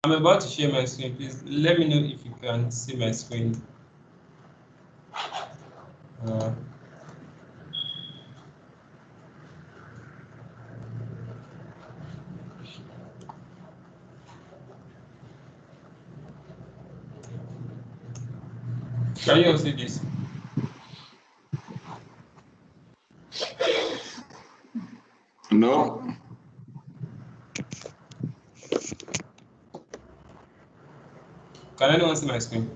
I'm about to share my screen. Please let me know if you can see my screen. Can you all see this? No. Can anyone see my screen?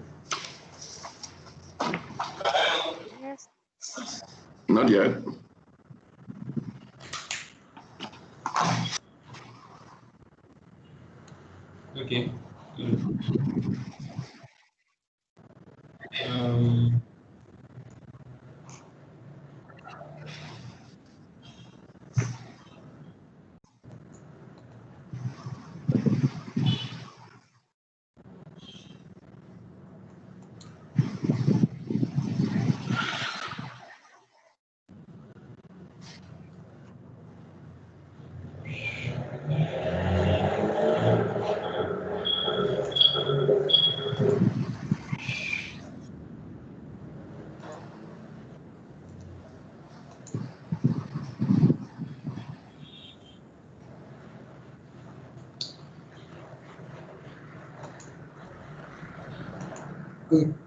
Yes. Not yet. Okay.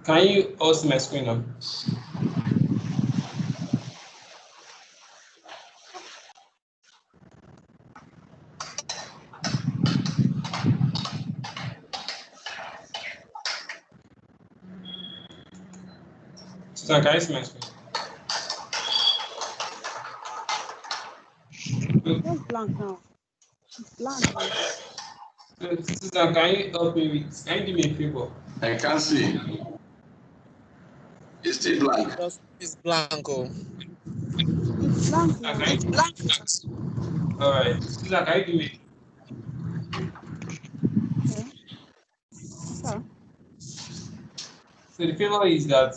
Can you all see my screen now? Susan, can you see my screen? Just blank now. It's blank. Susan, can you help me with? Can you do me a favor? I can't see. It's still blank. It's blanco. It's blank now. It's blank. All right. Susan, can you do me? Okay. Okay. So the favor is that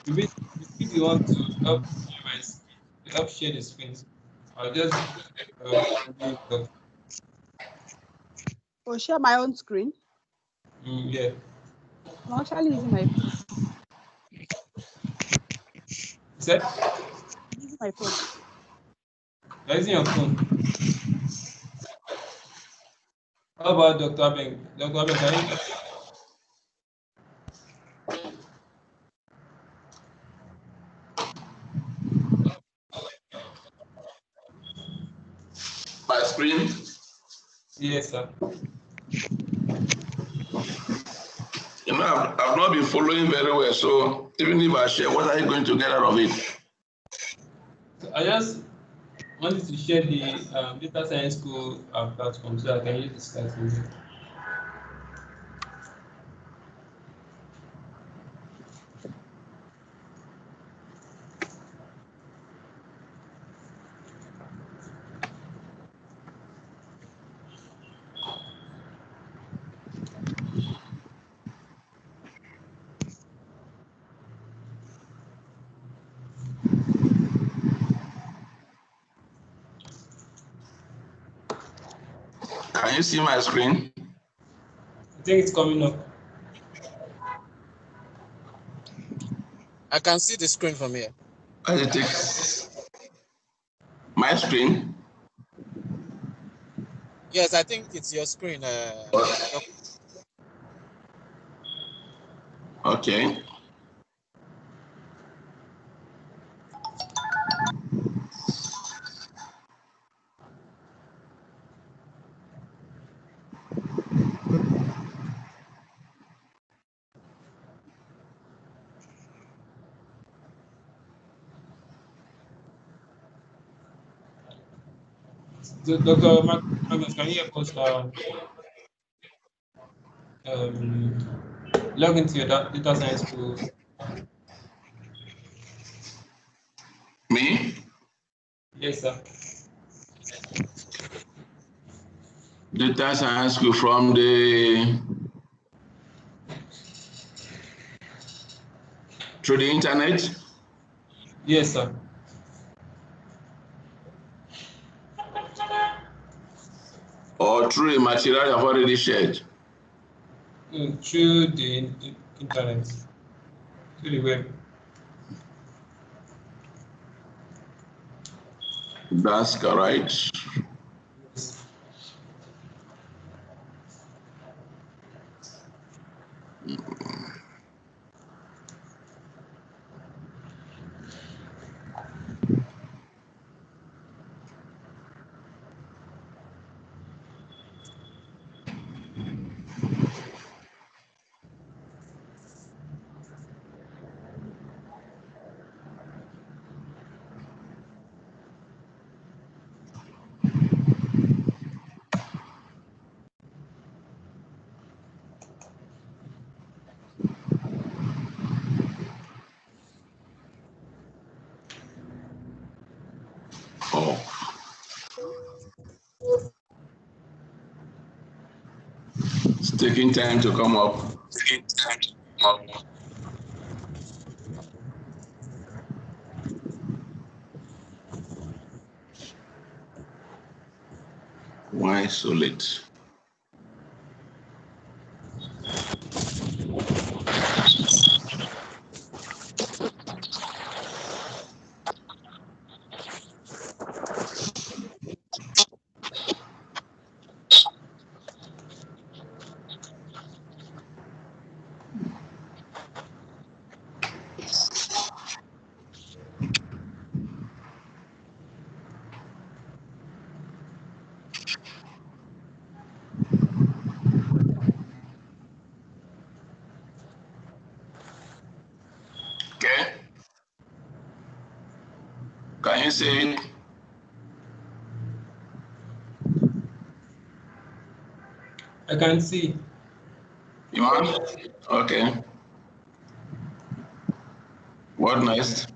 if you want to help share the screens, I'll just Or share my own screen. Yeah. I'm actually using my phone. Set. Using my phone. You're using your phone. How about Dr. Abeng? Dr. Abeng, can you? My screen? Yes, sir. You know, I've not been following very well, so even if I share, what are you going to get out of it? So I just wanted to share the data science school platform so I can use the slides with you. Can you see my screen? I think it's coming up. I can see the screen from here. I take my screen. Yes, I think it's your screen. Okay. Dr. Magnus, can you help us log into your data science school? Me? Yes, sir. Data science school from through the internet? Yes, sir. or through a material you have already shared? Through the internet, through the web. DASCA, right? Yes. Oh. It's taking time to come up. Why so late? Okay. Can you see it? I can see. You want? Okay. What next?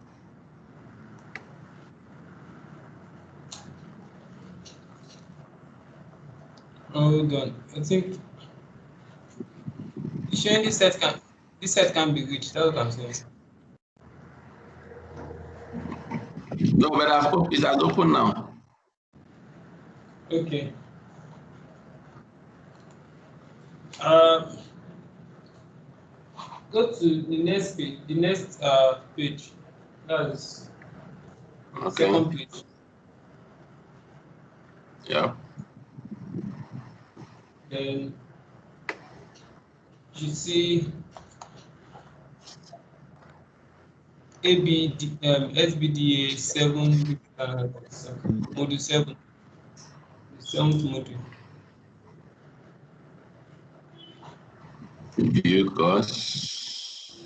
Hold on. I think it's showing this set can be reached. That's what I'm saying. No, but it has opened now. Okay. Go to the next page. The next page. That's the Okay. second page. Yeah. Then you see SBDA 7 module 7, the 7th module. View course.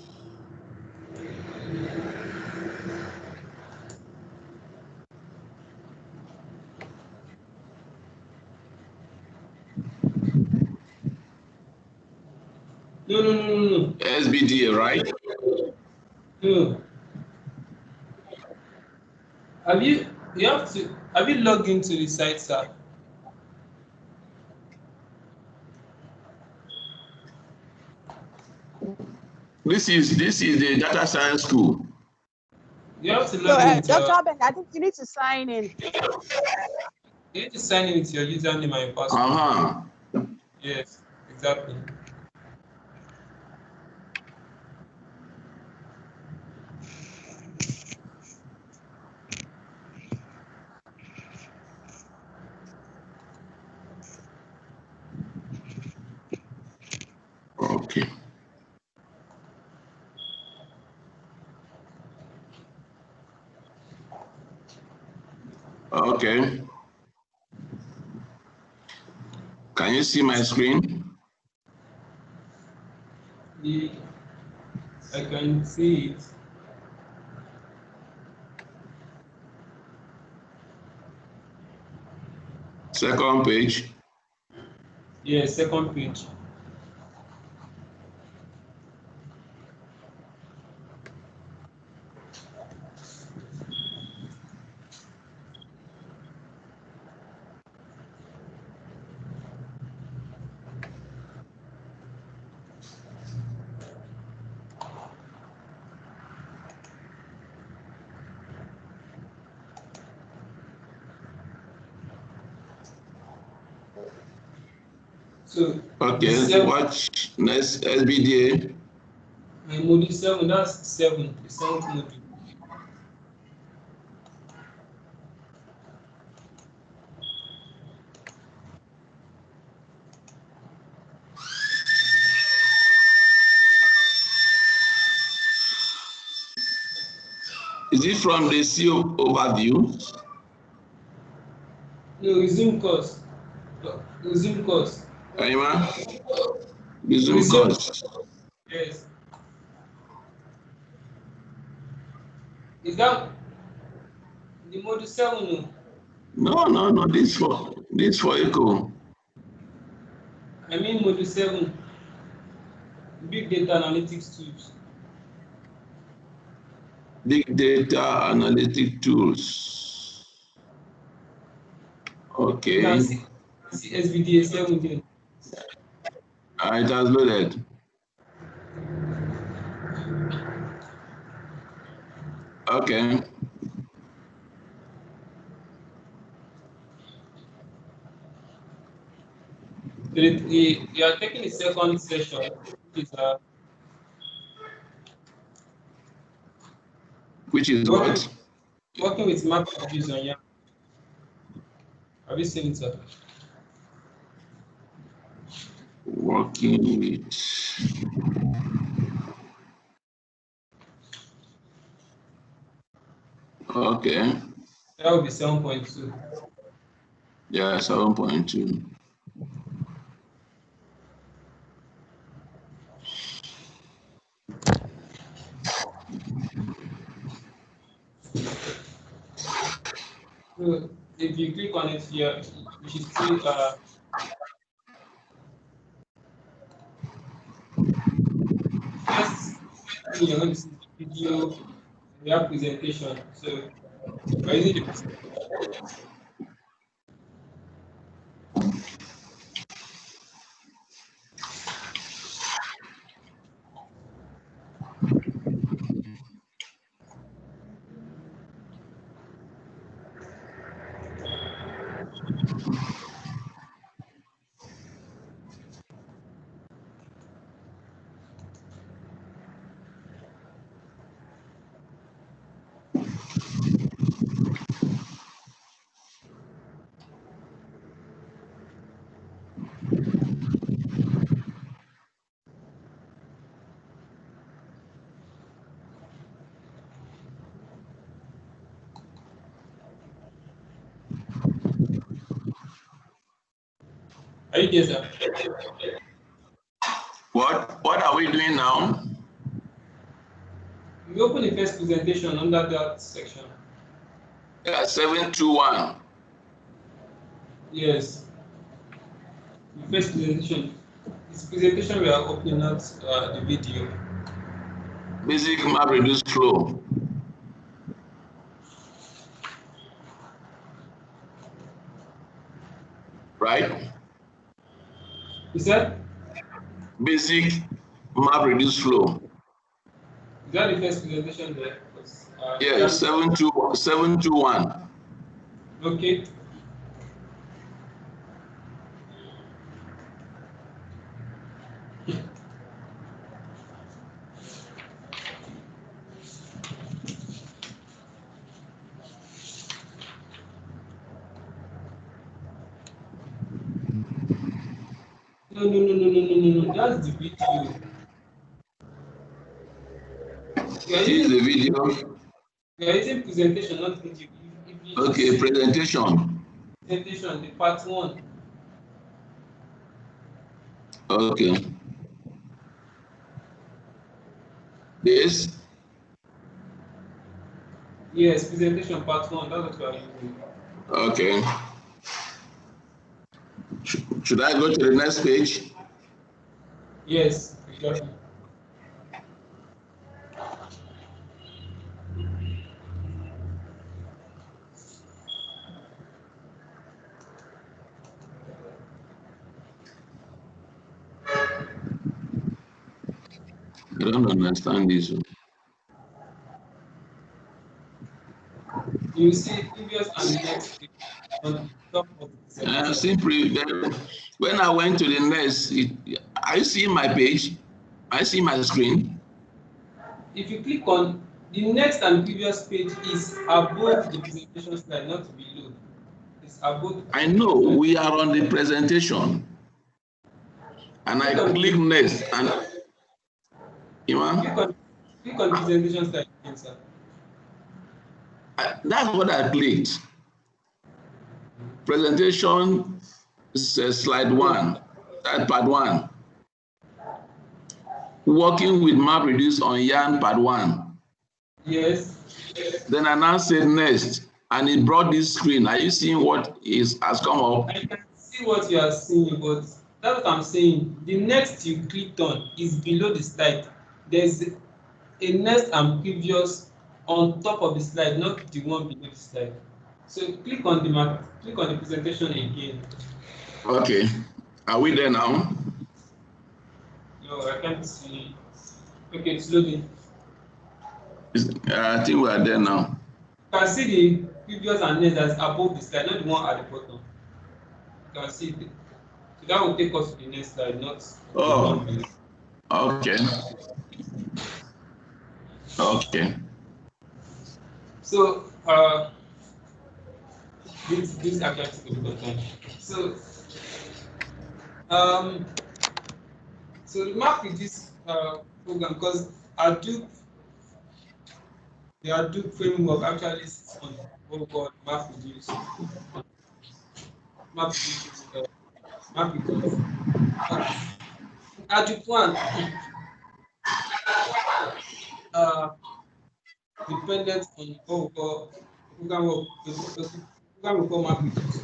No. SBDA, right? No. Have you logged into the site, sir? This is the data science school. You have to So, log in with Dr. your. Ben, I think you need to sign in. You need to sign in with your username and password. Yes, exactly. Okay. Okay. Can you see my screen? I can see it. Second page. Yes, second page. So Okay, watch next SBDA. my module 7, that's 7, the 7th module. Is it from the CO overview? No, resume course. Resume course. Ayman? Resume Resume. course. Yes. Is that the module 7? No. This for echo. I mean module 7. Big data analytics tools. Big data analytic tools. Okay. You can see SBDA 7 there. It has loaded. Okay. You are taking the second session, Which is what? Working with map images on YAML. Have you seen it, sir? Working with. Okay. That will be 7.2. Yeah, 7.2. So if you click on it here, you should see first thing you're going to see is the video, we have presentation. So by using the presentation, are you there, sir? What are we doing now? You open the first presentation under that section. Yeah, 721. Yes. The first presentation. This presentation we are opening out the video. Basic map reduced flow. Right? Is that Basic map reduced flow. the first presentation there? Yeah, 721. Okay. No. That's the video. This is the video. You are using presentation, not video. If you Okay, presentation. presentation, the part 1. Okay. This. Yes, presentation part 1. That's what we are using. Okay. Should I go to the next page? Yes, exactly. I don't understand this. You see previous and the next page on top of the presentation. Simply, When I went to the next, I see my page, I see my screen. If you click on the next and previous page is above the presentation slide, not below. It's above. I know we are on the presentation, and I click next, and click on the presentation slide again, sir. That's what I clicked. Presentation slide 1, part 1. Working with MapReduce on Yarn part 1. Yes. Then I now said next, and it brought this screen. Are you seeing what has come up? I can see what you are seeing, but that's what I'm saying. The next you clicked on is below the slide. There's a next and previous on top of the slide, not the one below the slide. So click on the presentation again. Okay. Are we there now? No, I can't see. Okay, it's loading. I think we are there now. You can see the previous and next that's above the slide, not the one at the bottom. You can see it. So that will take us to the next slide, not the one below. Okay. Okay. So this actually took a bit of time. So so the MapReduce program, because the Hadoop framework actually sits on what we call MapReduce. MapReduce. Hadoop 1 dependent on what we call the program we call MapReduce.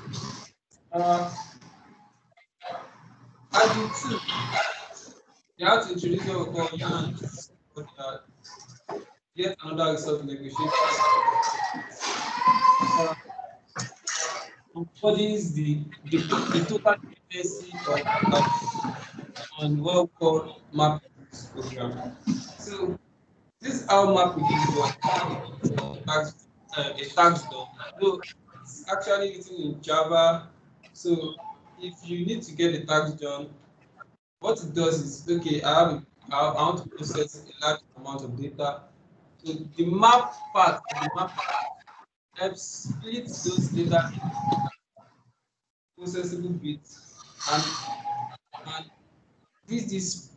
Hadoop 2, they have to introduce what we call Yarn, yet another resource negotiation. Embodies the total dependency on what we call MapReduce program. So this is how MapReduce works. A tax done. No, it's actually written in Java. So if you need to get the tax done, what it does is, okay, I want to process a large amount of data. So the map part of the map helps split those data into processable bits and this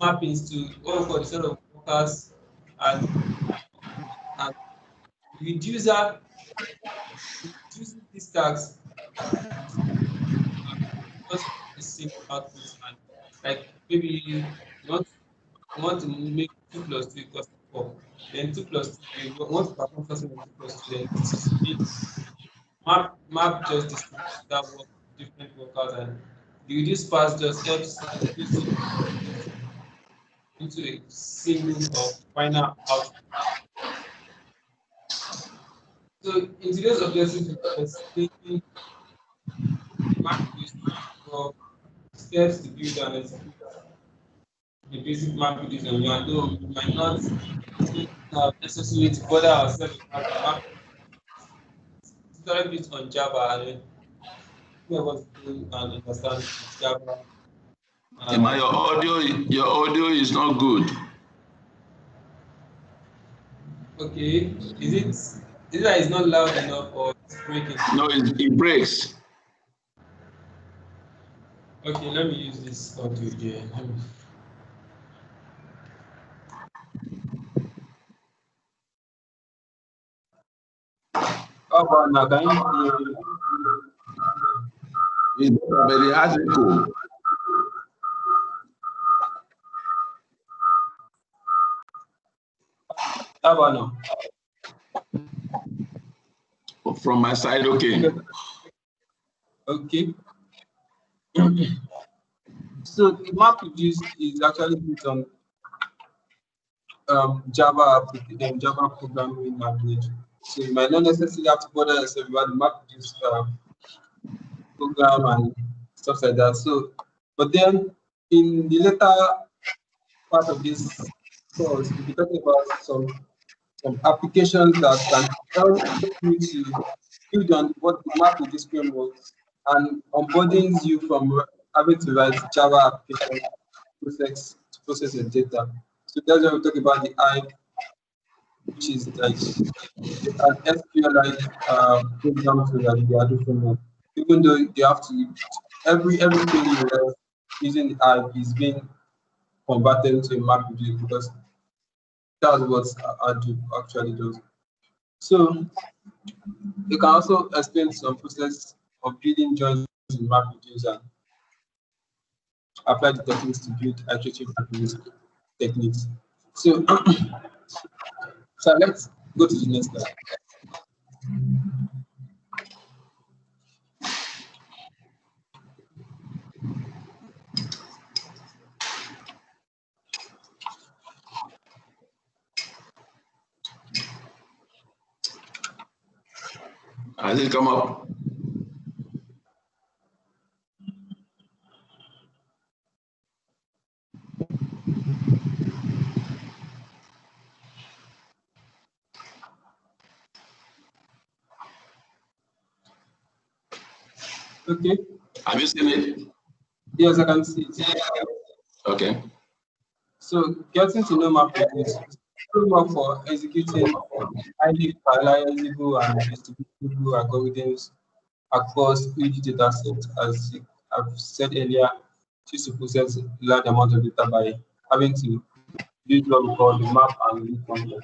mappings to all for the set of workers and the user using these tags just the same output, and like maybe you want to make 2 plus 2 equals 4, then 2 plus 2 you want to perform something with 2 plus 2, then map just distributes that work to different workers, and the reduce pass just helps into a single or final output. So in today's objective, we're explaining MapReduce for steps to build and execute the basic MapReduce on you. Although we might not necessarily to bother ourselves with MapReduce, it's a little bit on Java, and many of us do and understand Java. Your audio is not good. Okay, is it that it's not loud enough or it's breaking? No, it breaks. Okay, let me use this audio here. How about now? Can you It's very hard to go. How about now? From my side, okay. Okay. So the MapReduce is actually built on Java programming language. So you might not necessarily have to bother yourself about the MapReduce program and stuff like that. So, but then in the later part of this course, we'll be talking about some applications that can help you to build on what the MapReduce framework and onboarding you from having to write Java application to process your data. So that's why we talk about the I, which is like an SQLite program so that they are different. Even though you have to everything you write using the I is being converted into a MapReduce because that's what Hadoop actually does. So you can also explain some process of building joins in MapReduce and apply the techniques to build iterative MapReduce techniques. So, so let's go to the next slide. Has it come up? Okay. Have you seen it? Yes, I can see it. Okay. So getting to know MapReduce is framework for executing highly parallelizable and distributable algorithms across huge data sets, as I've said earlier, choose to process large amount of data by having to use what we call the map and read function.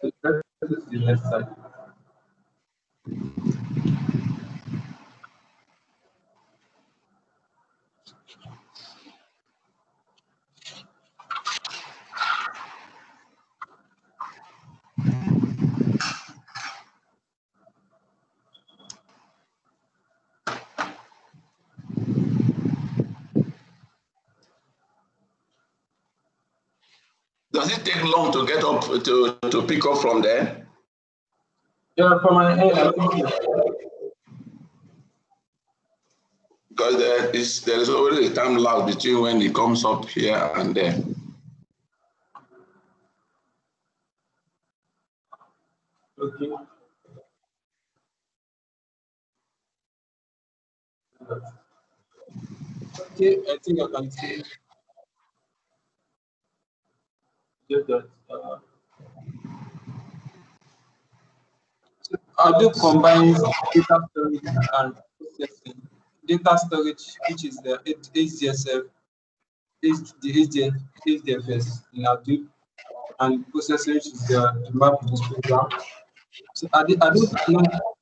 So let's go to the next slide. Does it take long to get up to pick up from there? Yeah, from my end, I think so. Because there is already a time lag between when it comes up here and there. Okay. Okay, I think I can see that. Hadoop combines data storage and processing. Data storage, which is the HDSF, HDFS in Hadoop, and processing, which is the MapReduce program. So Hadoop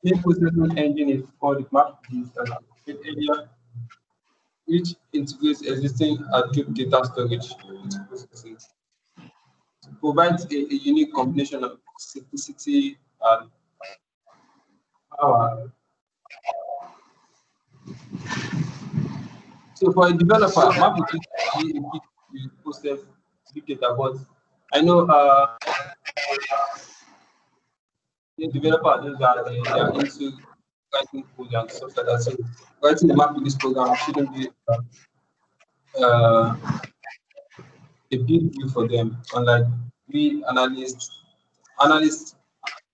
main processing engine is called MapReduce, as I said earlier, which integrates existing Hadoop data storage into processing. It provides a unique combination of simplicity and power. So for a developer, MapReduce is a big to process big data, but I know the developer those are they are into writing code and stuff like that. So writing the MapReduce program shouldn't be uh, a big deal for them. Unlike we analysts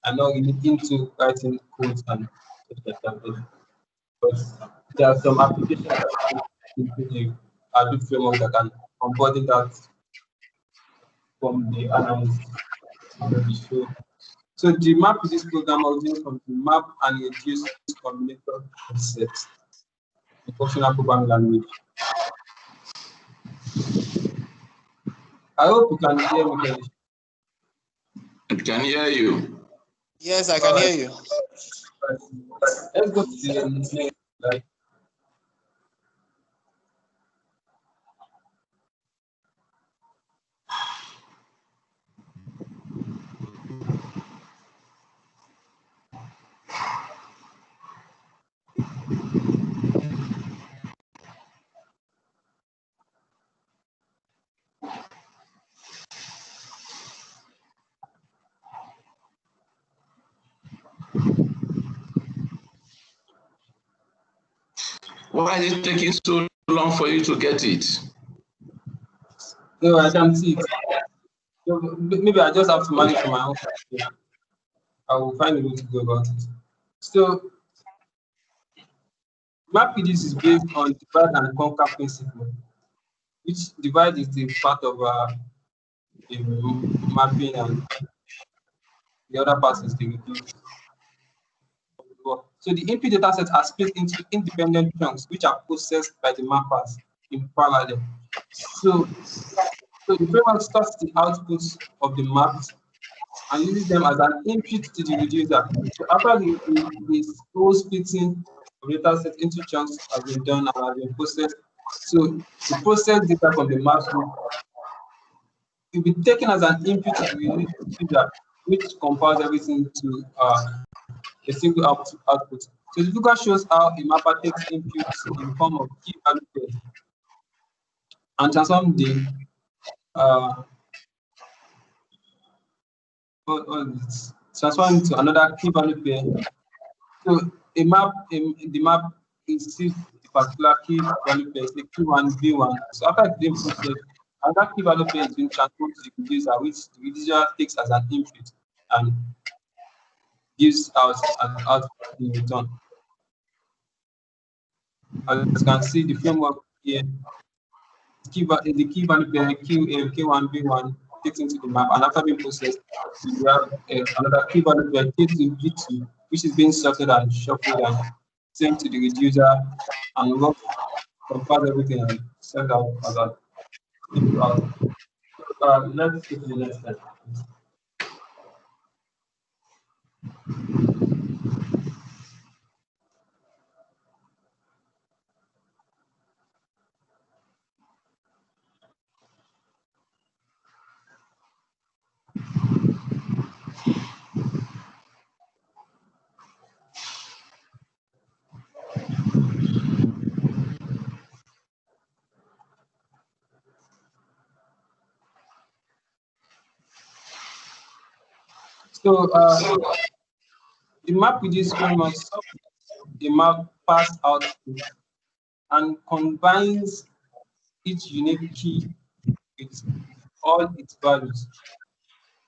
are not really into writing codes and stuff like that. But there are some applications that into the Hadoop framework that can embody that from the analyst already. So the map is this program originates from the map and reduce combinator concept, the functional programming language. I hope you can hear me clearly. I can hear you. Yes, I can hear you. Let's go to the next slide. Why is it taking so long for you to get it? No, I can see it. So maybe I just have to manage for my own. I will find a way to go about it. So Map PDs is based on divide and conquer principle, which divide is the part of the mapping and the other part is the reduce. So the input data sets are split into independent chunks, which are processed by the mappers in parallel. So the framework stores the outputs of the maps and uses them as an input to the reducer. So after the whole splitting of data set into chunks has been done and has been processed, so the processed data from the maps will be taken as an input to the reducer, which compiles everything to a single output. So the figure shows how a mapper takes inputs in form of key value pairs and transform the transform into another key value pair. So the map receives a particular key value pair, say Q1, V1. So after it's been processed, another key value pair is being transferred to the reducer, which the reducer takes as an input and gives out an output in return. As you can see, the framework here, the key value pair K1, V1 takes into the map, and after being processed, you have another key value pair K2, V2, which is being sorted and shuffled and sent to the reducer and work, compile everything and send out as an input. Let's go to the next slide. So the map with this framework, the map pass output and combines each unique key with all its values.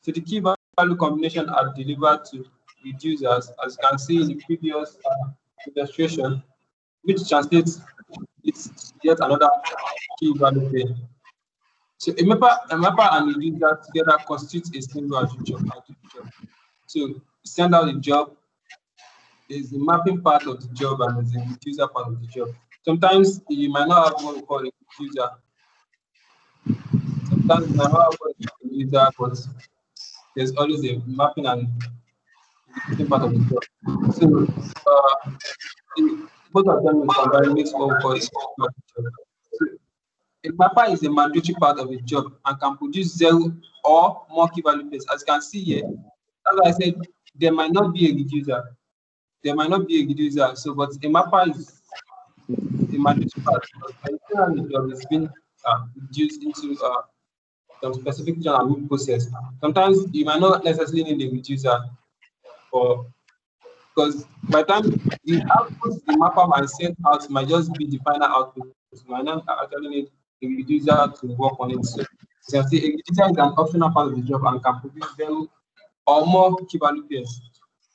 So the key value combination are delivered to reducers, as you can see in the previous illustration, which translates it's yet another key value pair. So a mapper and a reducer together constitute a single job. So send out the job is the mapping part of the job and is the reducer part of the job. Sometimes you might not have what we call a reducer. Sometimes you might not have what we call a reducer, but there's always a mapping and executing part of the job. So both of them will combine makes what we call a job. So a mapper is a mandatory part of a job and can produce 0 or more key value pairs. As you can see here, that's why I said there might not be a reducer. There might not be a reducer. So, but a mapper is a mandatory part. And the job is being reduced into some specific channel and process. Sometimes you might not necessarily need a reducer for because by the time the output the mapper might send out might just be the final output. You might not actually need a reducer to work on it. So you can see a reducer is an optional part of the job and can produce 0 or more key value pairs.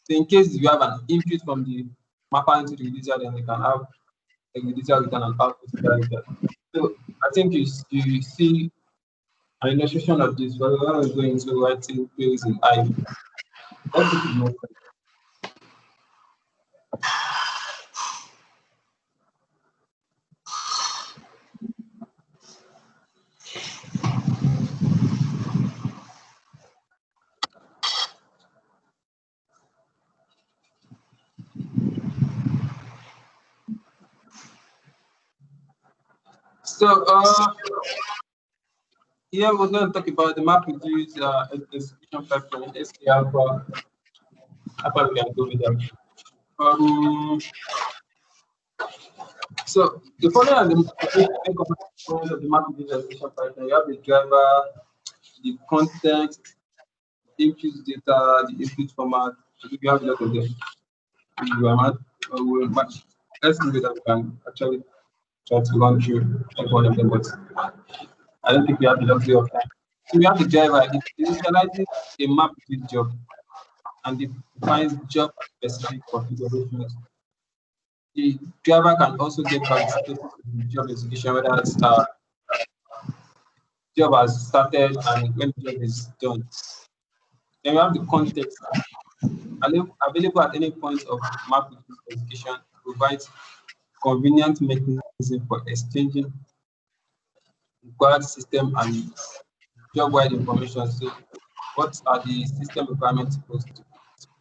So in case you have an input from the mapper into the reducer, then you can have a reducer return an output. So I think you see an illustration of this when we're going to writing queries in I. Let's look at more. So here we're going to talk about the map reduce execution pipeline, SKR, how we can go with them. So the following are the main components of the map reduce execution pipeline. You have the driver, the context, input data, the input format. So you have a lot of them. Let's see whether we can actually try to run through every one of them, but I don't think we have the luxury of time. So we have the driver, it initializes a map with job and it defines job specific configurations. the driver can also get back the status of the job execution, whether it's job has started and when the job is done. Then we have the context available at any point of map execution provides convenient mechanism for exchanging required system and job-wide information. So, what are the system requirements supposed to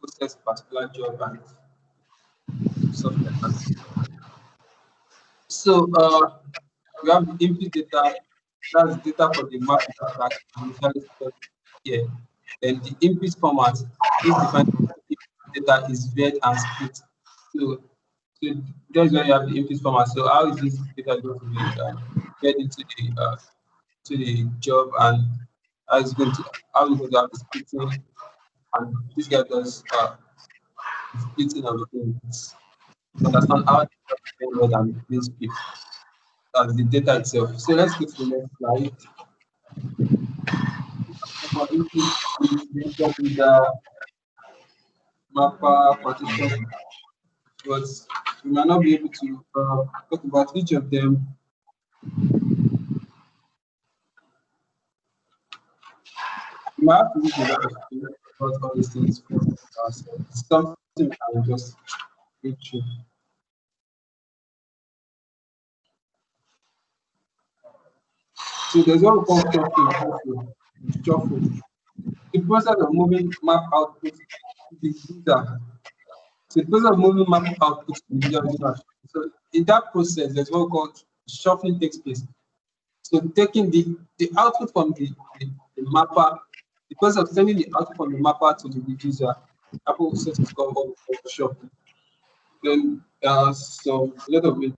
process particular job and software? So, we have the input data. That's data for the map that initially stored here. Then the input format is defined data is read and split. So that's where you have the input format. So how is this data going to be read into the job, and how is going to have the splitting, and this guy does splitting of the things. Understand how the data is read and being split. That's the data itself. So let's go to the next slide. For input is the mapper partition, but we might not be able to talk about each of them. You might have to read a lot of things about all these things for ourselves. It's something I will just read through. So there's what we call shuffle. Shuffle. The process of moving map output to the user. So the process of moving map output to the user. So in that process, there's what we call shuffling takes place. So taking the output from the mapper, the process of sending the output from the mapper to the reducer, Apple process is called shuffling. Then so a lot of it,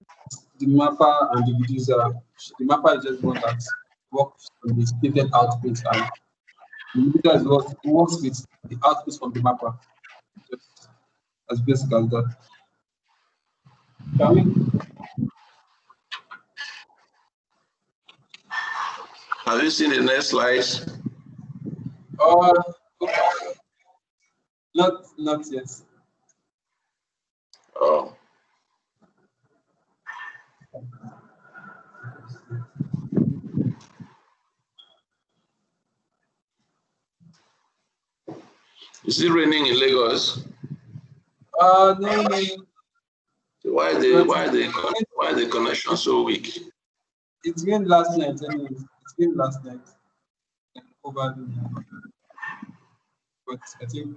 the mapper and the reducer. The mapper is just one that works on the stated output, and the reducer is what works with the outputs from the mapper. Just as basic as that. Can we? Have you seen the next slides? Not yet. Oh. Is it raining in Lagos? No. Why the connection so weak? It's been last night, anyways. It's been last night. Over the but I think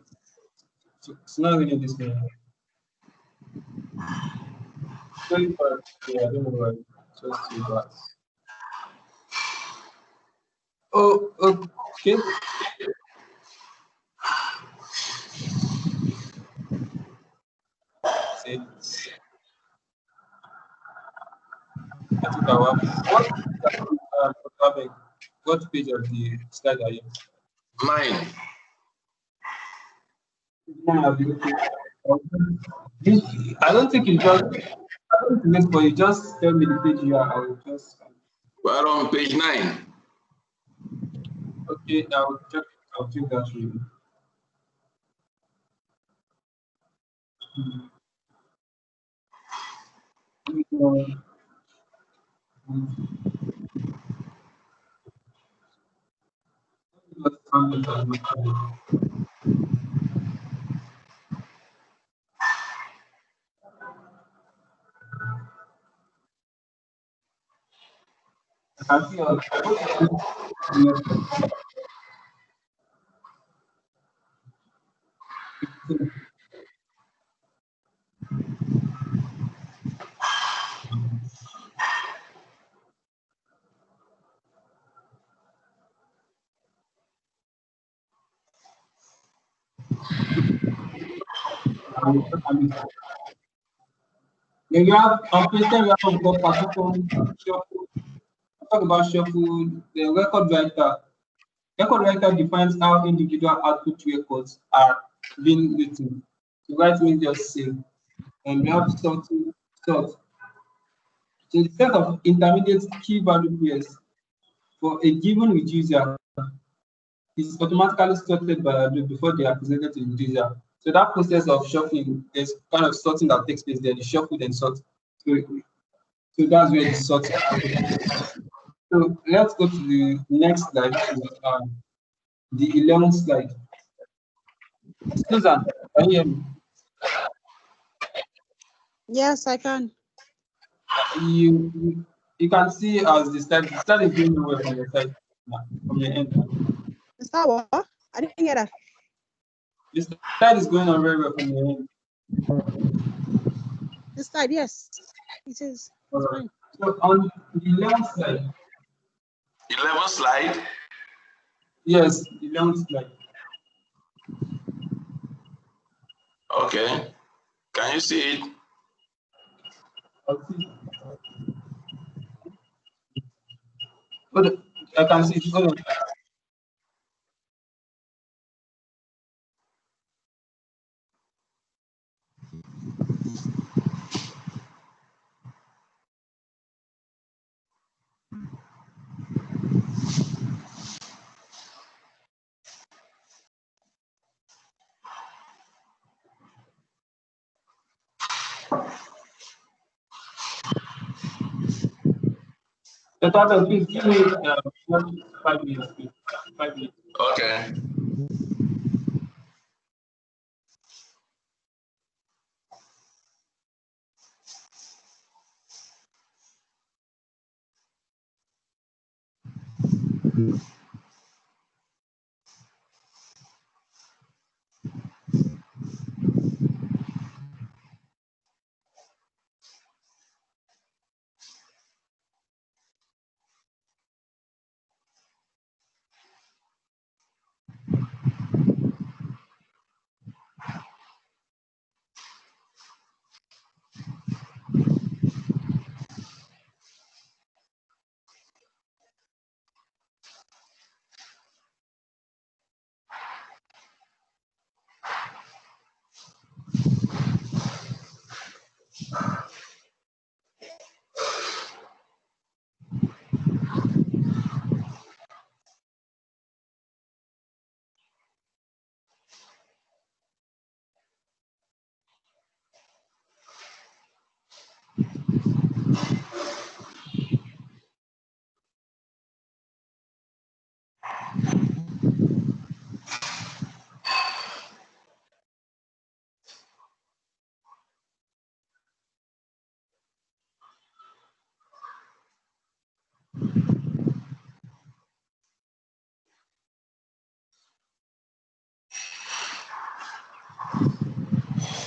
it's not really this morning. Very bad. Yeah, I don't know why. Just too bad. Oh, okay. See, I think I want what page of the slide are you? 9. I don't think you just. I don't think this, but you just tell me the page you are. I will just. We're on page 9. Okay, I'll check that for you. I see then you have on page 10 we have got partition shuffle. Talk about shuffle. The record writer. Record writer defines how individual output records are being written. To write means just save. And we have sorting sort. So the set of intermediate key value pairs for a given reducer is automatically sorted by Adobe before they are presented to the reducer. So that process of shuffling, there's kind of sorting that takes place there. You shuffle and sort. So that's where the sort. So let's go to the next slide, which is the 11th slide. Susan, can you hear me? Yes, I can. You can see as the slide is going away from your side, from your end. Is that what? I didn't get that. The slide is going on very well from your end. This side, yes. It is. It's fine. So on the 11th slide. 11th slide? Yes, the 11th slide. Okay. Can you see it? I can see it. Hold on. The total, please give me 5 minutes, please. 5 minutes. Okay.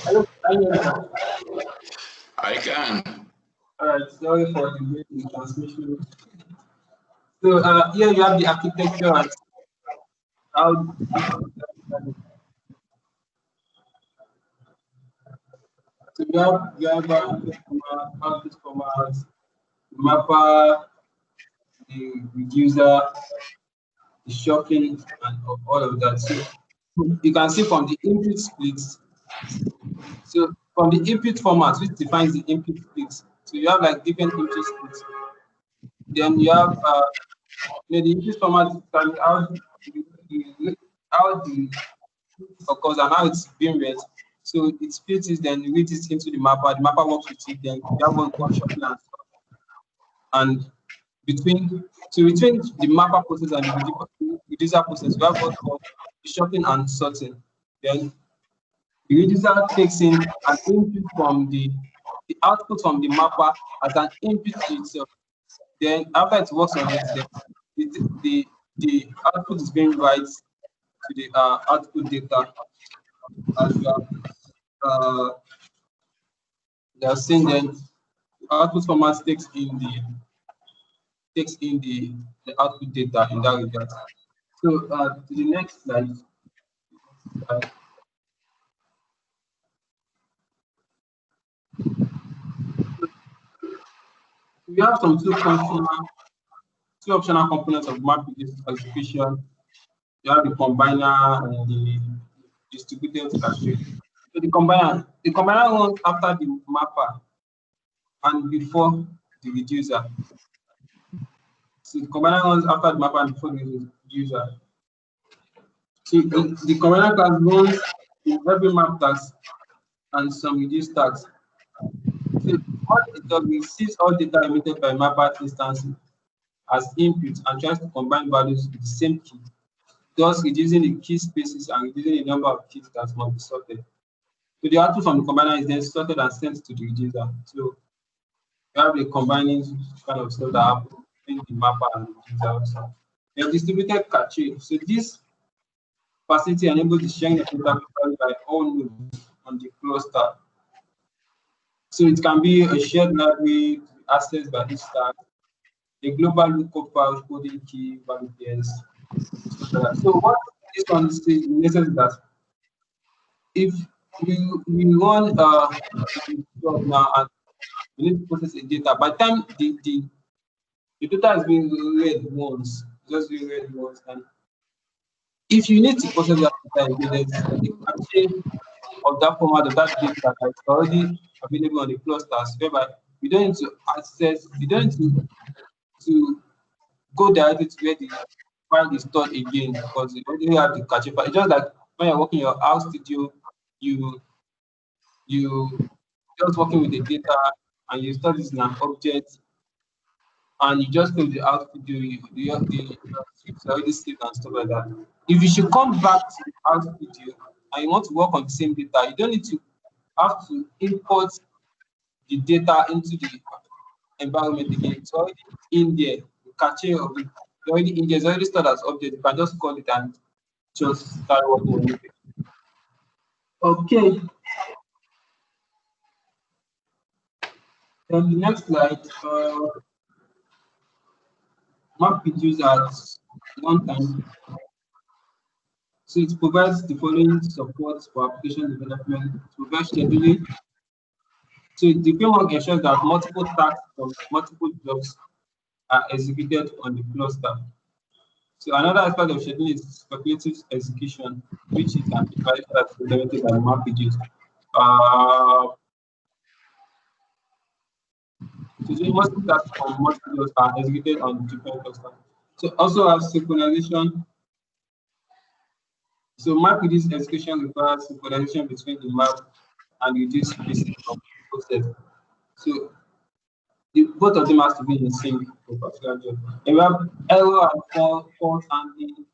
Hello, can you hear me now? I can. All right, sorry for the break in transmission. So here you have the architecture and how so you have output commands, mapper, the reducer, the shocking, and all of that. So you can see from the input splits. So from the input format, which defines the input splits. So you have like different input splits. Then you have the input format can how the occurs and how it's being read. So it splits it, then reads it into the mapper. The mapper works with it. Then you have one called shocking and stuff. And between the mapper process and the reducer process, we have what's called shocking and sorting. Then the reducer takes in an input from the output from the mapper as an input to itself. Then after it works on it, then the output is being write to the output data as well. They are saying then output format takes in the output data in that regard. So to the next slide. We have some two optional components of map execution. You have the combiner and the distributed cache. So the combiner runs after the mapper and before the reducer. So the combiner runs after the mapper and before the reducer. So the combiner class runs every map task and some reduced tags. So what it does, it sees all data emitted by mapper instances as input and tries to combine values with the same key, thus reducing the key spaces and reducing the number of keys that must be sorted. So the output from the combiner is then sorted and sent to the reducer. So you have the combining kind of stuff that happens between the mapper and the reducer also. The distributed cache. So this facility enables the sharing of data by all nodes on the cluster. So it can be a shared library accessed by each stack, a global lookup file coding key, value pairs, stuff like that. So what this one says is that if you run job now and you need to process the data, by the time the data is being read once, just being read once, and if you need to process that data again, there's a cache of that format of that data that is already available on the clusters, whereby you don't need to access, you don't need to go directly to where the file is stored again because you already have the cache file. It's just like when you're working your house studio, you just working with the data and you store this in an object and you just close the out studio, the scripts are already saved and stuff like that. If you should come back to the out studio and you want to work on the same data, you don't need to have to import the data into the environment again. It's already in there. The cache of it is already in there. It's already stored as object. You can just call it and just start working on it. Okay. Then the next slide, map reduce at one time. So it provides the following support for application development. It provides scheduling. So the framework ensures that multiple tasks from multiple jobs are executed on the cluster. So another aspect of scheduling is speculative execution, which is an device that's implemented by MapReduce. So multiple tasks from multiple jobs are executed on different clusters. So also have synchronization. So MapReduce execution requires synchronization between the map and reduce pieces of the process. So both of them has to be in sync for a particular job. And we have error and fault handling.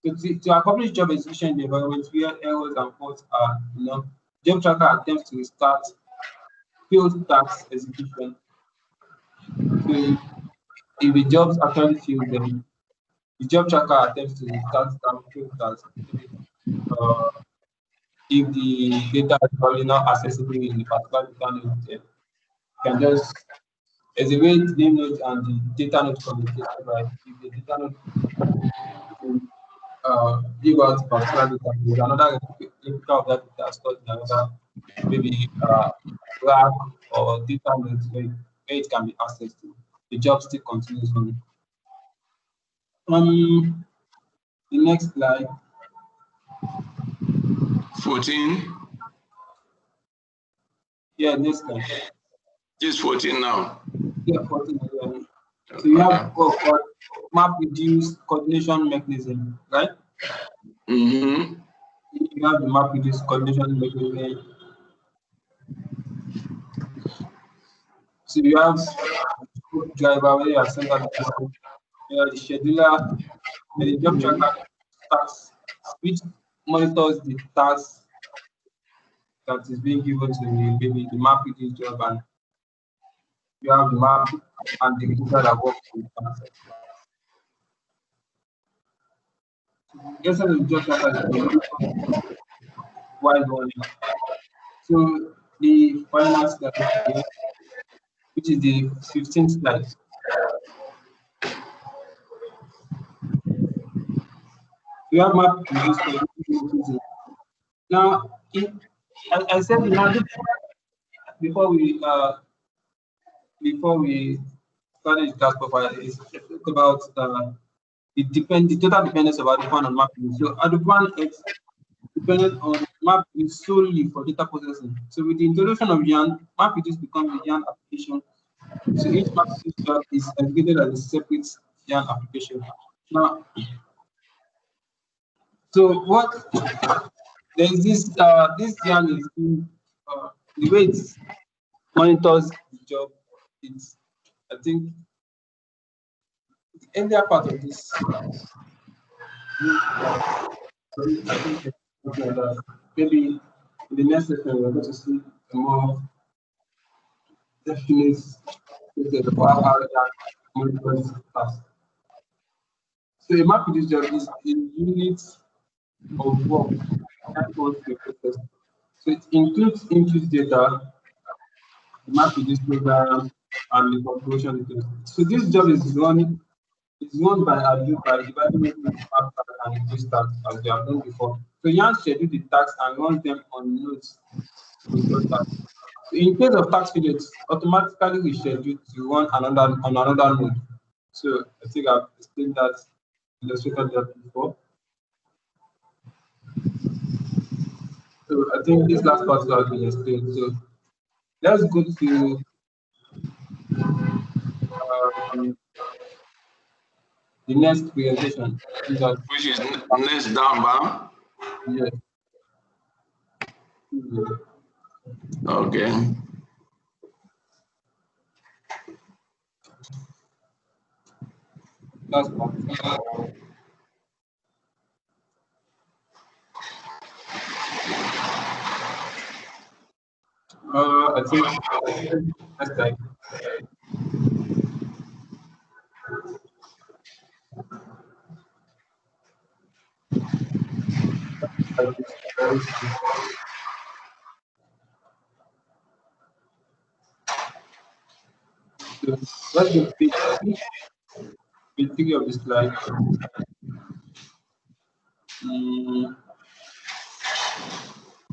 So to accomplish job execution in the environment where errors and faults are, job tracker attempts to restart failed task execution. So if the jobs actually fail, then the job tracker attempts to restart that failed task. If the data is probably not accessible in the particular data node, then you can just there's a way the name node and the data node communicate, right? If the data node give out particular data, there's another replica of that data stored in another maybe rack or data node where it can be accessed to. The job still continues on. The next slide. 14. Yeah, next slide. It's 14 now. Yeah, 14. So you have map reduce coordination mechanism, right? Mm-hmm. You have the map reduce coordination mechanism. So you have driver where you have sent out the scheduler and the job tracker tasks, which monitors the task that is being given to the map reduce job, and you have the map and the reducer that works with the task. Yes, the job tracker is while running. So the final slide here, which is the 15th slide. You have map reduce. Now, I said before we started the task profile is about the total dependence of Adufan on mapping. So Adufan is dependent on mapping solely for data processing. So with the introduction of Yarn, MapReduce becomes a Yarn application. So each MapReduce job is executed as a separate Yarn application. Now, so what there's this yarn is the way it monitors the job. It's, I think, the earlier part of this. I think maybe in the next session we're going to see a more definite process of how that monitors task. So a map this job is a unit of work that wants to be processed. So it includes input data, the map this program, and the configuration details. So this job is run by Hadoop by dividing it into map and increase tasks as we have done before. So Yarn schedule the tasks and run them on nodes with your task. So in case of task failure, it's automatically rescheduled to run on another node. So I think I've explained that, illustrated that before. So I think this last part has been explained. So let's go to the next presentation. Which is next down, bound? Yes. Okay. Last part. I think next time. So let's do page 3 of the slide.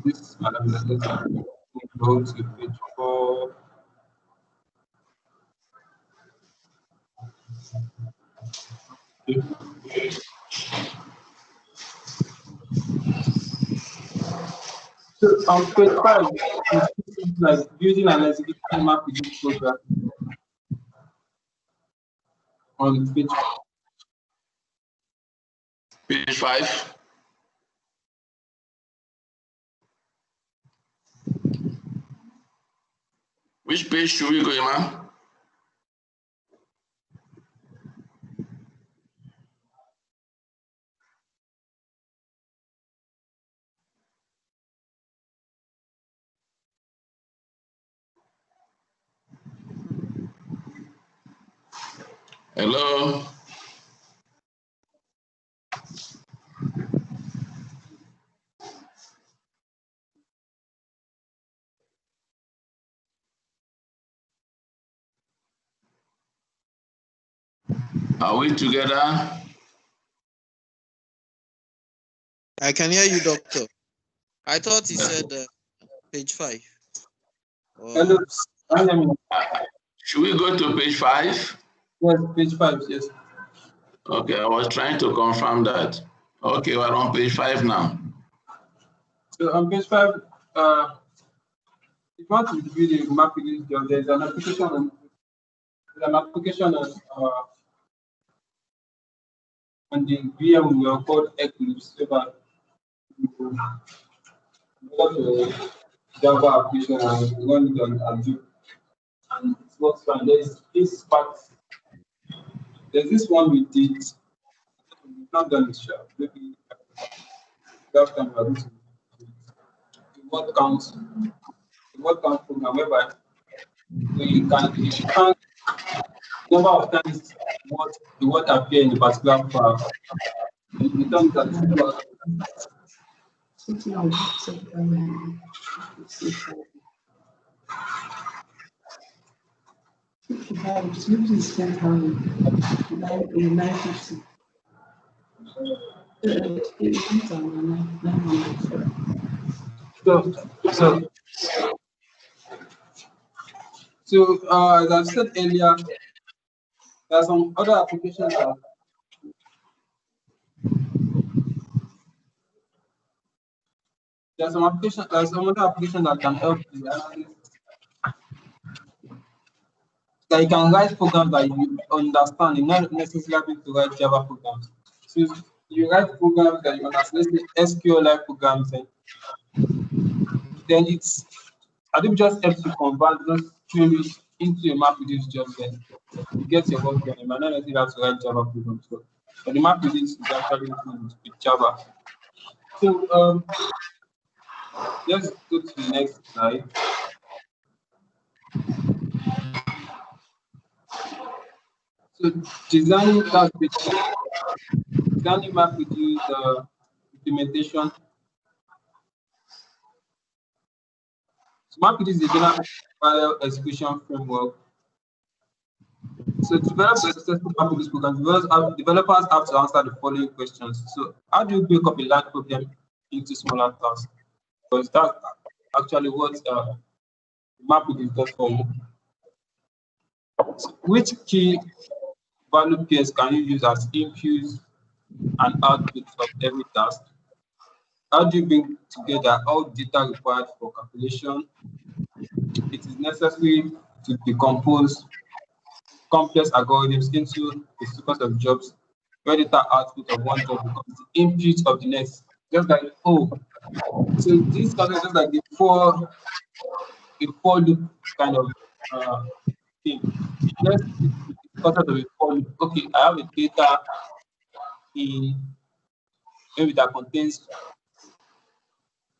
This let's go to page 4. So on page 5, it's like building an execution map with this program. On page 5. Which page should we go, Emma? Hello? Are we together? I can hear you, doctor. I thought he said page 5. Hello. Should we go to page 5? Yes, page 5, yes. Okay, I was trying to confirm that. Okay, we're on page 5 now. So on page 5, if you want to build a map with this job, there's an application on the VM called Eclipse. So that you develop a Java application and run it on Azure, and it works fine. There's this part. There's this one we did. We've not done it, sure. Maybe last time we are going to the word count program whereby we can number of times the word appear in a particular file. We done that. So as I've said earlier, there are some other applications that there's some other application that can help the analyst. That you can write programs that you understand. You not necessarily have to write Java programs. So you write programs that you understand, let's say SQLite programs, and then it's Hadoop just helps you convert those queries into a MapReduce job. Then you get your work done. You might not necessarily have to write Java program. So, but the MapReduce is actually written with Java. So let's go to the next slide. So designing that designing MapReduce implementation. So MapReduce is a general parallel execution framework. So to develop a successful MapReduce program, developers have to answer the following questions. So how do you break up a large problem into smaller tasks? Because that's actually what MapReduce does for you. So which key value pairs can you use as inputs and outputs of every task? How do you bring together all data required for calculation? It is necessary to decompose complex algorithms into a sequence of jobs where data output of one job becomes the input of the next. Just like, oh, so this kind of just like a for loop kind of thing. Just the concept of a for loop. Okay, I have a data in maybe that contains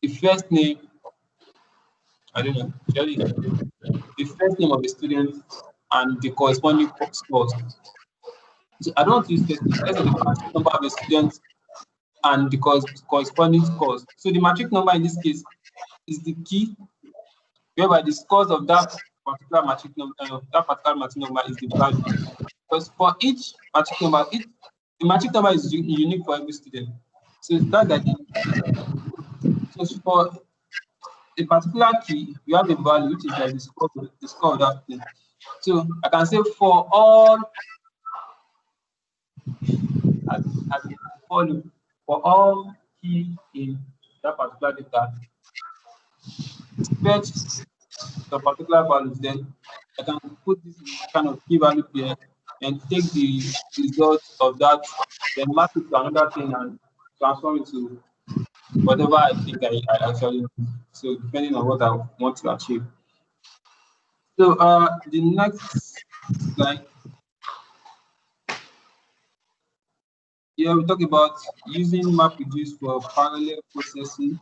the first name, I don't know, surely the first name of the student and the corresponding scores. So I don't want to use first name. Let's say the matric number of the student and the corresponding scores. So the matric number in this case is the key, whereby the scores of that particular matric number, is the value. Because for each matric number, the matric number is unique for every student. So that's like so for a particular key, we have a value which is like the score of that thing. So I can say for all as for all key in that particular data, fetch the particular values, then I can put this kind of key value here and take the results of that, then map it to another thing and transform it to whatever I think I actually need. So depending on what I want to achieve. So the next slide. Here we talk about using MapReduce for parallel processing.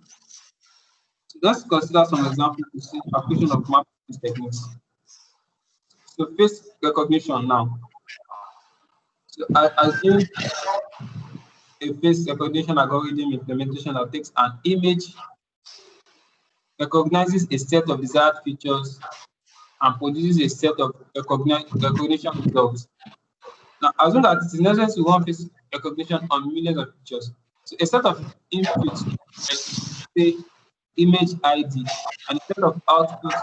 So let's consider some examples to see application of MapReduce techniques. So face recognition now. So I assume a face recognition algorithm implementation that takes an image, recognizes a set of desired features, and produces a set of recognition results. Now, assume that it is necessary to run face recognition on millions of features. So a set of inputs, like say image ID, and a set of outputs.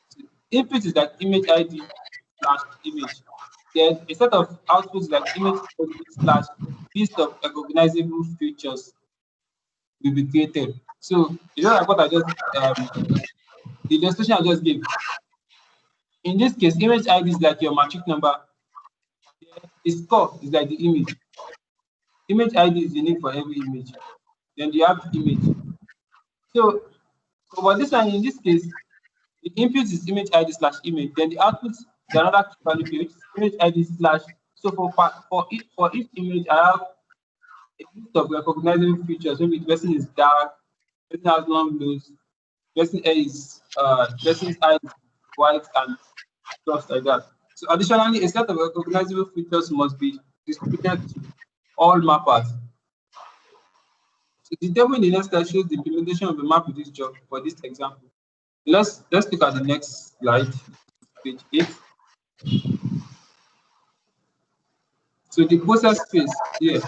So input is like image ID slash image. Then a set of outputs like image ID slash list of recognizable features will be created. So you know like what I just the illustration I just gave. In this case, image ID is like your matric number. The score is like the image. Image ID is unique for every image. Then you have image. So for this one, in this case, the input is image ID slash image. Then the output is another value pair, which is image ID slash. So for each image, I have a list of recognizable features. Maybe the person is dark, person has long nose, person's eye is white, and stuff like that. So additionally, a set of recognizable features must be distributed to all mappers. So the table in the next slide shows the implementation of a MapReduce job for this example. Let's look at the next slide, page 8. So the process phase here.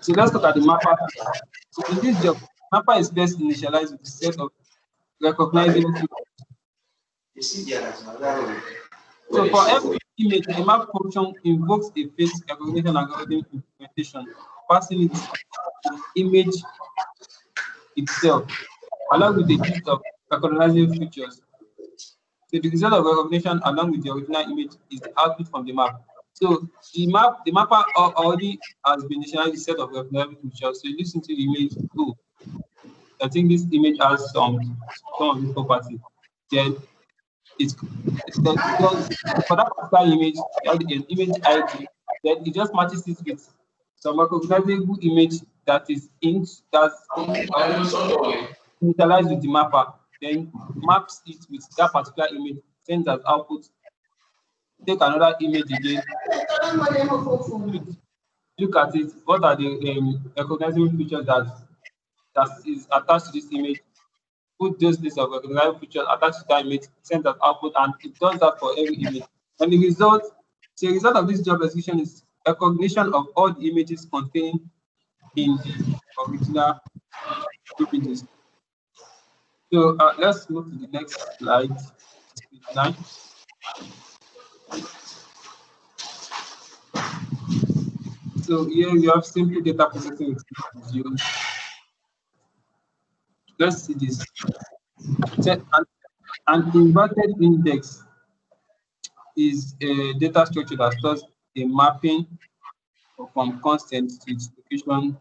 So let's look at the mapper. So in this job, mapper is best initialized with a set of recognizable features. So for every image, the map function invokes a face recognition algorithm implementation, passing it an image itself, along with a list of recognizable features. So the result of recognition along with the original image is the output from the map. So the mapper already has been initialized a set of recognizable features. So you listen to the image. Oh, I think this image has some of this property. Then then it does for that particular image, an image ID. Then it just matches it with some recognizable image that is that's initialized with the mapper. Then maps it with that particular image, sends as output. Take another image again. Look at it. What are the recognizable features that is attached to this image? Put those list of recognizable features attached to that image, send as output, and it does that for every image. And the result of this job execution is recognition of all the images contained in the original images. So let's move to the next slide, page 9. So here you have simple data processing with views. Let's see this. So an inverted index is a data structure that stores a mapping from constant to its location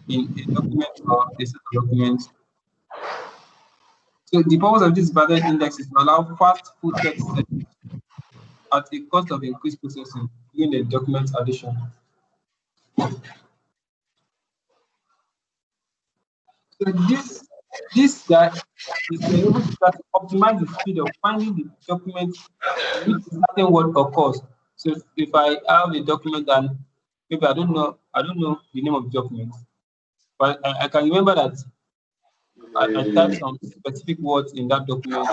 in a document or a set of documents. So the purpose of this inverted index is to allow fast full text search at a cost of increased processing during the document addition. So this guy is able to optimize the speed of finding the document in which a certain word occurs. So if I have a document and maybe I don't know the name of the document, but I can remember that I typed some specific words in that document.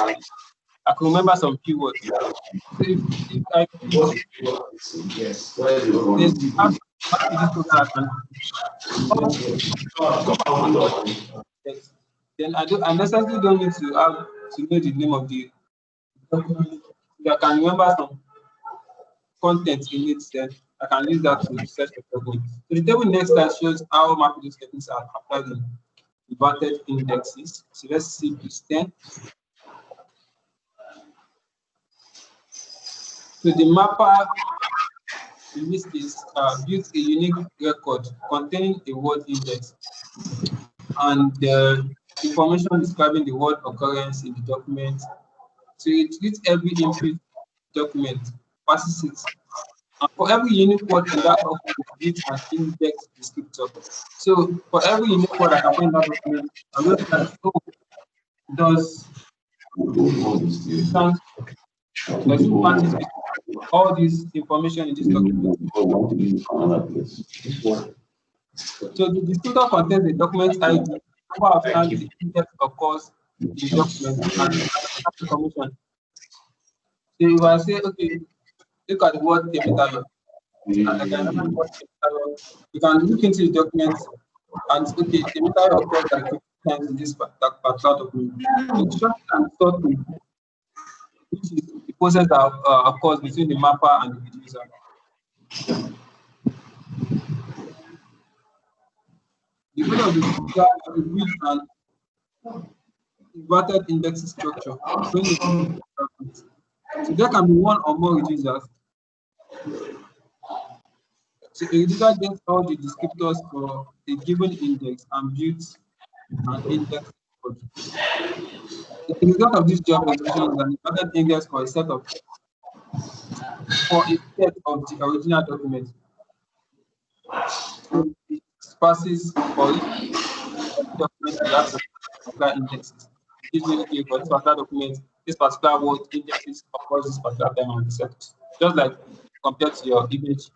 I can remember some keywords. So if I this program then I necessarily don't need to have to know the name of the document. I can remember some content in it, then I can use that to search for document. So the table next slide shows how MapReduce techniques are applied in inverted indexes. So let's see page 10. So the mapper in this case built a unique record containing a word index and the information describing the word occurrence in the document. So it treats every input document, passes it, and for every unique word in that document, it an index descriptor. So for every unique word I can find in that document, I will look at does all this information in this document. So the descriptor contains the document ID, number of times the index occurs in the document, and information. So if I say, okay, look at the word Temitayo, and I can remember what Temitayo, you can look into the document and okay, Temitayo occurs like 50 times in this particular document. The short and sorting, which is the process that occurs between the mapper and the user. The goal of the user is to build an inverted index structure. So there can be one or more reducers. So a reducer gets all the descriptors for a given index and builds an index code. The result of this job execution is an inverted index for a set of the original document. So it passes for each document we have particular indexes. It gives me, okay, for this particular document, this particular word indexes occurs this particular time on the set. Just like compared to your image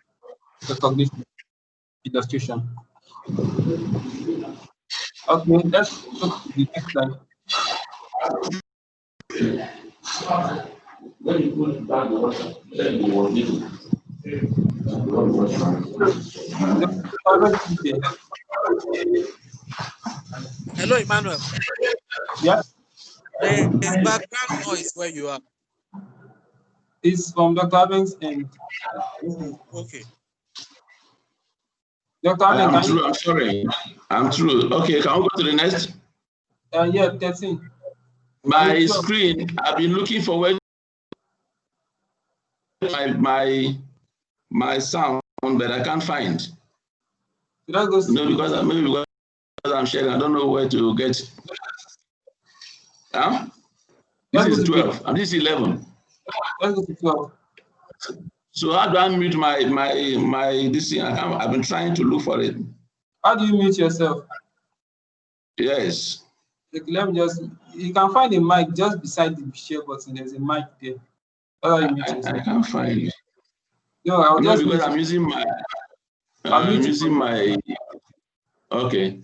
recognition illustration. Okay, let's go to the next slide. Hello, Emmanuel. Yes. There is background noise where you are. It's from Dr. Abeng's end. Okay. Dr. Abeng, I'm true. I'm sorry. I'm true. Okay, can we go to the next? Yeah, 13. My screen, I've been looking for where my my sound, but I can't find. So that goes. No, because maybe because I'm sharing, I don't know where to get. Huh? This is 12. And this is 11. Let's go to 12. So how do I mute my this thing? I've been trying to look for it. How do you mute yourself? Yes. Let me just. You can find a mic just beside the share button. There's a mic there. How do you mute yourself? I can't find it. No, I'll just because I'm using my. I'm using my. Okay.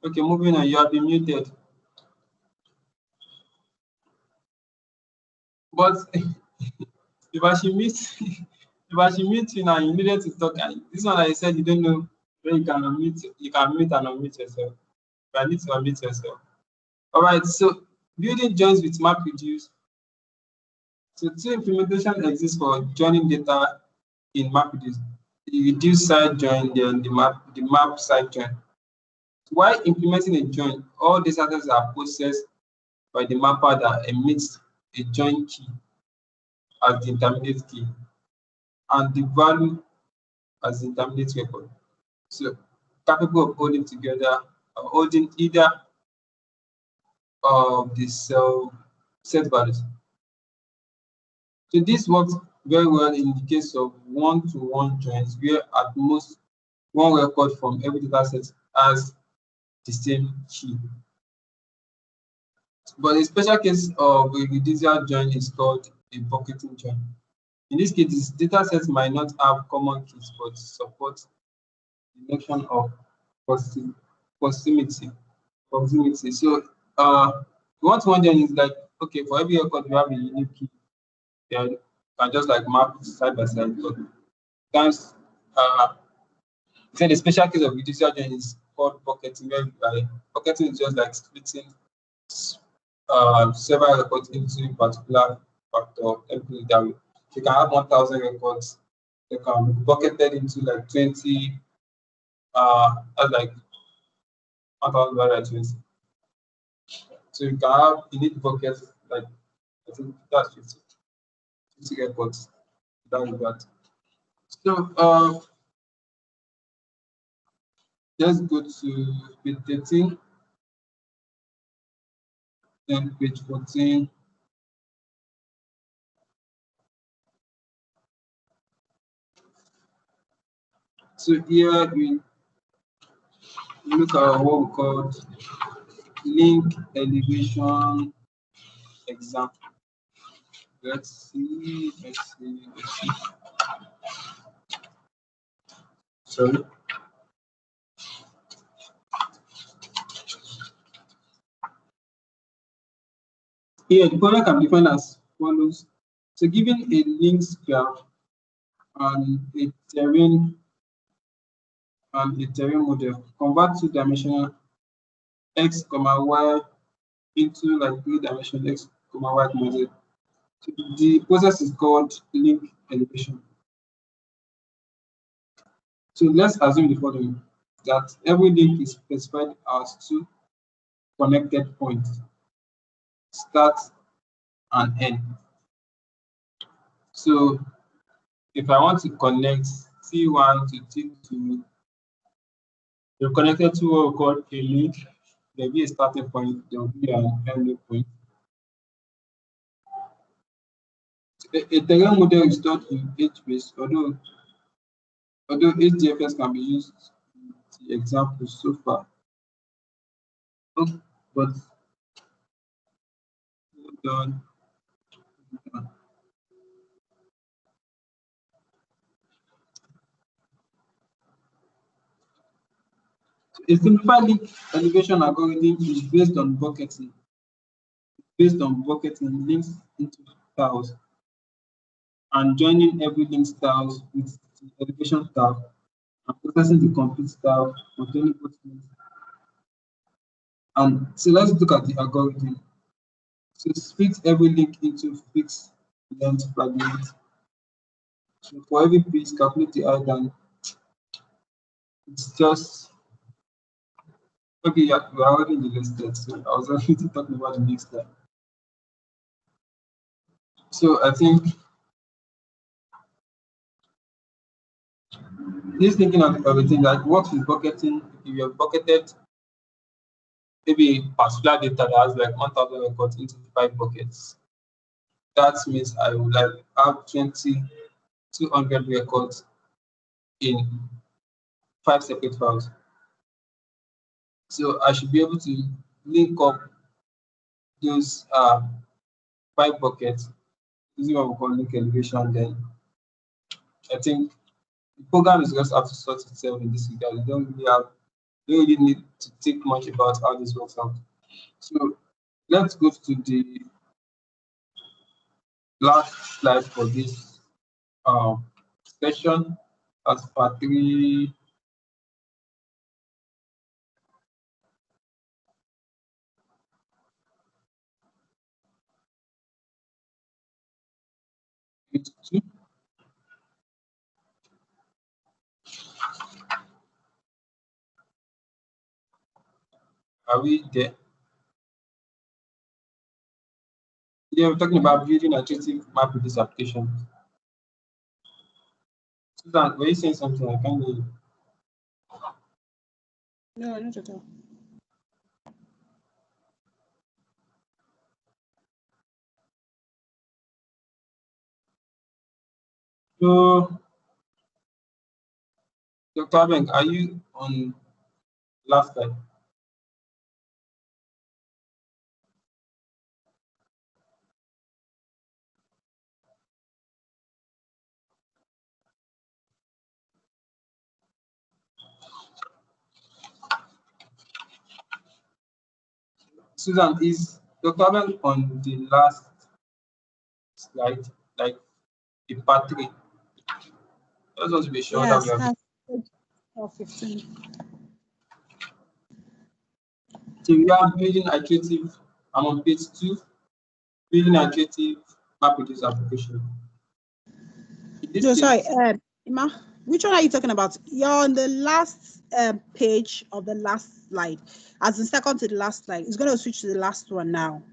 Okay, moving on. You have been muted. But if I should mute, if I should mute you now, you needed to talk. And this one I said you don't know where you can unmute. You can mute and unmute yourself. But I need to unmute yourself. All right. So building joins with MapReduce. So two implementation exists for joining data in MapReduce. The reduce side join, then the map side join. While implementing a join, all data sets are processed by the mapper that emits a join key as the intermediate key and the value as the intermediate record. So capable of holding together or holding either of the cell set values. So this works very well in the case of one-to-one joins, where at most one record from every data set has the same key. But a special case of a reducible join is called a bucketing join. In this case, this data sets might not have common keys, but support the notion of proximity. So one-to-one join is like, okay, for every record we have a unique key. Yeah, you can just like map side by side. But sometimes the special case of reducible join is called bucketing, where bucketing is just like splitting several records into a particular factor. That way. You can have 1,000 records. They can be bucketed into like 20. That's like 1,000 divided by 20. So you can have unique buckets like I think that's 50 records. That. So let's go to page 13, then page 14. So here we look at what we call link elevation example. Let's see. Sorry. Here, the problem can be defined as follows. So, given a links graph and a terrain model, convert two-dimensional x, y into like three-dimensional x, y model. So the process is called link elevation. So let's assume the following: that every link is specified as two connected points, start and end. So if I want to connect T1 to T2, you're connected to what we call a link. There will be a starting point, there will be an ending point. A terrain model is stored in HBase, although HDFS can be used in the examples so far. But hold on. A simplified link elevation algorithm is based on bucketing. Links into tiles and joining every link tiles with the elevation tile and processing the complete tile containing both links. And so let's look at the algorithm. So split every link into fixed length fragments. So for every piece, calculate the item. It's just okay. Yeah, we're already in the next step. So I was already talking about the next step. So I think this thinking of a thing that works with bucketing. If you have bucketed maybe a particular data that has like 1,000 records into 5 buckets, that means I would like have 200 records in 5 separate files. So I should be able to link up those 5 buckets using what we call link elevation. Then I think the program is just have to sort itself in this regard. You don't really need to think much about how this works out. So let's go to the last slide for this session. As part 3, it's 2. Are we there? Yeah, we're talking about building an iterative map with this application. Susan, were you saying something? I can't hear you. No, not at all. So, Dr. Abeng, are you on last slide? Susan, is Dr. Abeng on the last slide, like the part 3? I just want to be sure that we Yes, have. that's 15. So we are building iterative. I'm on page 2, building iterative map with this application. In this No, case, sorry, Ima, which one are you talking about? You're on the last page of the last slide, as in second to the last slide. It's going to switch to the last one now.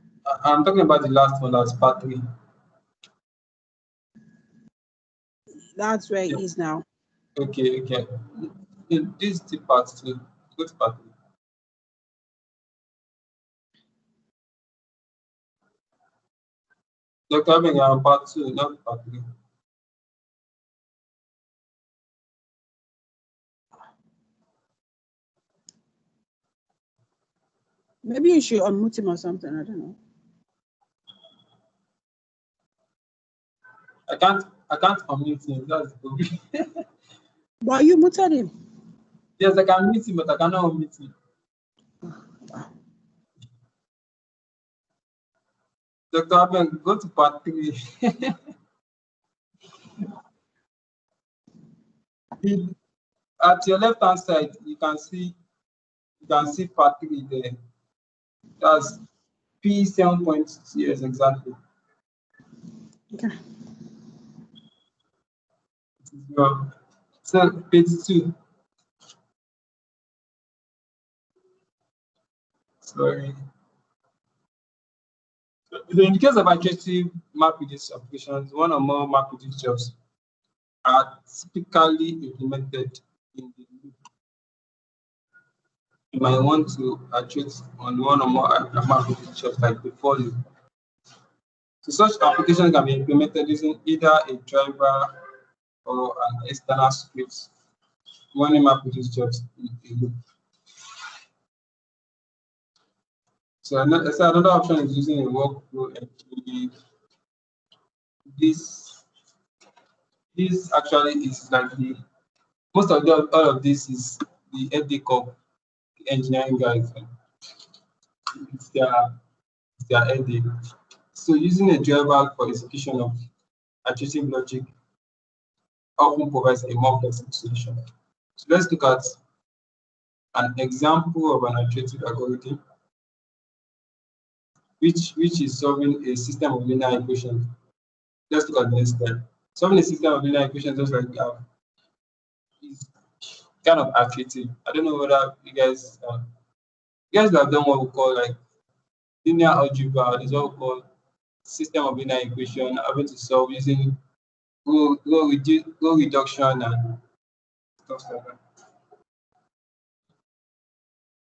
I'm talking about the last one, that's part 3. That's where it is now. Okay. This is the part 2. Go to part 3. Dr. Abeng, you're on part 2, not part 3. Maybe you should unmute him or something. I don't know. I can't unmute him. That's the problem. But you muted him. Yes, I can mute him, but I cannot unmute him. Dr. Abeng, go to part 3. At your left hand side, you can see part 3 there. That's P7 yes, exactly. Okay. So page 2. Sorry. So in the case of iterative map reduce applications, one or more map reduce jobs are typically implemented in the loop. You might want to iterate on one or more map reduce jobs like before loop. So such application can be implemented using either a driver or an external script running map reduce jobs in a loop. So another option is using a workflow entry. This actually is like the most of all of this is the FDCOP engineering guys. It's their headache. So using a driver for execution of iterative logic often provides a more flexible solution. So let's look at an example of an iterative algorithm which is solving a system of linear equations. Let's look at the next step. Solving a system of linear equations just like is kind of iterative. I don't know whether you guys have done what we call like linear algebra. Is what we call system of linear equation, having to solve using row reduction and stuff like that.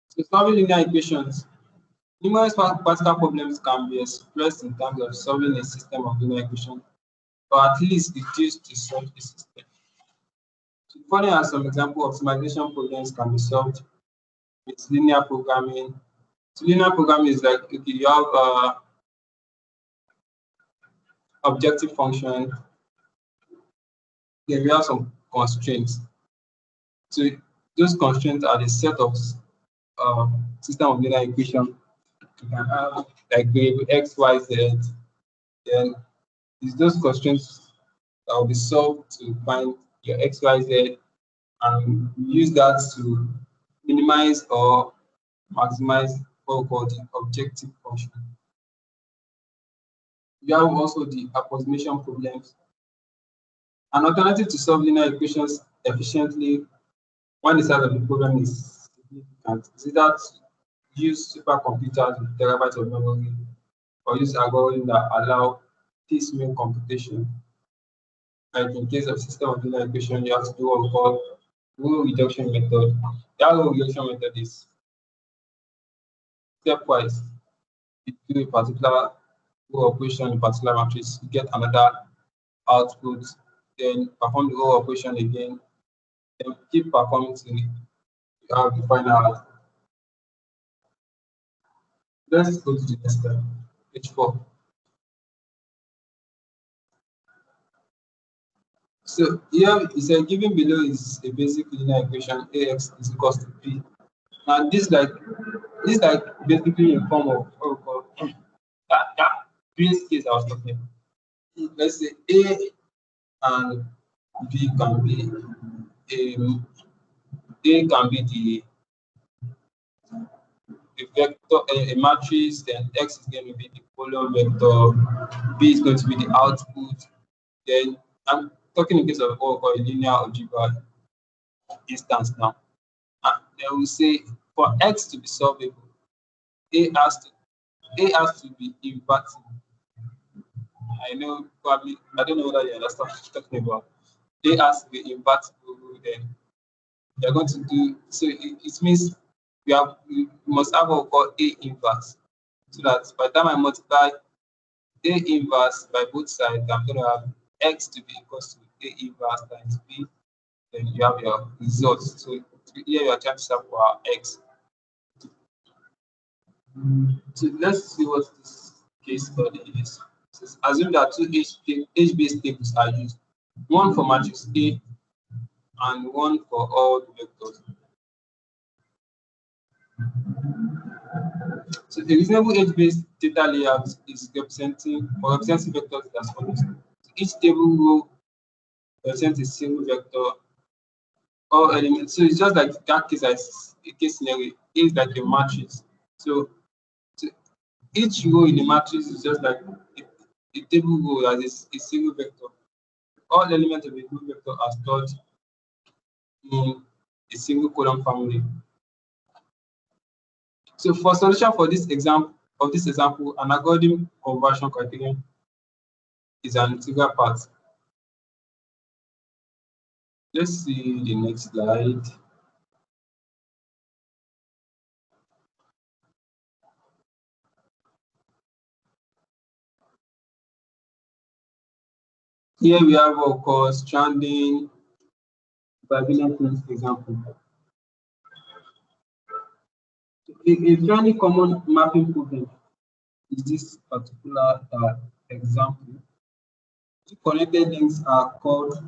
So solving linear equations. Numerous practical problems can be expressed in terms of solving a system of linear equations, or at least reduced to such a system. So following are some example optimization problems can be solved with linear programming. So linear programming is like, okay, you have objective function, then we have some constraints. So those constraints are the set of system of linear equation. You can have like variable x, y, z. Then it's those constraints that will be solved to find your x, y, z, and use that to minimize or maximize what we call the objective function. You have also the approximation problems. An alternative to solve linear equations efficiently when the size of the problem is significant is either to use supercomputers with terabytes of memory or use algorithms that allow piecemeal computation. Like in case of system of linear equation, you have to do what we call row reduction method. That row reduction method is stepwise. You do a particular row operation in a particular matrix, you get another output, then perform the row operation again, then keep performing till you have the final output. Let's go to the next slide, page 4. So here it said given below is a basic linear equation ax is equals to b. And this like basically in form of what we call that previous case I was talking about. Let's say a and b can be a can be the vector, a matrix, then x is going to be the column vector, b is going to be the output. Then I'm talking in case of what we call a linear algebra instance now. And then we say for x to be solvable, a has to be invertible. I know probably I don't know whether you understand what I'm talking about. A has to be invertible, then you're going to do so it means we must have what we call A inverse. So that by the time I multiply A inverse by both sides, I'm going to have x to be equals to A inverse times b, then you have your results. So here you are trying to solve for our x. So let's see what this case study is. So assume that two H-based tables are used, one for matrix A and one for all the vectors. So a reasonable H-based data layout is representing vectors as follows. So each table row represents a single vector, all elements. So it's just like that case as a case scenario. It's like a matrix. So each row in the matrix is just like a table row as a single vector. All elements of a single vector are stored in a single column family. So for solution for this example, an algorithm conversion criterion is an integral part. Let's see the next slide. Here we have, of course, stranding, bivalent example. A very common mapping problem is this particular example. Two connected links are called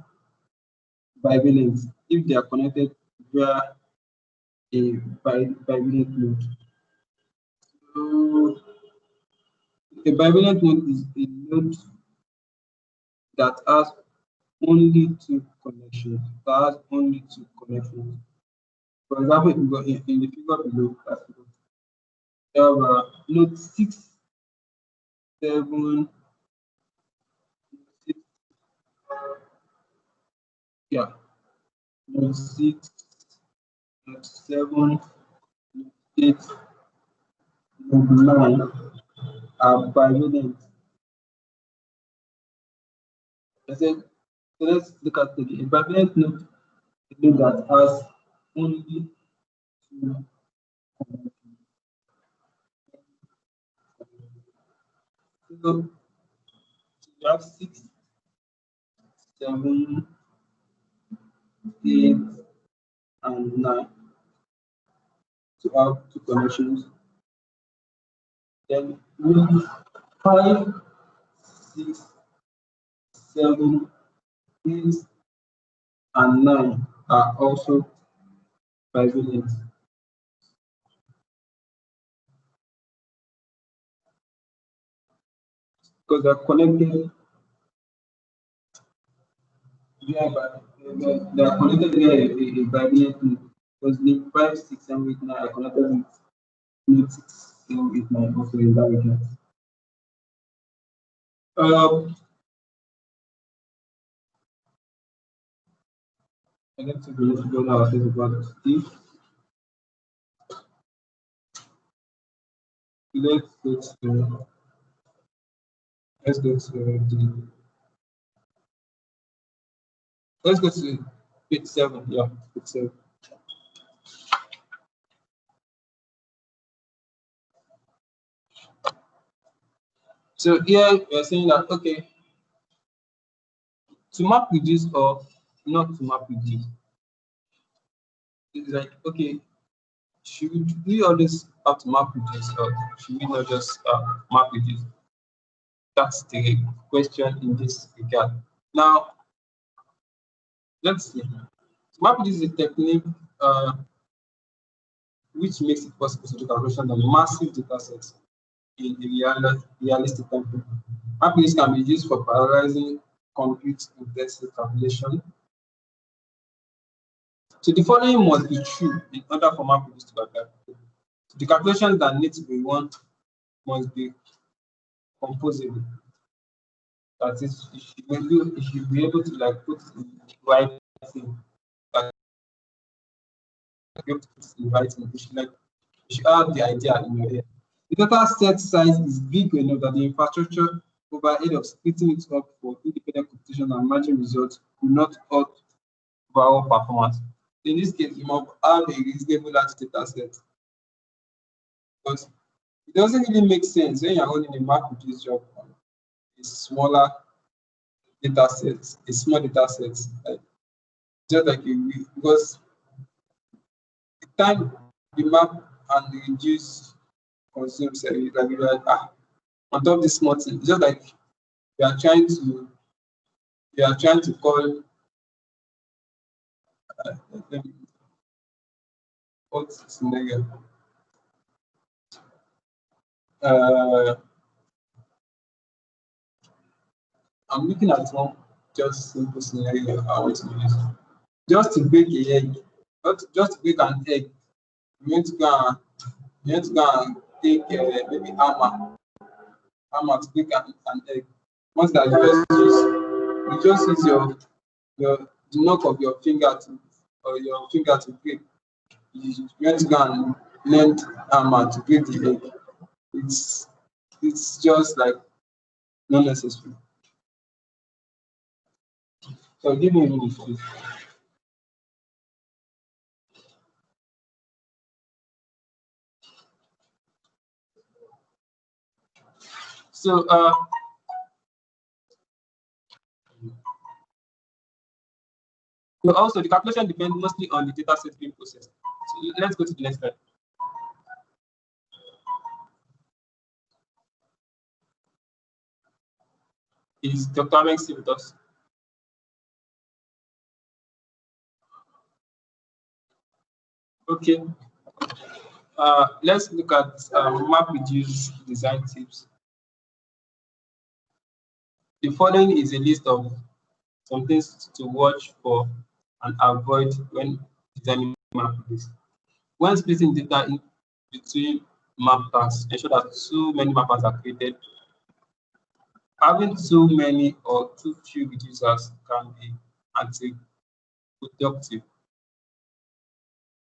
bivalent if they are connected via a bivalent node. So a bivalent node is a node that has only two connections. For example, if you go in the figure below, you have node 6, 7, 6, yeah, node 6, node 7, node 8, node 9 are bivalent. I said, so let's look at the bivalent node, a node that has only two. So you have 6, 7, 8, and 9 to have two connections. Then we 5, 6, 7, 8, and 9 are also bivalent. Because they're connected they are connected via a bivalent node. Because link 5, 6, 7, 8, 9 are connected with link 6, 7, 8, 9 also in that region. I need to go now about this. Let's go to let's go to the let's go to page 7. Yeah, page 7. So here we're saying that okay, to map with this or not to map with this. It's like okay, should we always have to map with this or should we not just map with this? That's the question in this regard. Now, let's see. To map with this is a technique which makes it possible to do calculation on massive data sets in a realistic time frame. Mapping can be used for parallelizing compute intensive calculation. So the following must be true in order for mapping to be calculated. The calculations that need to be run must be composable. That is, you should be able to like put in writing. Like, you have to put in writing. You should have the idea in your head. The data set size is big enough that the infrastructure overhead of splitting it up for independent computation and merging results will not hurt overall performance. In this case, you must have a reasonable large data set because it doesn't really make sense when you're running a map with this job on a smaller data set, a small data set, like just like because the time the map and the reduce consumes like you are on top of this small thing, it's just like you are trying to call what scenario? I'm looking at one just simple scenario I want to use. Just to break a egg, just to break an egg, you need to go and take maybe hammer to break an egg. Once that you just use the knock of your finger to break. You need to go and learn hammer to break the egg. It's just like not necessary. So give me a minute, please. So also the calculation depends mostly on the data set being processed. So let's go to the next slide. Is Dr. Alex still with us? Okay. Let's look at map reduce design tips. The following is a list of some things to watch for and avoid when designing map reduce. When splitting data in between map tasks, ensure that too many mappers are created. Having too many or too few reducers can be anti-productive.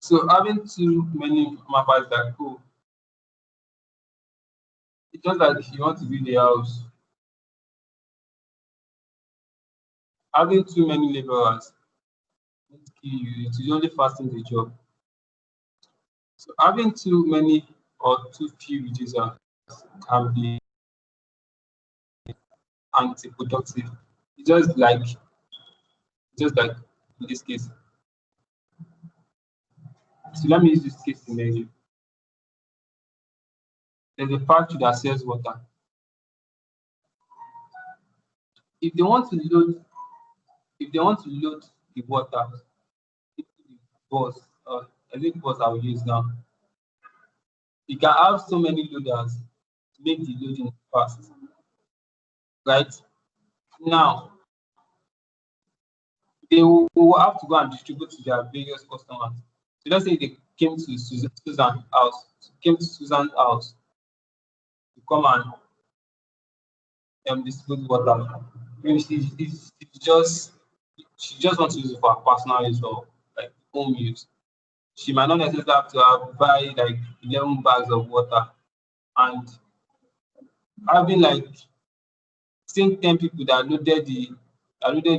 So having too many mappers that go, it's just like if you want to build a house, Having too many laborers won't kill you, it will only fasten the job. So having too many or too few reducers can be anti-productive. It's just like in this case. So let me use this case scenario. There's a factory that sells water. If they want to load the water into the bus, I think bus I'll use now, you can have so many loaders to make the loading fast. Right? Now, they will have to go and distribute to their various customers. So let's say they came to Susan's house to come and distribute water. Maybe she just wants to use it for her personal use or like home use. She might not necessarily have to buy like 11 bags of water, and having like seeing 10 people that loaded the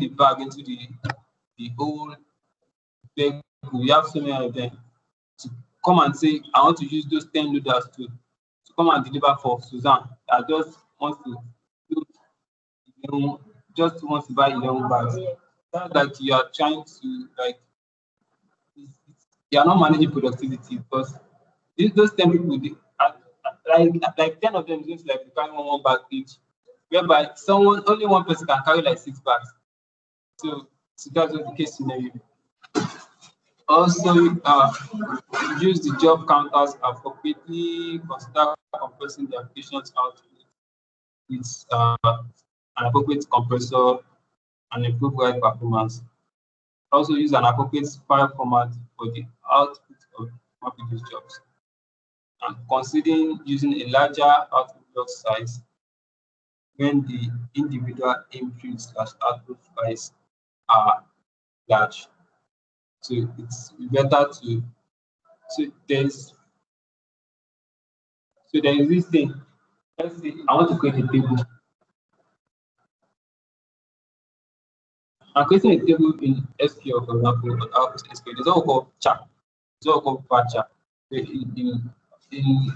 bag into the whole vehicle. We have so many of them to come and say, I want to use those 10 loaders to come and deliver for Suzanne that just wants to just wants to buy 11 bags. That's like you are trying to like you are not managing productivity, because those 10 people like 10 of them is going to like carry one bag each, whereby only one person can carry like 6 bags. So that's what the case scenario. Also, use the job counters appropriately, consider compressing the applications output with an appropriate compressor and improve write performance. Also, use an appropriate file format for the output of MapReduce jobs. And considering using a larger output block size when the individual input/output files are large. So it's better to there's this thing. Let's say I want to create a table. I'm creating a table in SQL, for example, on Output SQL. It's all called chart. It's all called bar chart. In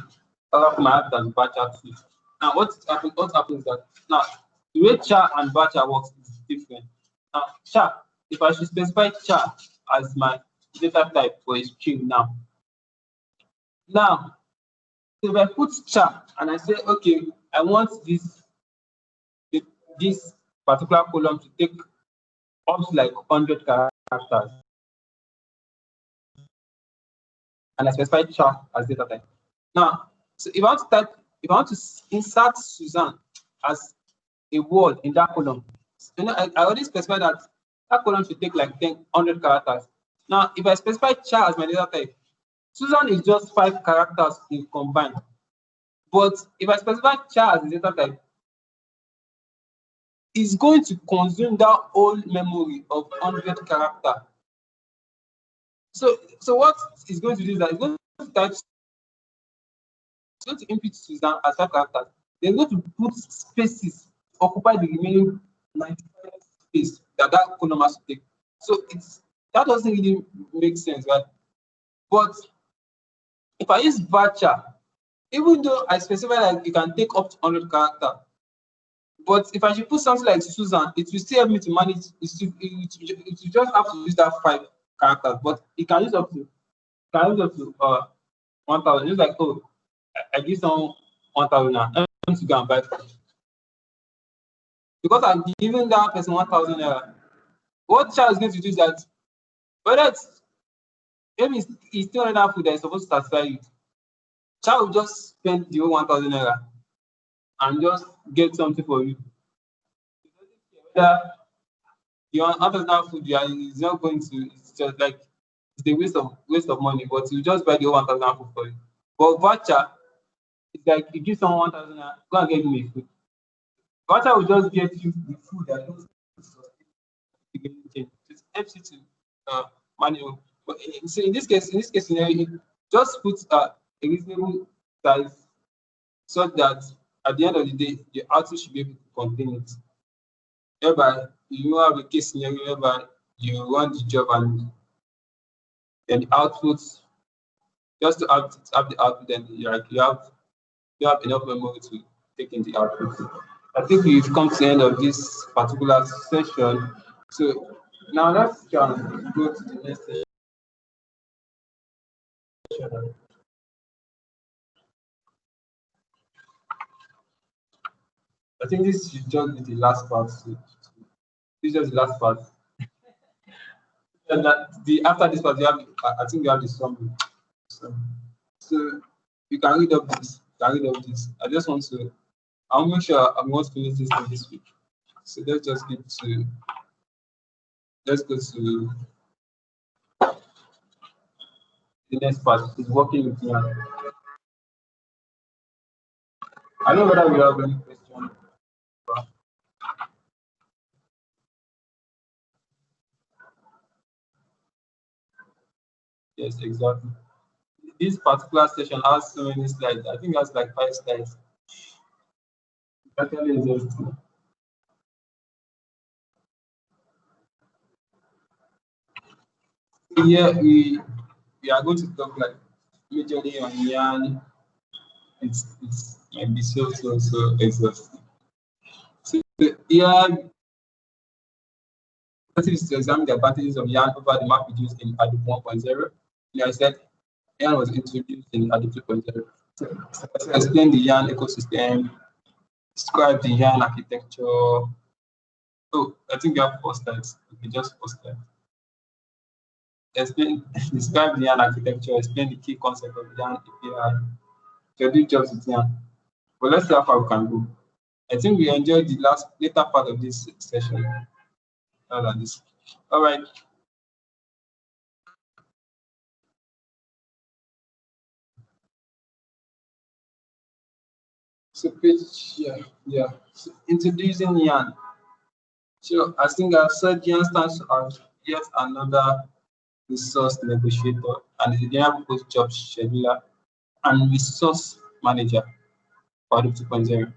other my app as bar chart too. Now what happens is that now the way chart and bar chart works is different. Now chart, if I should specify chart as my data type for a string now. So if I put chart and I say, okay, I want this particular column to take up to like 100 characters, and I specify chart as data type. Now, so if I want to insert Suzanne as a word in that column, I already specified that column should take like 100 characters. Now, if I specify chart as my data type, Susan is just 5 characters in combined. But if I specify char as a data type, it's going to consume that whole memory of 100 character. So what it's going to do is that it's going to type, it's going to input Susan as 5 characters. They're going to put spaces to occupy the remaining 95 space that column has to take. So that doesn't really make sense, right? But if I use varchar, even though I specify that it can take up to 100 characters, but if I should put something like Susan, it will still help me to manage. It will just have to use that 5 characters, but it can use up to 1,000. It's like, oh, I give someone 1,000 now. I'm going to go and buy food. Because I'm giving that person 1,000 naira. What child is going to do is that, whether maybe it's still another food that is supposed to satisfy you, child will just spend the whole 1,000 naira and just get something for you. Whether the 1,000 naira food is not going to, it's just like it's a waste of money, but you just buy the whole 1,000 naira food for you. But voucher, it's like you give someone 1,000 naira, go and get me a food. Voucher will just get you the food that goes it helps you to manual. But so in this case scenario, just put a reasonable size so that at the end of the day, the output should be able to contain it. whereby you have a case scenario whereby you run the job and then the output, just to have the output, then you have enough memory to take in the output. I think we've come to the end of this particular session. So now let's go to the next session. I think this should just be the last part. This is just the last part. And after this part, I think you have the summary. So you can read up this. I just want to. I'll make sure I want to finish this in this week. So let's just get to. Let's go to the next part. Is working with me. I don't know whether we have any question. Yes, exactly. This particular session has so many slides. I think it has like 5 slides. Actually, exhausting. Here we are going to talk like majorly on yarn. It's might be so exhausting. So here is to examine the advantages of yarn over the map produced in Hadoop 1.0. Like I said, yarn was introduced in Hadoop 2.0. So explain the yarn ecosystem, describe the yarn architecture. Oh, I think we have 4 slides. Okay, just 4 slides. Describe the yarn architecture, explain the key concept of the yarn API, schedule jobs with yarn. But let's see how far we can go. I think we enjoyed the later part of this session. Other than this. All right. So page, yeah. So introducing yarn. So I think I've said yarn stands as yet another resource negotiator and is a general purpose job scheduler and resource manager for Hadoop 2.0.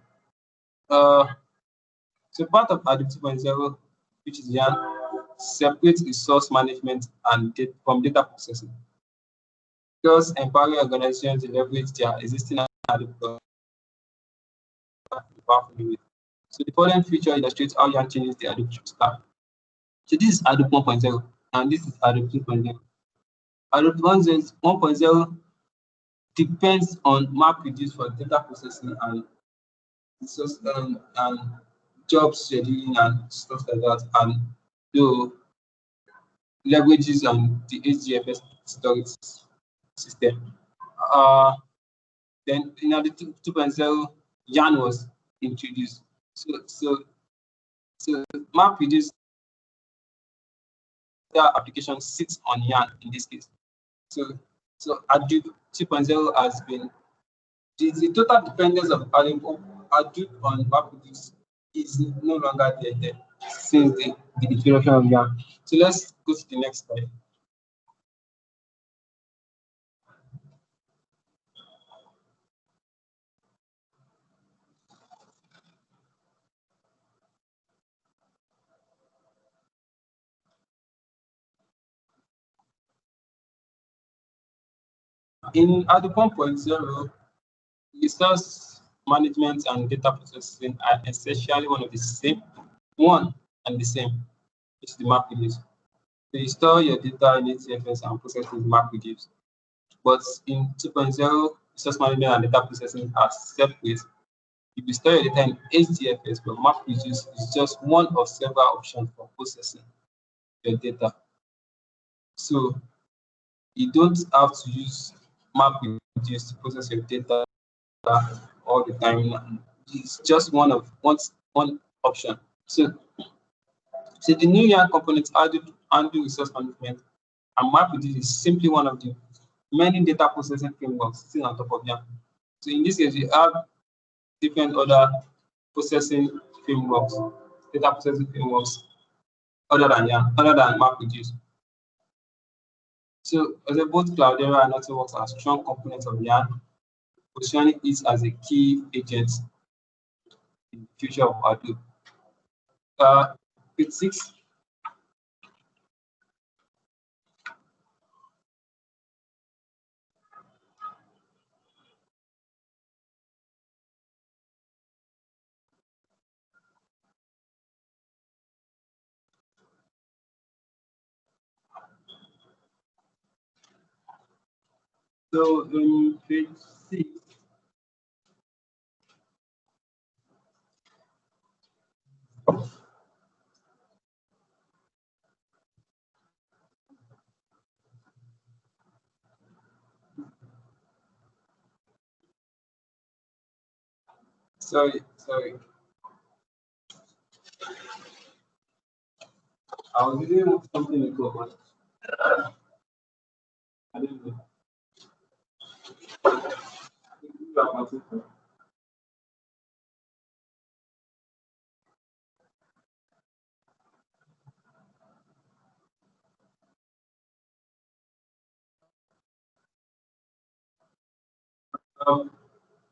So part of Hadoop 2.0, which is yarn, separates resource management and from data processing. Thus, empowering organizations to leverage their existing Hadoop powerfully with. So the following feature illustrates how yarn changes the Hadoop stack. So this is Hadoop 1.0 and this is Hadoop 2.0. Hadoop 1.0 depends on MapReduce for data processing and resource and job scheduling and stuff like that, and the leverages on the HDFS storage system. Then in Hadoop 2.0, yarn was introduced. So MapReduce application sits on yarn in this case. So Hadoop 2.0 has been the total dependence of Hadoop on MapReduce is no longer there since the introduction of yarn. So let's go to the next slide. In Hadoop 1.0, resource management and data processing are essentially one and the same, which is the MapReduce. So you store your data in HDFS and process it with MapReduce. But in 2.0, resource management and data processing are separate. You store your data in HDFS, but MapReduce is just one of several options for processing your data. So you don't have to use MapReduce to process your data all the time. It's just one option. So the new yarn components handle resource management, and MapReduce is simply one of the many data processing frameworks sitting on top of yarn. So in this case, you have different other processing frameworks, data processing frameworks other than MapReduce. So both Cloudera and Autoworks are strong components of yarn, positioning it as a key agent in the future of Hadoop. Page 6. So page 6. Sorry. I was reading something before, but I didn't know. Um,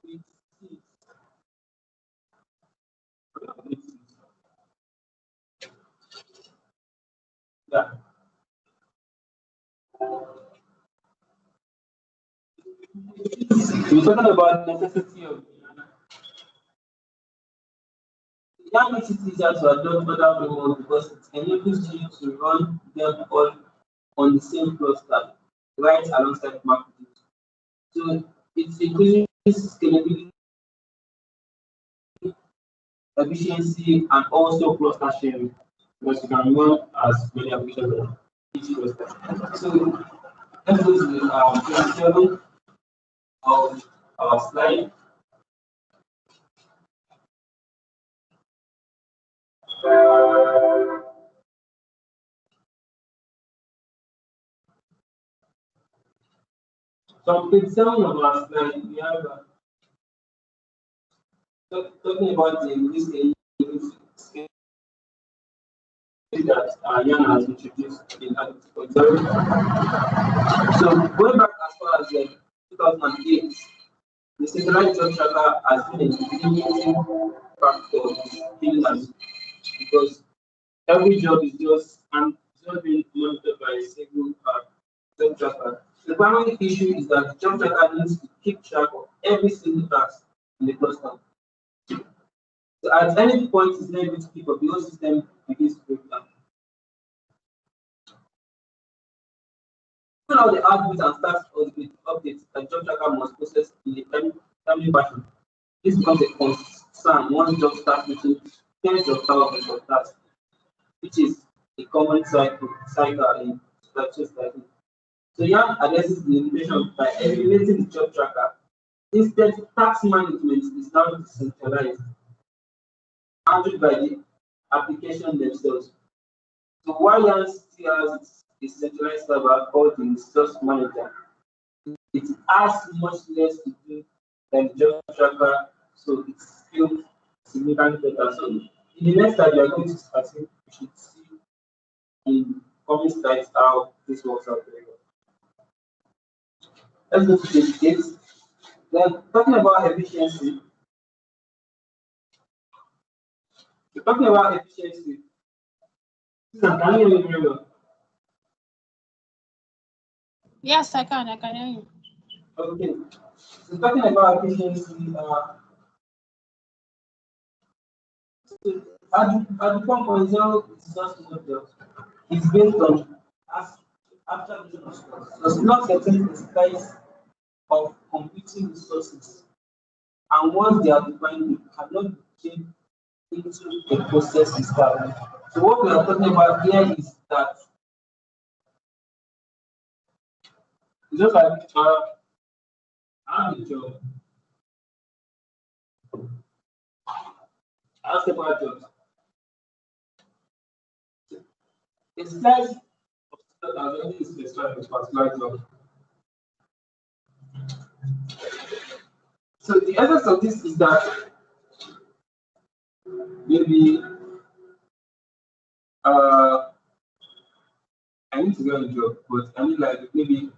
page 6. Yeah. We're talking about necessity of young makes it easier to adopt other frameworks because it enables you to run them all on the same cluster, right alongside marketing. So it increases scalability, efficiency, and also cluster sharing because you can run as many applications as each cluster. So let's go to 27 of our slide. So on page 7 of our slide, we have talking about the listing that Jan has introduced in Article 2.0. So going back as far as 2008, the centralized job tracker has been a limiting factor in us because every job is just being monitored by a single job tracker. The primary issue is that the job tracker needs to keep track of every single task in the cluster. So at any point, it's not able to keep up, the whole system begins to break down. All the outputs and stats updates that job tracker must process in a timely fashion. This becomes a concern once job starts making tens of thousands of tasks, which is a common cycle in structured study. So Yam addresses the limitation by eliminating the job tracker. Instead, task management is now decentralized, handled by the application themselves. So while Yam still has a centralized server called the resource manager, it has much less to do than the job tracker, so it's still significantly better. So in the next slide, we are going to start. We should see in coming slides how this works out very well. Let's go to page 8. Then talking about efficiency. We're talking about efficiency. Can you hear me very well? Yes, I can hear you. Okay. So talking about efficiency, at the 1.0, it's just not it's based on after vision of scores. Does not setting the size of computing resources, and once they are defined, they cannot be changed into a process entirely. So what we are talking about here is that it's just like I have a job, I have several jobs. The size of that already is specified with particular job. So the essence of this is that maybe I need to get a job, but I need like maybe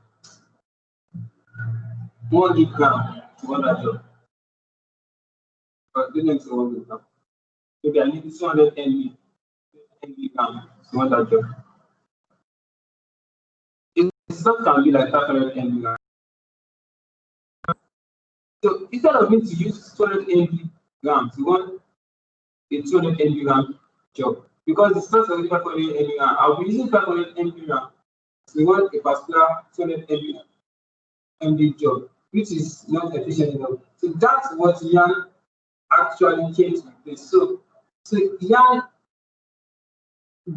1 gram to run that job. But didn't 1 gram. Maybe I need 200 MB milligrams to run that job. It can be like 500 milligrams. So instead of me to use 200 milligrams to run a 200 milligram job, because the source of 500 milligrams, I'll be using 500 milligrams to run a particular 200 MD job, which is not efficient enough. So that's what Yan actually came to replace. So Yan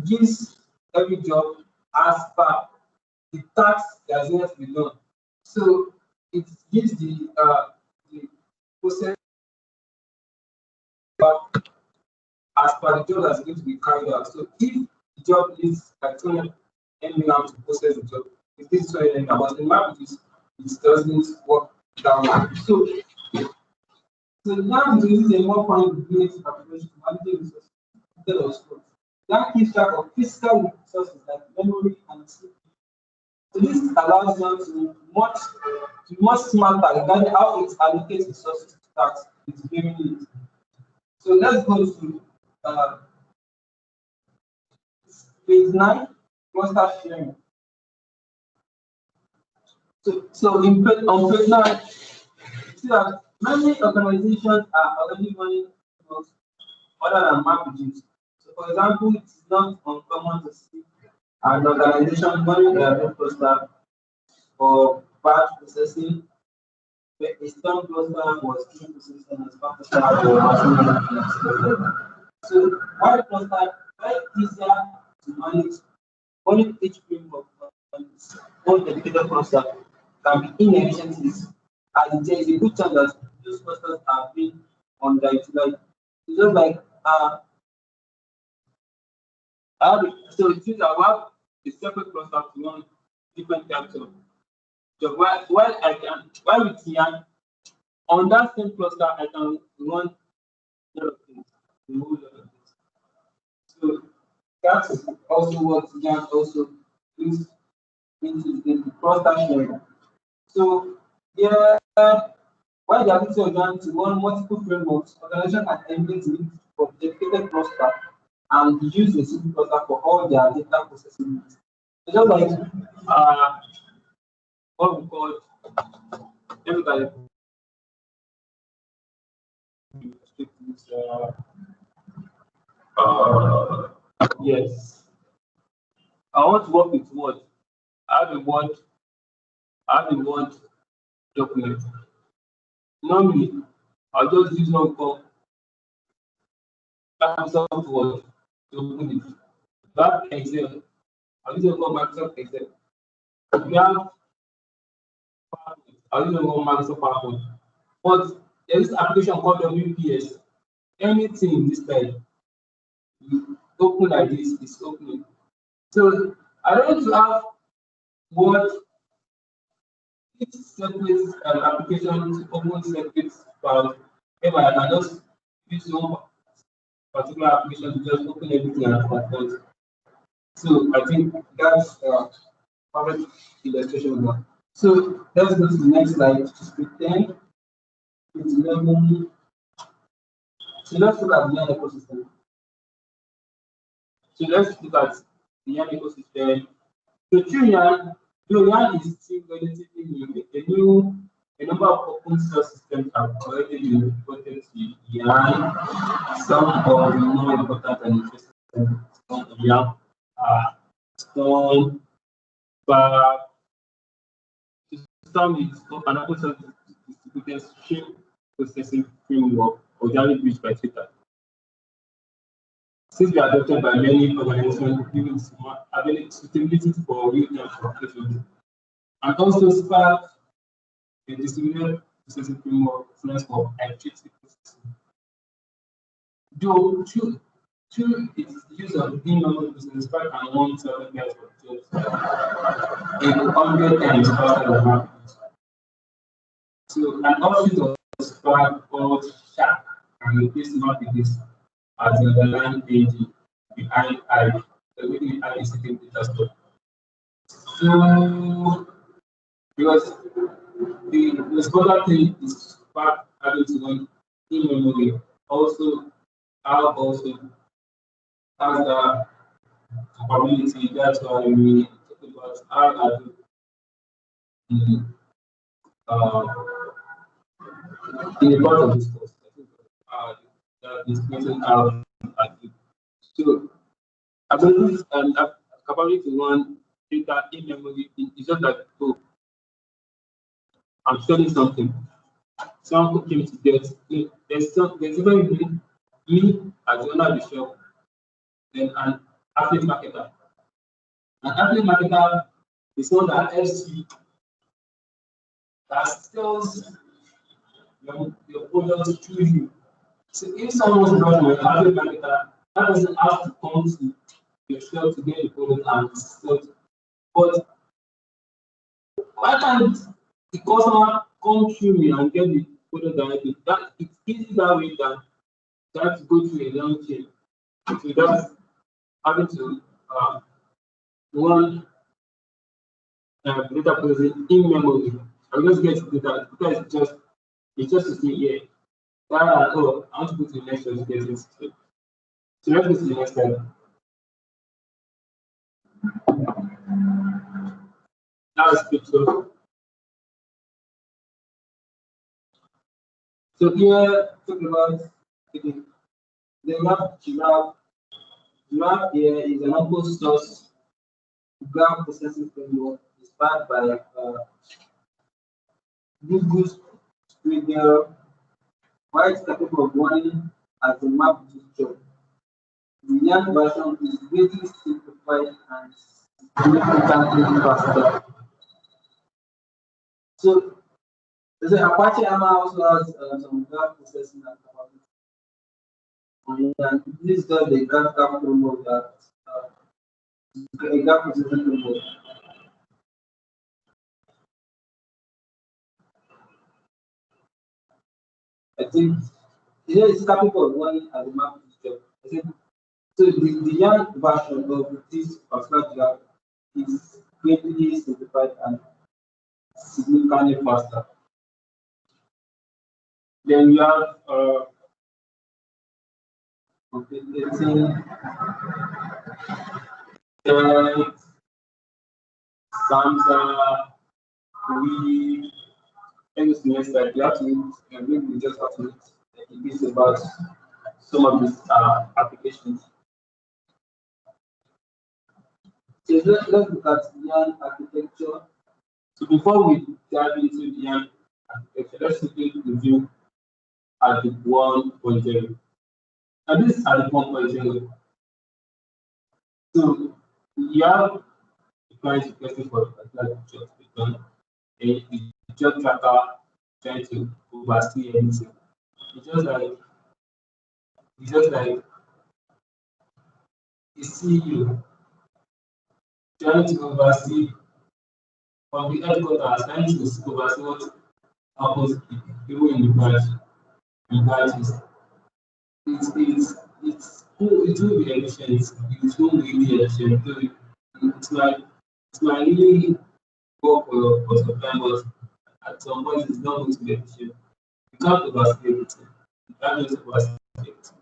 gives every job as per the task that has to be done. So it gives the process as per the job that's going to be carried out. So if the job is like 200 milligrams to process the job, it is 200 milligrams, but in my case, it doesn't work that way. So now it uses a more point-based approach to managing resources instead of scores. That keeps track of physical resources like memory and sleep. So this allows them to be much smarter regarding how it allocates resources to tasks it's very neat. So let's go to page 9, cluster sharing. So on page 9, see that many organizations are already running other than MapReduce. So for example, it's not uncommon to see an organization running their own cluster for batch processing, where a strong cluster was stream processing as part of the So while cluster very easier to manage, running each stream of one dedicated cluster can be inefficient, as there is a good chance that those clusters are being underutilized. It's just like so it means I have a separate cluster to run different types of job. While with Yan, on that same cluster, I can run a lot of things, a whole lot of things. So that's also what Yan also is into the cluster sharing. So yeah, while the ability of Yan to run multiple frameworks, organization can enable to use for dedicated cluster and use a single cluster for all their data processing needs. So just like what we call everybody yes. I want to work with Word. I have a Word document. Normally, I'll just use one called Microsoft Word to open it. That Excel, I'll use one called Microsoft Excel. We have I'll use one called Microsoft PowerPoint. But there is an application called WPS. Anything this time, you open like this, is opening. So I don't want to have Word each separate application to open separate files. If I can just use one particular application to just open everything at once. So I think that's perfect illustration of that. So let's go to the next slide, which is page 10. Page 11. So let's look at the Yan ecosystem. So let's look at the Yan ecosystem. So through Yan, Yan is still relatively new. A number of open source systems have already been reported to Yan. Some of the more important and interesting systems of Yan are Storm, Spark. Storm is an open source distributed stream processing framework originally built by Twitter. Since we are adopted by many organizations, giving suitability for real-time applications, and also Spark, a distributed processing framework for iterative processing. Though two its use of in-memory processing, Spark can run 7 pairs of jobs 100 times faster than MapReduce. So an offshoot of Spark called Shark can replace MapReduce as the underlying engine behind I, the I is taking data store. So because the smaller thing is Spark having to run in memory, also how also has the capability. That's why we talk about how are the in the part of this course. I think that is creating how are the so ability and capability to run data in memory is just like oh I'm studying something. Someone came to get there's even me as the owner of the shop, then an athlete marketer. An athlete marketer is one that helps you that sells your products through you. So if someone wants to run your athlete marketer, that doesn't have to come to your shop to get the product and sell it. But why can't the customer come through me and get the product directly? That it's easy that way than that to go through a long chain. So that's having to run data processing in memory. I'm just get data because it's just to see here. That oh, I want to go to the next one to get it. So let's go to the next slide. Now it's picture. So here talking about the map giraffe here is an open source graph processing framework inspired by Google's Squiggle, while capable of running as a map gesture. The young version is greatly simplified and significantly faster. So, the Apache Armor also has some graph processing and this does the graph framework that a graph processing framework. I think it's capable of running as a map gesture. I think so. The young version of this particular graph is greatly simplified and significantly faster. Then we have complicating Samsa, we any semester you have to maybe we just have to a bit about some of these applications. So let's look at Yarn architecture. So before we dive into the Yarn architecture, let's quickly review at the 1.0. And this is at the 1.0. So you have the client requesting for a particular job to be done, and the job tracker trying to oversee everything. It's just like a CEO trying to oversee from the headquarters, trying to oversee what happens people in the branch, in branches. It will be efficient. It won't be really efficient. So it might really work for some time, but at some point it's not going to be efficient. You can't oversee everything. You can't just oversee everything.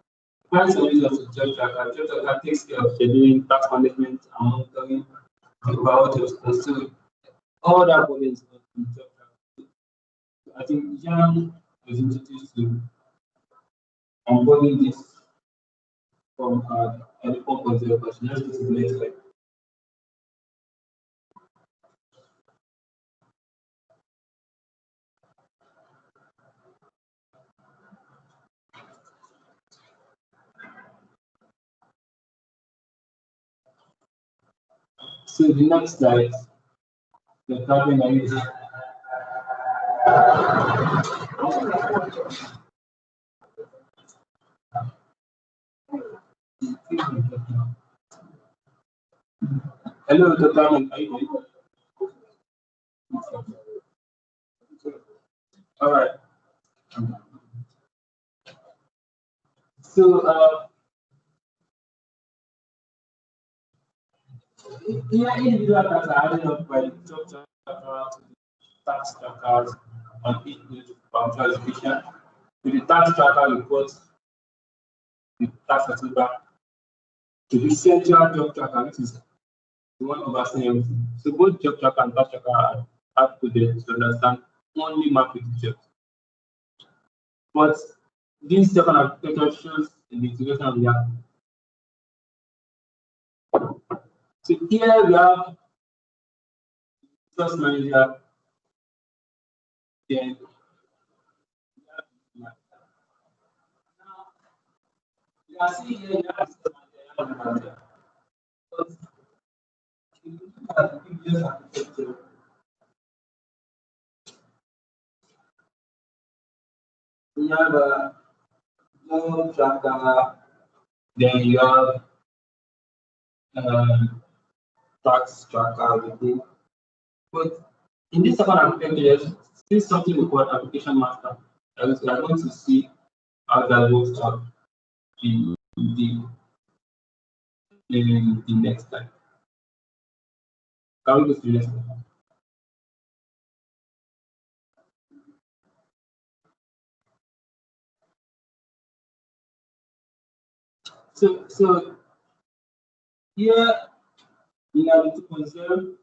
Find solutions to job tracker. Job tracker takes care of scheduling, task management, and monitoring the overall job scope. So all that volume is not in job tracker. I think Jan was introduced to onboarding this from the 4.0 version. Let's go to the next slide. So the next slide, the problem is hello, Dr. Amin, are you there? All right. So here individual tasks are added up by the job tracker to the task trackers on each page of classification. With the task tracker reports the task assessment the central job tracker, which is the one overseeing everything. So both job tracker and task tracker are coded to understand only map with jobs. But this second architecture shows the integration of the app. So here we have resource manager, then now you are seeing here you have resource manager. But if you look at the previous architecture, we have a job tracker, then you have tax tracker within. But in this second architecture, there's still something we call application master. And we are going to see how that works out in the next slide. Can we go to the next slide? So here in our 2.0,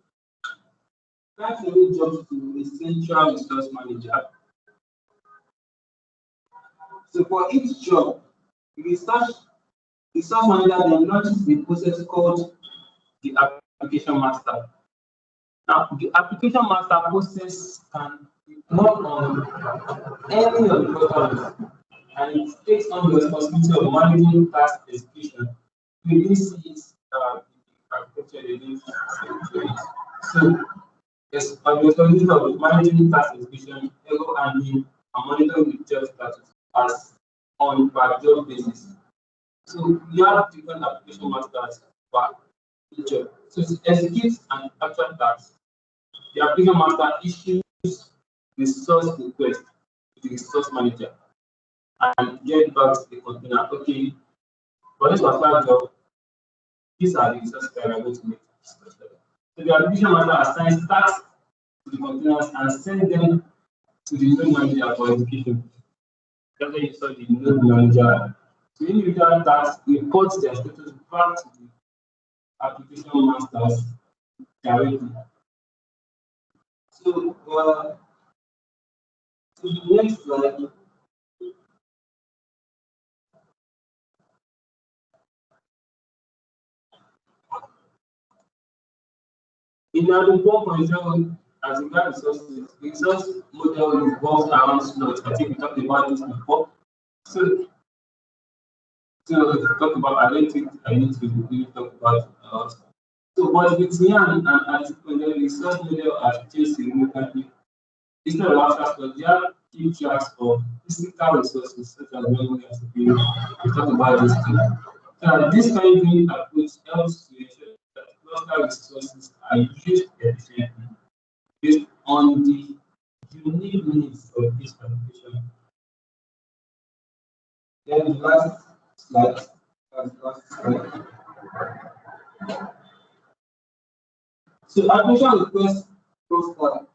that really jumps to the central resource manager. So for each job, the resource manager then launches the process called the application master. Now, the application master process can work on any of the programs, and it takes on the responsibility of managing task execution. We didn't see it architecture they didn't see it. So yes, the responsibility of managing task execution, error handling, and monitoring the job status as on per job basis. So you have different application masters per each job. So to execute an actual task, the application master issues the source request to the resource manager and get back to the container. Okay, for this particular job, these are the resources that are going to make. So the application master assigns tasks to the containers and sends them to the node manager for execution. That's why you saw the node manager. So individual tasks report their status back to the application masters directly. So, to the next slide. In our 1.0, as regard resources, the resource model revolves around slots. I think we talked about this before. So to talk about, I don't think I need to really talk about. So, but with Yan and the resource model has changed significantly. Instead of abstract slots, there are key tracks of physical resources such as memory and CPU. We talked about this too. So, this kind of approach helps to ensure that cluster resources are used efficiently based on the unique needs of each application. Then the last slide. So admission request cluster.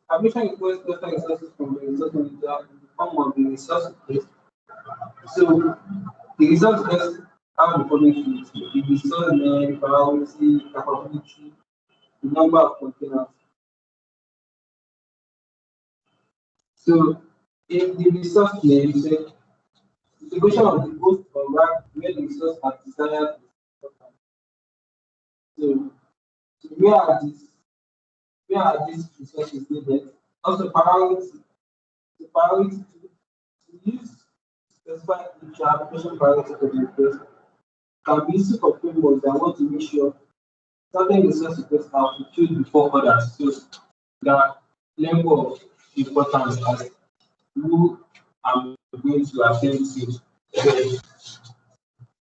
Admission request cluster resources from the resource manager in the form of the resource request. So the resource request have the following fields: the resource name, priority, capability, the number of containers. So in the resource name, the integration of the host or rack where the resource are desired. So where are these resources needed? Also priority. The priority to use specify each application priority for the request can be used for frameworks that want to make sure certain resource requests are fulfilled before others. So the level of importance as who I'm going to attend to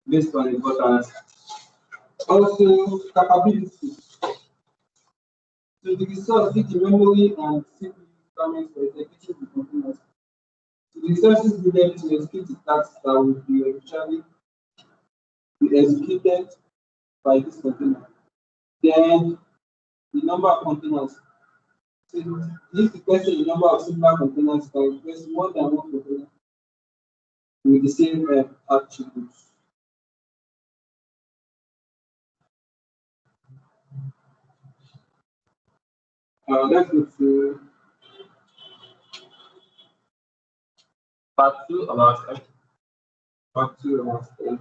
based on importance. Also, capability. So the resource needs the memory and CPU requirements for executing the containers. So the resources needed to execute the tasks that will be eventually be executed by this container. Then the number of containers. So if the question the number of similar containers can request more than one container with the same attributes. Let's go to part 2 of our study. Part 2 of our study.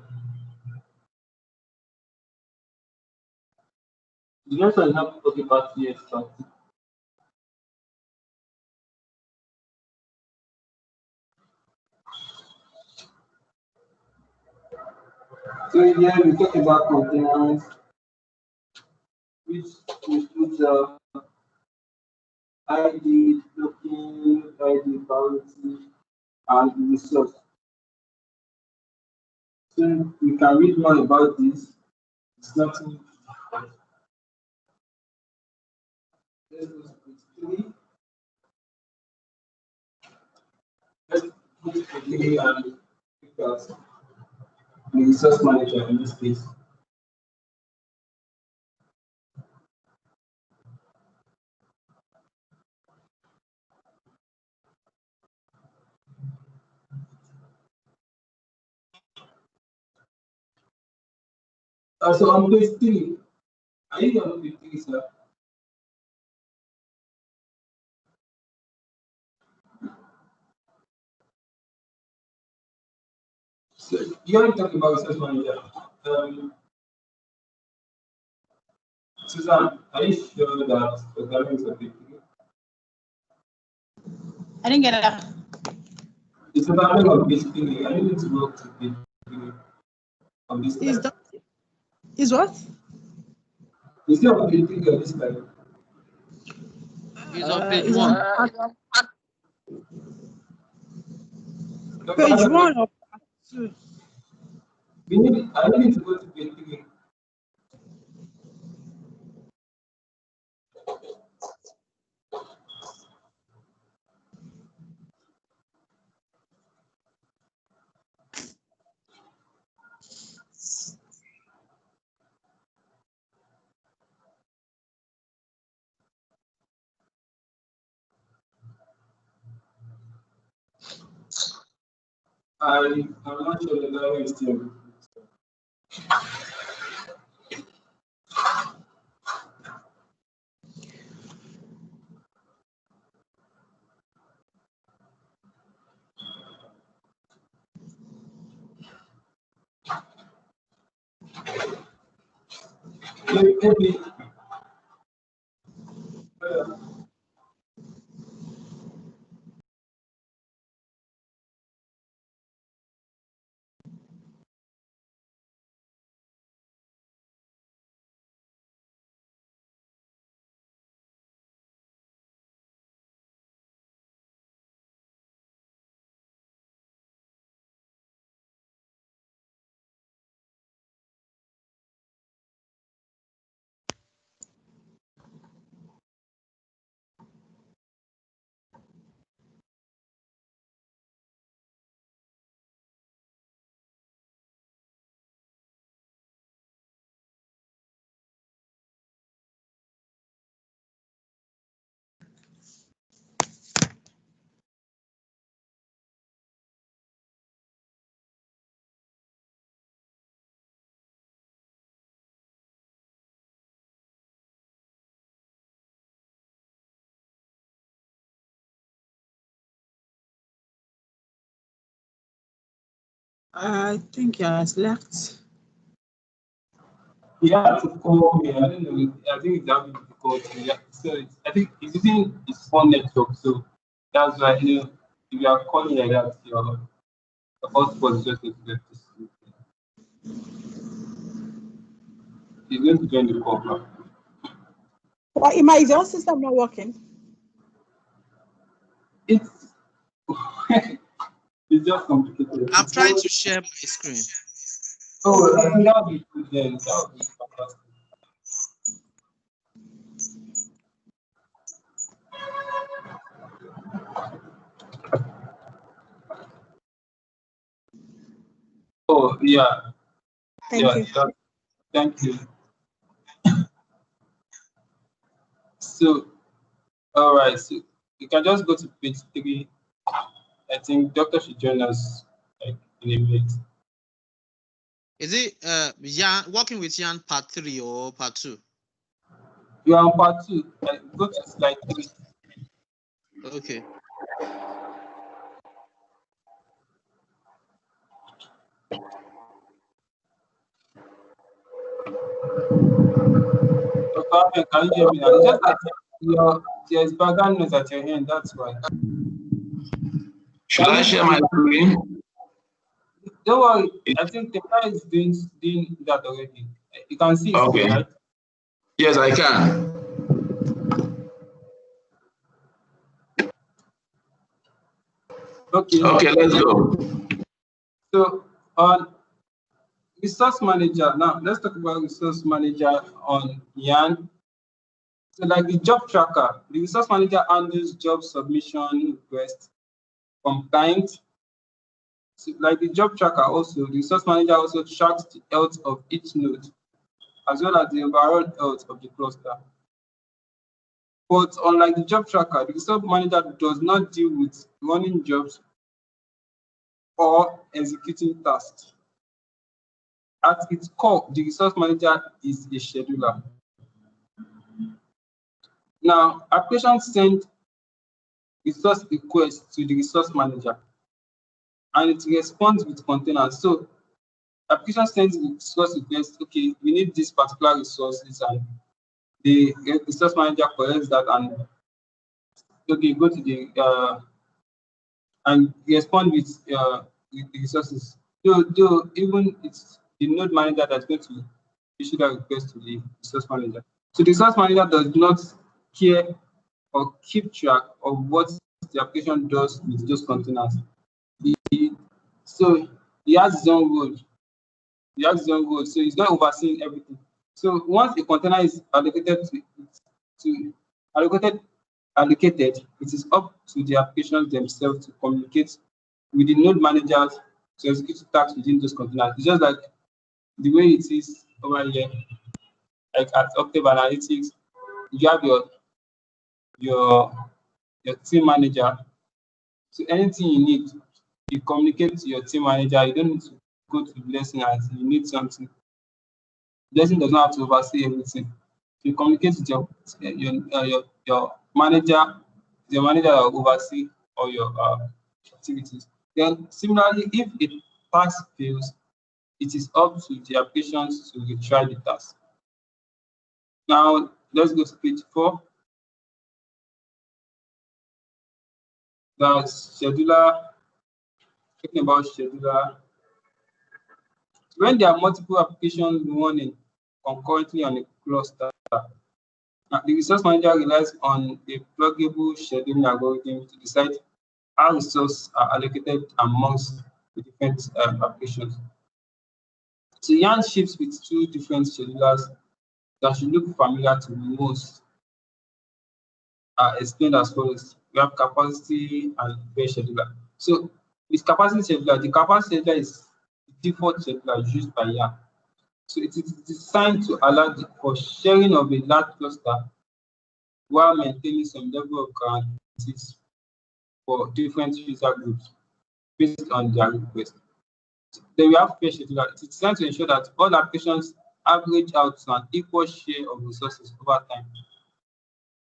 The next one is not talking about CS part 2. So here we talk about containers, which includes ID, looking, ID, bounty, and resource. So we can read more about this. It's nothing. Let's go to page 3. Let's go to page 3 and look at the resource manager in this case. So on page 3, are you on page 3, sir? So you are talking about resource manager. Susan, are you sure that the timing is on page 3? I didn't get that. It's the timing on page 3. I need to go to page 3 of this Is time. that is what? Is it on page 3 of this time? It's on page Is 1. Page 1 or part 2? I need to go to page 3. I'm not sure the timing is still. Maybe. I think he has left. He had to call me. I don't know. I think it's having difficulty. Yeah. So I think he's using his phone network. So that's why if you are calling like that, your hotspot is just going to get to sleep. He's going to join the call back. Well, Ima, is your system not working? It's it's just complicated. I'm trying to share my screen. Oh, I think that would be good then. That would be fantastic. Oh yeah. Thank Yeah. you. Thank you. So all right. So you can just go to page 3. I think doctor should join us like in a minute. Is it Yan working with Yan part 3 or part 2? You are on part 2. Go to slide 3. Okay. Okay, can you hear me now? It's just that there's background noise at your end, that's why. Should I share my screen? Don't worry, I think the guy is doing that already. You can see it, Okay. right? Yes, I can. Okay. Okay, let's go. So on resource manager, now let's talk about resource manager on Yarn. So like the job tracker, the resource manager handles job submission requests from clients. So like the job tracker also, the resource manager also tracks the health of each node, as well as the overall health of the cluster. But unlike the job tracker, the resource manager does not deal with running jobs or executing tasks. At its core, the resource manager is a scheduler. Now, applications send resource requests to the resource manager, and it responds with containers. So, application sends resource requests. Okay, we need this particular resources, and the resource manager collects that and okay, go to the and respond with the resources. Though even it's the node manager that's going to issue that request to the resource manager. So the resource manager does not care or keep track of what the application does with those containers. So he has his own role. So he's not overseeing everything. So once a container is allocated, it is up to the applications themselves to communicate with the node managers to execute tasks within those containers. It's just like the way it is over here, like at Octave Analytics, you have your team manager. So anything you need, you communicate to your team manager. You don't need to go to Blessing as you need something. Blessing does not have to oversee everything. You communicate with your manager, your manager will oversee all your activities. Then similarly, if a task fails, it is up to the applications to retry the task. Now let's go to page 4. That's scheduler. Talking about scheduler. When there are multiple applications running concurrently on a cluster, the resource manager relies on a pluggable scheduling algorithm to decide how resources are allocated amongst the different applications. So Yarn ships with 2 different schedulers that should look familiar to most. Explained as follows. We have capacity and fair scheduler. So with capacity scheduler, the capacity scheduler is the default scheduler used by Yarn. So it is designed to allow for sharing of a large cluster while maintaining some level of guarantees for different user groups based on their request. Then we have fair scheduler. It is designed to ensure that all applications average out to an equal share of resources over time.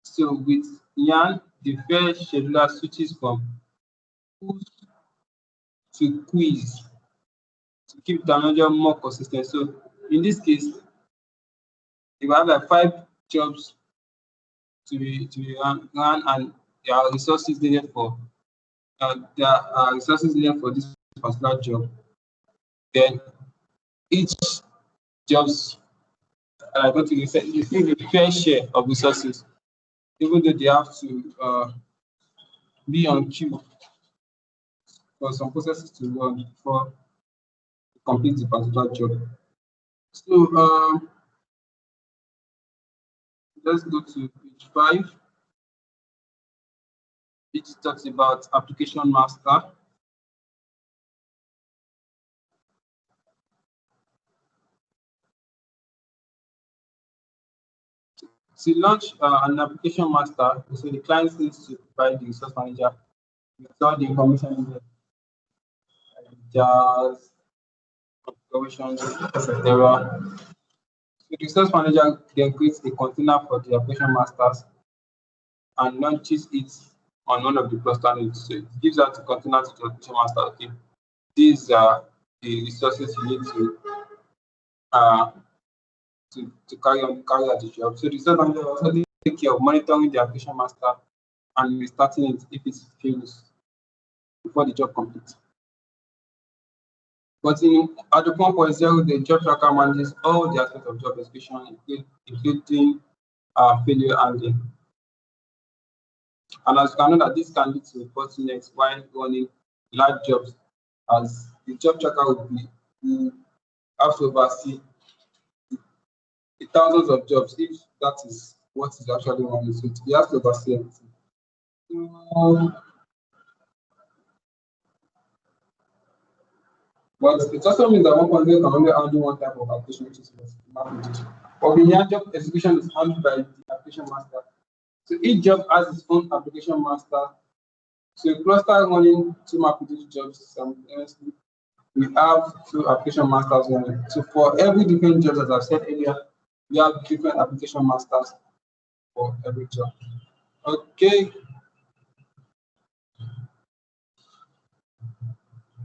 So with Yarn, the fair scheduler switches from push to quiz to keep the manager more consistent. So in this case, if we have like 5 jobs to be run and there are resources needed for this particular job, then each jobs are going to receive a fair share of resources, even though they have to be on queue for some processes to run before to complete the particular job. So let's go to page 5. It talks about application master. To launch an application master, so the client needs to provide the resource manager with all the information needed, like JARs, configurations, etc. So the resource manager then creates a container for the application masters and launches it on one of the cluster nodes. So it gives out the container to the application master. Okay, these are the resources you need uh, to carry out the job. So the resource manager also take care of monitoring the application master and restarting it if it fails before the job completes. But at the 1.0, the job tracker manages all the aspects of job execution, including failure handling. And as you can know that this can lead to bottlenecks while running large jobs, as the job tracker will have to oversee the thousands of jobs if that is what is actually running. So he has to oversee everything. But it also means that 1.0 can only handle one type of application, which is MapReduce. But the job execution is handled by the application master. So each job has its own application master. So a cluster running two MapReduce jobs simultaneously, we have two application masters running. So for every different job, as I've said earlier, we have different application masters for every job. Okay.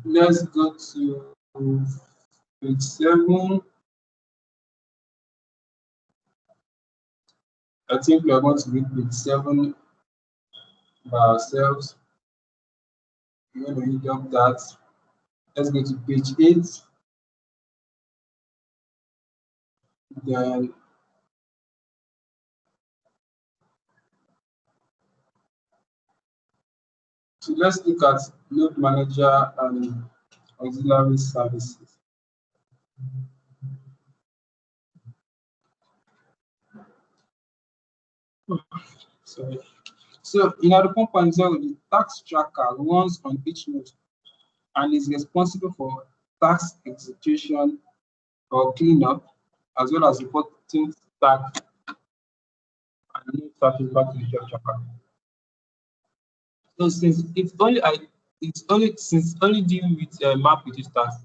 Let's go to page 7. I think we are going to read page 7 by ourselves. We're going to read up that. Let's go to page 8. Then so let's look at Node Manager and auxiliary services. Sorry. So in Node 1.0, the task tracker runs on each node and is responsible for task execution or cleanup, as well as reporting tasks and new traffic back to the job tracker. So since it's only dealing with MapReduce tasks,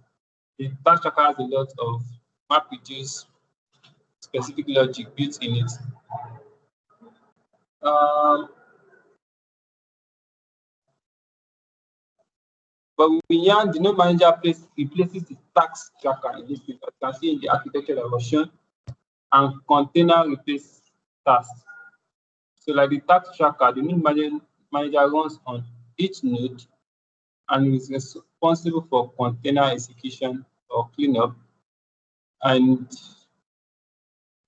the task tracker has a lot of MapReduce specific logic built in it. But with Yarn, the node manager replaces the task tracker in this case, as you can see in the architecture that was shown, and container replaces tasks. So like the task tracker, the node manager runs on each node and is responsible for container execution or cleanup. And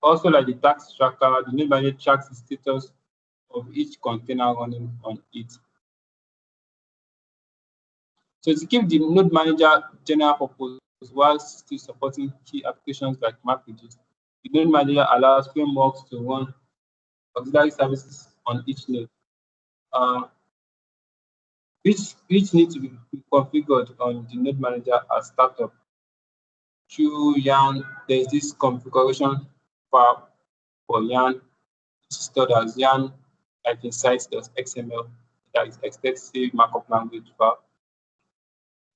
also like the task tracker, the node manager tracks the status of each container running on it. So to keep the node manager general purpose while still supporting key applications like MapReduce, the node manager allows frameworks to run auxiliary services on each node, which need to be configured on the node manager as startup. Through Yarn, there is this configuration file for Yarn, which is stored as Yarn sites.xml, that is extensive markup language file,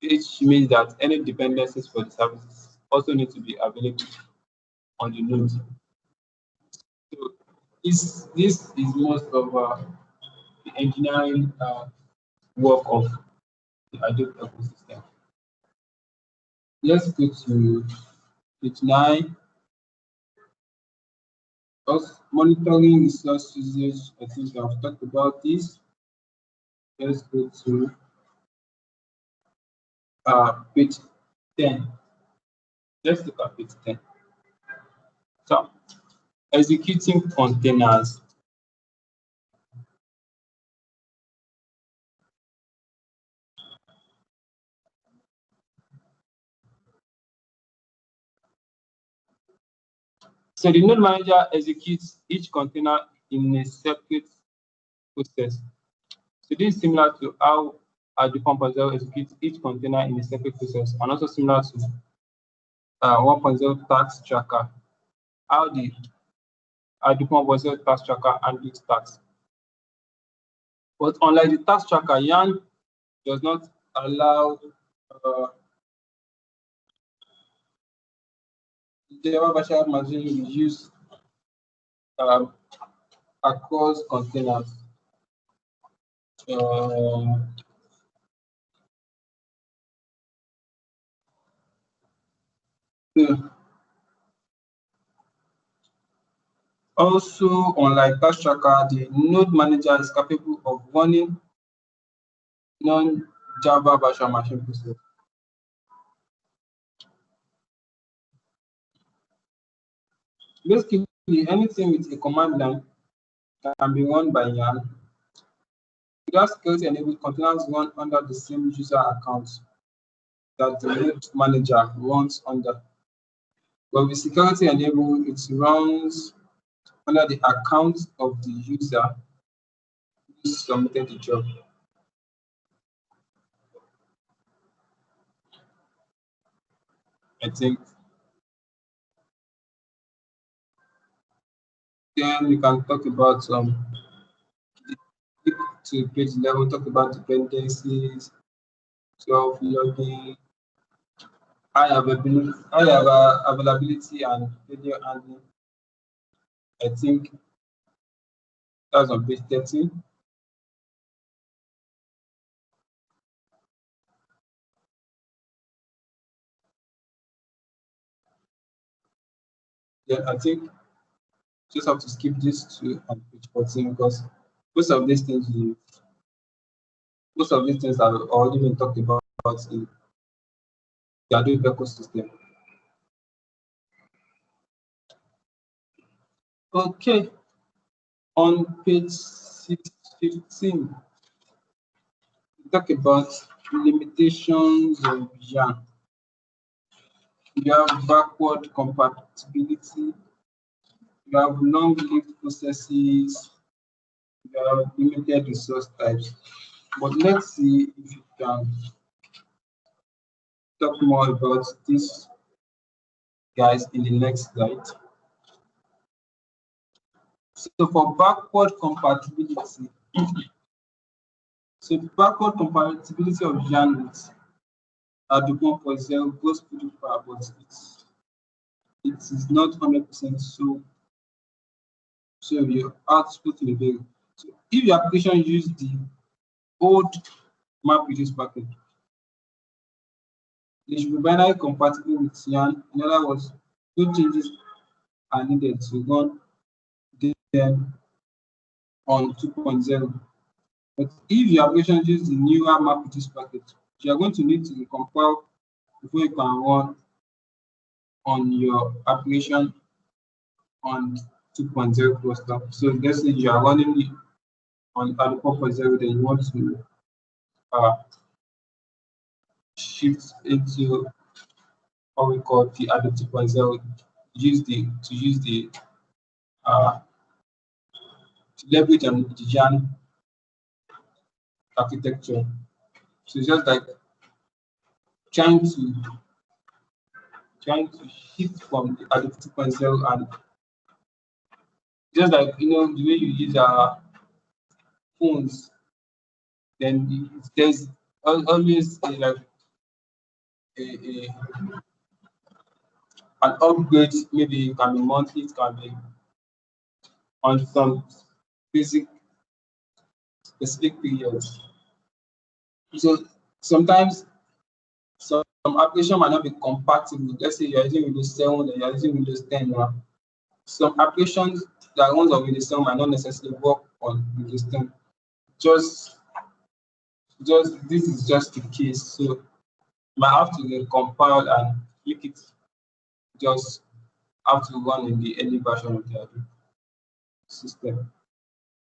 which means that any dependencies for the services also need to be available on the node. So this is most of the engineering work of the Hadoop ecosystem. Let's go to page 9. Also, monitoring resource usage. I think I've talked about this. Let's go to page 10. Let's look at page 10. So, executing containers. So the node manager executes each container in a separate process. So this is similar to how the 1.0 executes each container in a separate process, and also similar to 1.0 task tracker, how the 1.0 task tracker handles tasks. But unlike the task tracker, Yarn does not allow The Java virtual machine is used across containers. So also, unlike Task Tracker, the node manager is capable of running non-Java virtual machine process. Basically, anything with a command line can be run by Yarn. Without security enabled, containers run under the same user account that the node manager runs under. But with security enabled, it runs under the account of the user who submitted the job. I think. Then we can talk about to page 11, talk about dependencies, self-logging, high availability and failure handling. I think that's on page 13. Then I think just have to skip this to on page 14 because most of these things have already been talked about in the Adobe ecosystem. Okay, on page 15, we talk about limitations of Yarn. You have backward compatibility, you have long-lived processes, you have limited resource types. But let's see if you can talk more about this, guys, in the next slide. So for backward compatibility, so backward compatibility of Yarn with Adobe 1.0 goes pretty far, but it is not 100% so your output will vary. So if your application use the old MapReduce package, they should be binary compatible with Yarn. In other words, no changes are needed to run them on 2.0. But if your application uses the newer MapReduce package, you are going to need to recompile before you can run on your application on 2.0 cluster. So let's say you are running it on Adobe 4.0, then you want to shift into what we call the Adobe 2.0, to leverage on the Yarn architecture. So it's just like trying to shift from the Adobe 2.0, and just like the way you use phones, then there's always an upgrade. Maybe it can be monthly, it can be on some specific periods. So sometimes some application might not be compatible. Let's say you're using Windows 7 and you're using Windows 10 now. Some applications that runs on Windows 7 might not necessarily work on Windows 10. Just this is just the case. So you might have to recompile and make it just have to run in the early version of the Adobe system.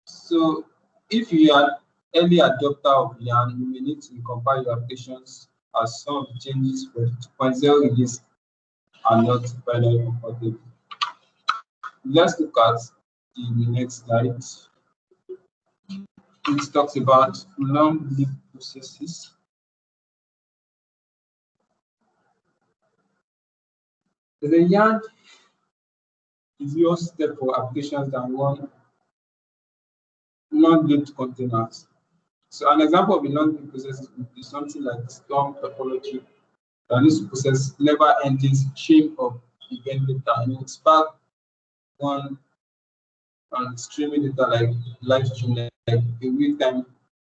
So if you are early adopter of Yarn, you may need to recompile your applications as some of the changes for the 2.0 release are not finally compatible. Let's look at the next slide. It talks about long-lived processes. The Yarn is your step for applications that run long-lived containers. So an example of a long-lived process would be something like Storm topology that needs to process never-ending chain of event data and Spark one and streaming data like live stream, like a real-time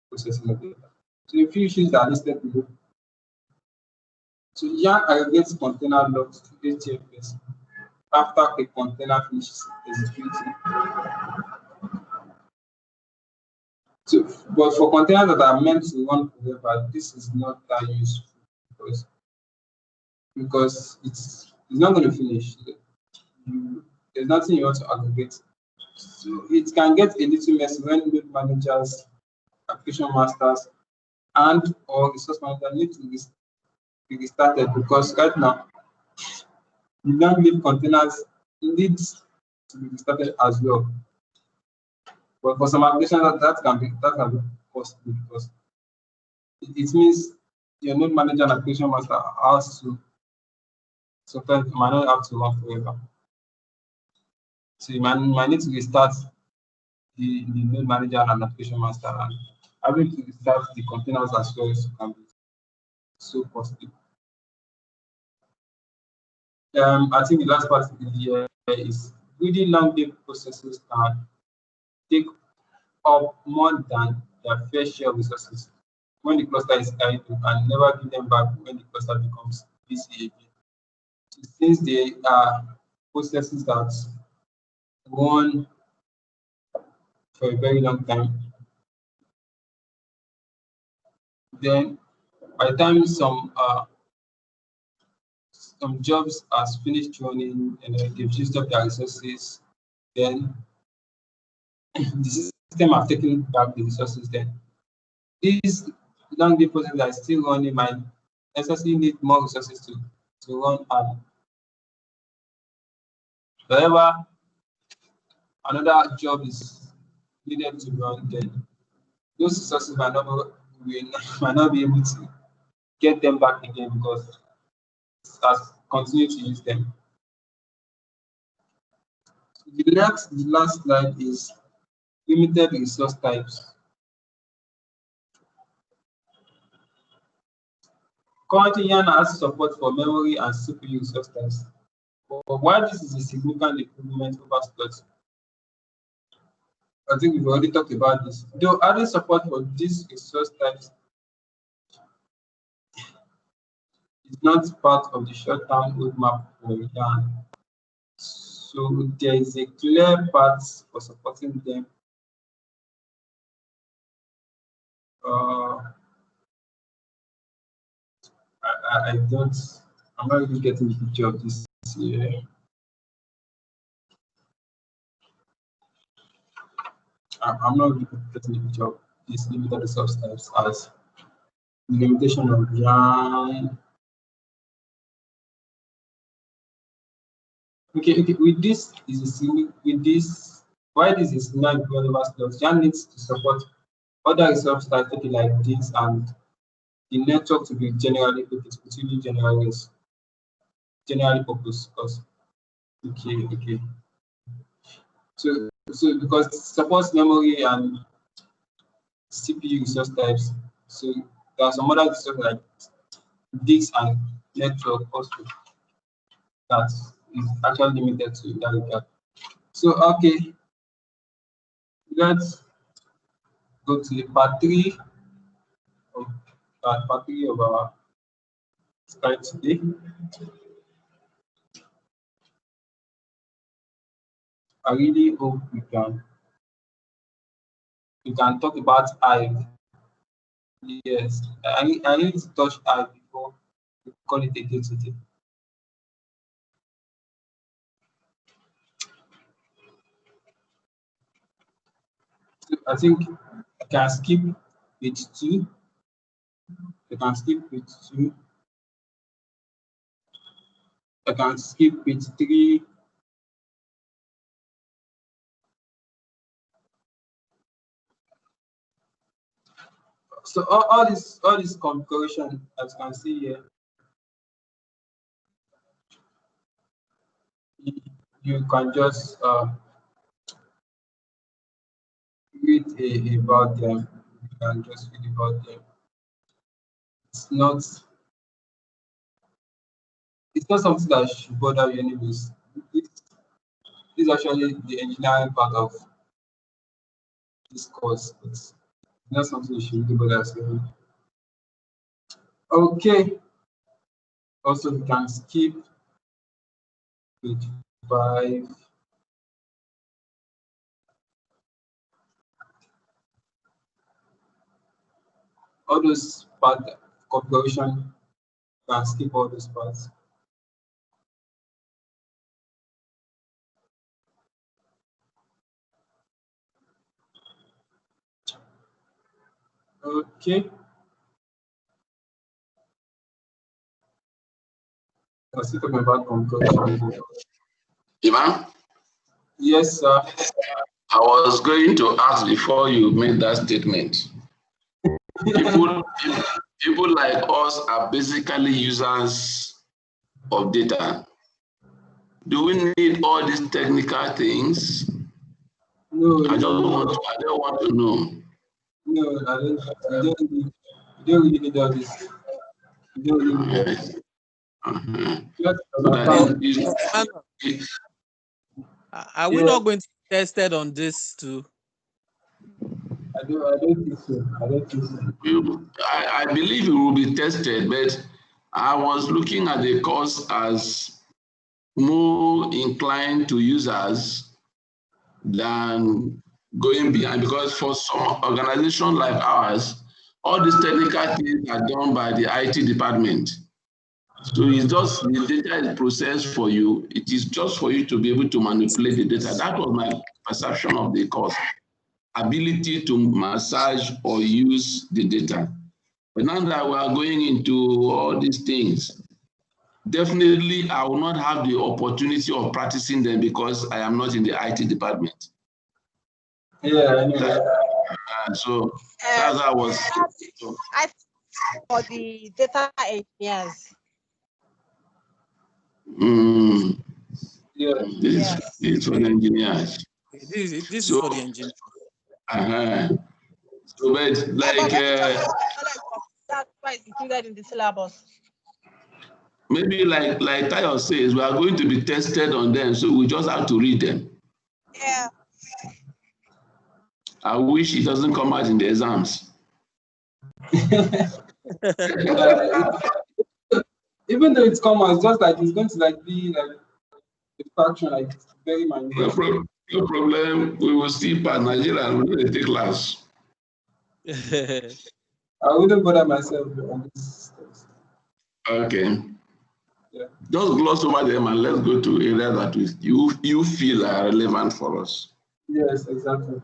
processing of data. So a few issues that are listed below. So Yarn aggregates container logs to HDFS after a container finishes executing. So, but for containers that are meant to run forever, this is not that useful because it's not going to finish. There's nothing you want to aggregate. So it can get a little messy when web managers, application masters, and or resource manager need to be restarted because right now the long lived containers needs to be restarted as well. But for some applications that can be costly because it means your node manager and application master has to sometimes might not have to run forever. So you might need to restart the node manager and application master and having to restart the containers as well can be so costly. I think the last part here is really long data processes can take up more than their fair share of resources. When the cluster is idle, you can never give them back when the cluster becomes busy again. So since they are processes that run for a very long time, then by the time some jobs has finished running and they've used up their resources, then the system have taken back the resources. Then these long day processes that are still running might necessarily need more resources to run. And wherever another job is needed to run, then those resources might not be able to get them back again because it has continued to use them. The last slide is limited resource types. Currently, Yarn has support for memory and CPU resource types. But while this is a significant improvement over Slot, I think we've already talked about this. Though adding support for these resource types is not part of the short-term roadmap for Yarn. So there is a clear path for supporting them. I'm not really getting the picture of this here. I'm not really getting the picture of these limited resource types as limitation of Yarn. Okay. With this why this is not relevant slots, Yarn needs to support other resource types like this and the network to be generally generally purpose. Because okay. So because it supports memory and CPU resource types, so there are some other resources like disk and network also that is actually limited to that regard. So okay, let's go to the part three of our slide today. I really hope we can talk about Hive. Yes, I need to touch Hive before we call it a day today. So I think I can skip page 2. I can skip page 2. I can skip page 3. So all this configuration, as you can see here, you can just read about them. You can just read about them. it's not something that should bother you anyways. This is actually the engineering part of this course. It's not something you should really bother yourself. Okay. Also, we can skip page 5. All those part configuration, you can skip all those parts. Okay. I'm still talking about configuration. Ivan, Yes, sir. I was going to ask before you made that statement. People like us are basically users of data. Do we need all these technical things? No, I don't want to know. no, I don't. You don't really need all this. You don't really need all this. Just understand. Are we not going to be tested on this too? I don't think so. I don't think so. I believe it will be tested, but I was looking at the course as more inclined to users than going behind, because for some organization like ours, all these technical things are done by the IT department. So it's just the data is processed for you. It is just for you to be able to manipulate the data. That was my perception of the course. Ability to massage or use the data. But now that we are going into all these things, definitely I will not have the opportunity of practicing them because I am not in the IT department. Yeah, I know. So that's how I was. I for the data engineers. Yeah. This is for the engineers. This is for the engineers. So, but like that's why it's included in the syllabus. maybe like Tayo says, we are going to be tested on them, so we just have to read them. Yeah. I wish it doesn't come out in the exams. Even though it's common, it's just like it's going to like be like a fraction, like very minute. No problem. We will see per Nigeria and we will take class. I wouldn't bother myself on this test. Okay. Yeah. Just gloss over them and let's go to areas that you feel are relevant for us. Yes, exactly.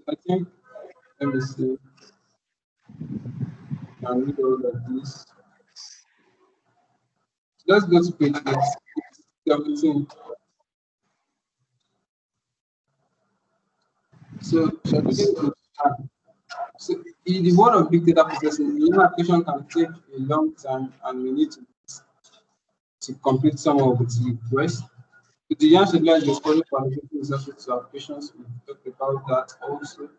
I think, let me see. I'll read all of this. Let's go to page 17. So, so in the world of big data processing, the application can take a long time and we need to complete some of its requests. So the Yarn scheduler is responsible for allocating resources to applications. We talked about that also.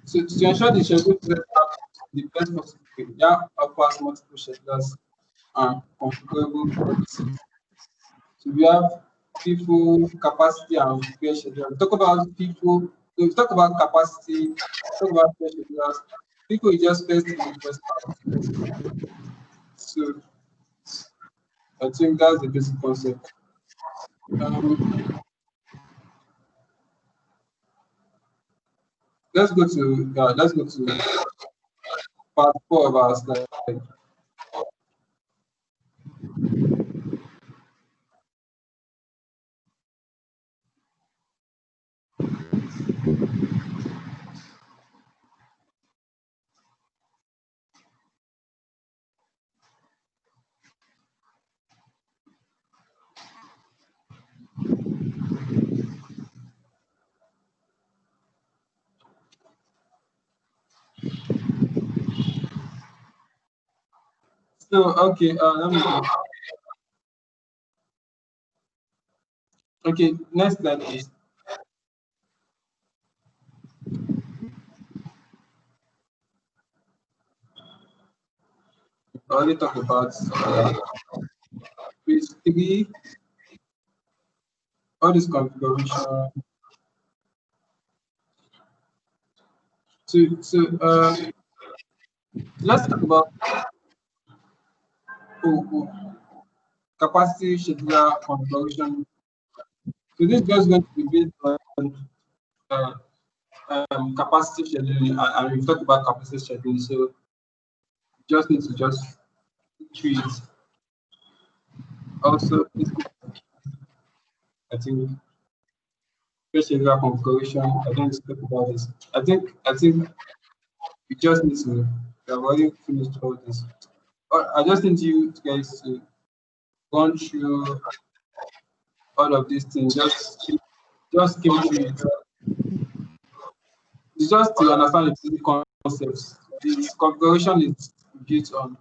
So to ensure the schedule set up the best possible way, Yarn offers multiple schedulers and configurable policies. So we have people, capacity, and peer schedulers. We talk about people, so we talk about capacity, talk about peer schedulers. People is just first in, first out. So I think that's the basic concept. Let's go to part 4 of our slide. So okay, let me go. Okay, next slide please. already talked about page 3, all this configuration. So let's talk about capacity scheduler configuration. So this is just going to be based on capacity scheduling, and we've talked about capacity scheduling. So you just need to just treat also. I think scheduler configuration. I don't speak about this. I think we just need to. We have already finished all this. I just need you guys to run through all of these things. Just skim through it. It's just to understand the basic concepts. This configuration is built on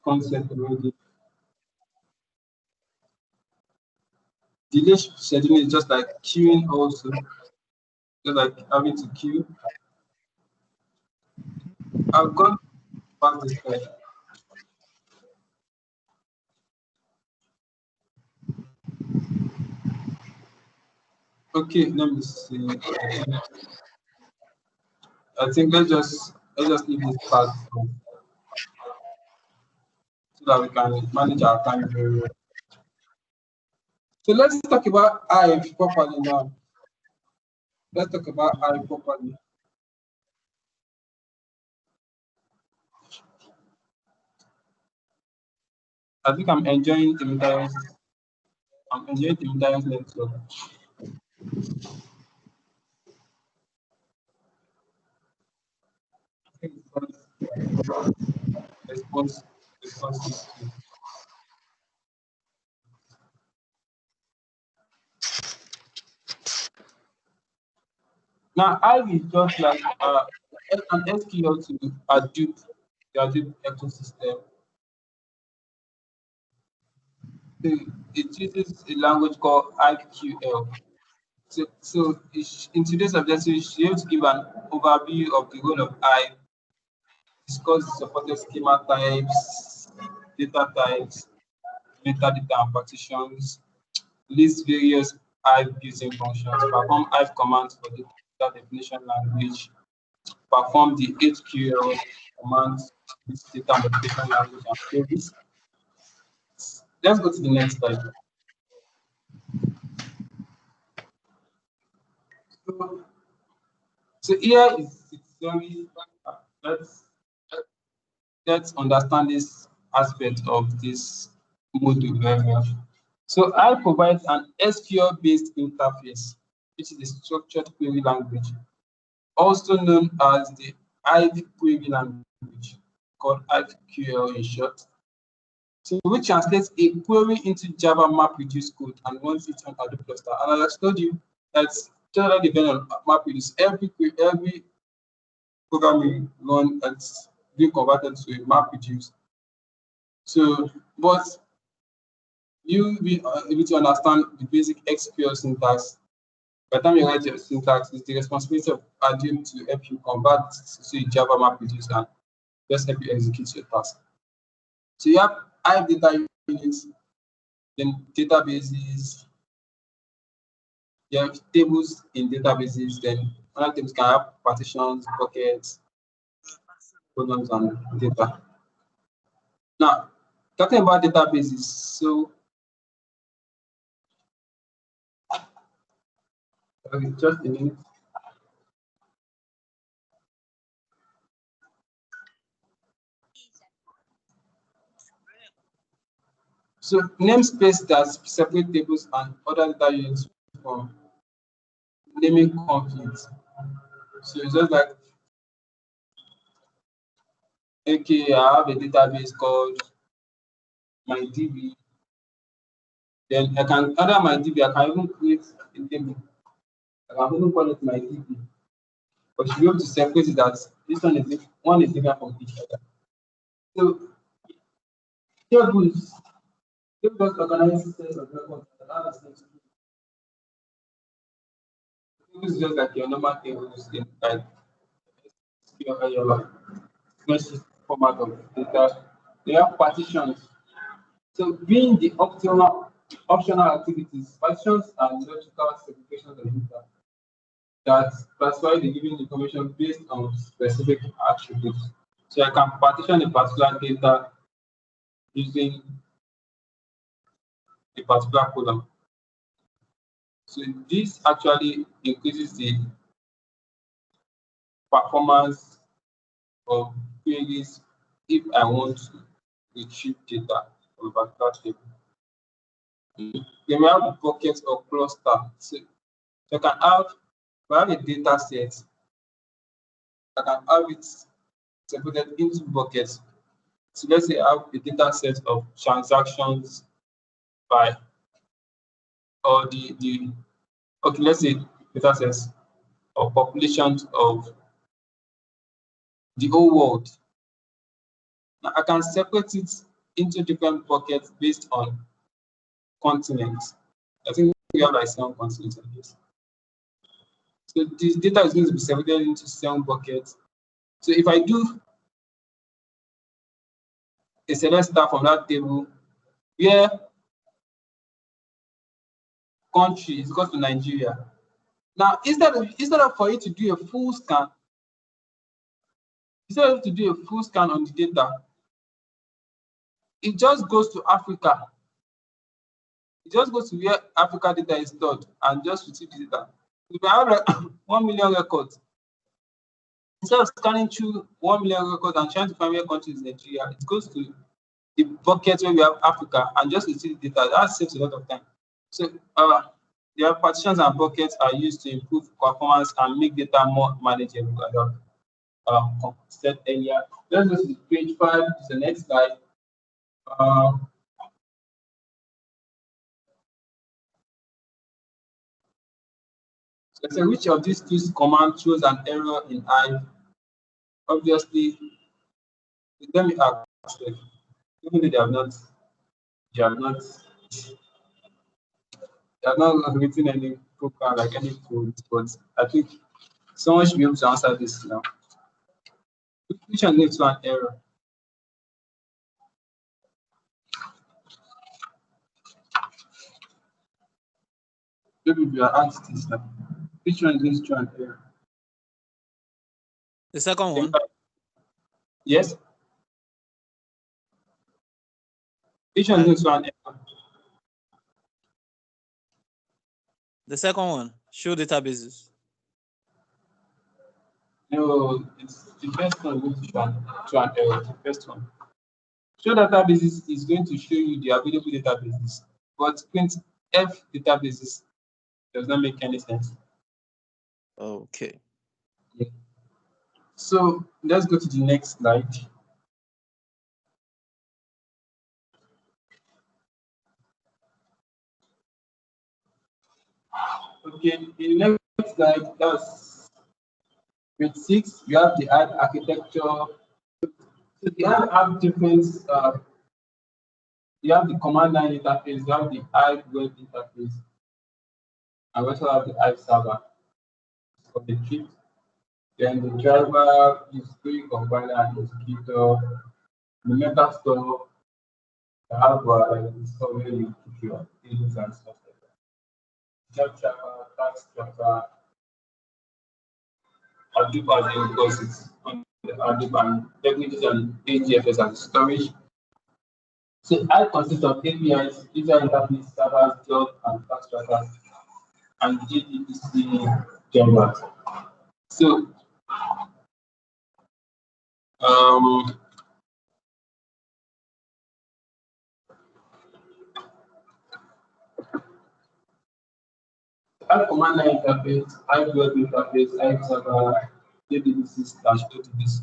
concept already. Delay scheduling is just like queuing also, just like having to queue. I've gone past this slide. Okay, let me see. I think let's just leave this part so that we can manage our time very well. So let's talk about IF properly now. Let's talk about IF properly. I think I'm enjoying the Timidayo's. I'm enjoying the Timidayo's network. Response. Now, IF is just like an SQL to Hadoop, the Hadoop ecosystem. It uses a language called IQL. So in today's objective, you should be able to give an overview of the role of IF, discuss the supported schema types, data types, metadata and partitions, list various IF built-in functions, perform IF commands for the data definition language, perform the HQL commands, this data modification language, and queries. Let's go to the next slide. So here is it's very let's understand this aspect of this module very well. So I provide an SQL-based interface, which is a structured query language, also known as the IF query language, called IFQL in short. So which translates a query into Java MapReduce code and runs it on Hadoop cluster. And as I told you, that's generally depending on MapReduce. Every program we run that's being converted to a MapReduce. So, but you be able to understand the basic SQL syntax. By the time you write your syntax, it's the responsibility of Hadoop to help you convert to a Java MapReduce and just help you execute your task. So you have IF data units, then databases, you have tables in databases, then other tables can have partitions, buckets, columns, and data. Now, talking about databases, so just a minute. So namespace that separate tables and other data units from naming conflicts. So it's just like, okay, I have a database called my DB. Then I can, under my DB, I can even create a table. I can even call it my DB. But you have to separate it that this one is different from each other. So tables organize sets of records that have the same structure. Tables is just like your normal tables in like your spreadsheet format of data. They have partitions. So being the optional activities, partitions are logical segregations of data that classify the given information based on specific attributes. So I can partition a particular data using a particular column. So this actually increases the performance of queries if I want to retrieve data from a particular table. Then we have buckets or cluster. So I can have, if I have a data set, I can have it separated into buckets. So let's say I have a data set of transactions by, or okay, let's say data sets of populations of the whole world. Now I can separate it into different buckets based on continents. I think we have like 7 continents on this. So this data is going to be separated into 7 buckets. So if I do a select star from that table where country is equal to Nigeria. Now instead of for you to do a full scan, instead of to do a full scan on the data, it just goes to Africa. It just goes to where Africa data is stored and just retrieve the data. If I have like 1 million records, instead of scanning through 1 million records and trying to find where country is Nigeria, it goes to the bucket where we have Africa and just retrieve the data. That saves a lot of time. So their partitions and buckets are used to improve performance and make data more manageable. As said earlier. Let's go to page 5. It's the next slide. So which of these two commands shows an error in I? Obviously, let me ask them. Even though they have not written any program like any code, but I think someone should be able to answer this now. Which one leads to an error? Maybe we are asked this now. Which one leads to an error? The second one. Yes. Which one leads to an error? The second one, show databases. No, it's the first one leads to an error. The first one. Show databases is going to show you the available databases, but print F databases does not make any sense. Okay. So let's go to the next slide. Okay, in the next slide, that's page 6. You have the Hive architecture. So the Hive have different. You have the command line interface. You have the Hive web interface. I also have the Hive server for the kit. Then the driver is query compiler and executor. The meta store, you have the store where you keep your tables and stuff like that. Job tracker, task tracker, Hadoop as in because it's on the Hadoop and technically on AGFS as storage. So I consist of APIs, user interface, servers, job, and task trackers, and JDBC general. So I command line interface, I web interface, I server, JDBC/OTBC.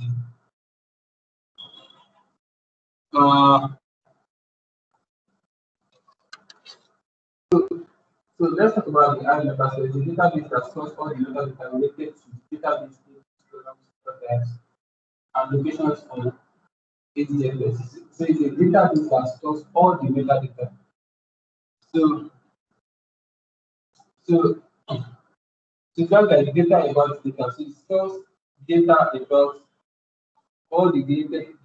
So let's talk about the Hive database. The database that stores all the data related to the database programs and locations on ADFS. So it's a database that stores all the metadata. So it's not like data about data. So it stores data about all the database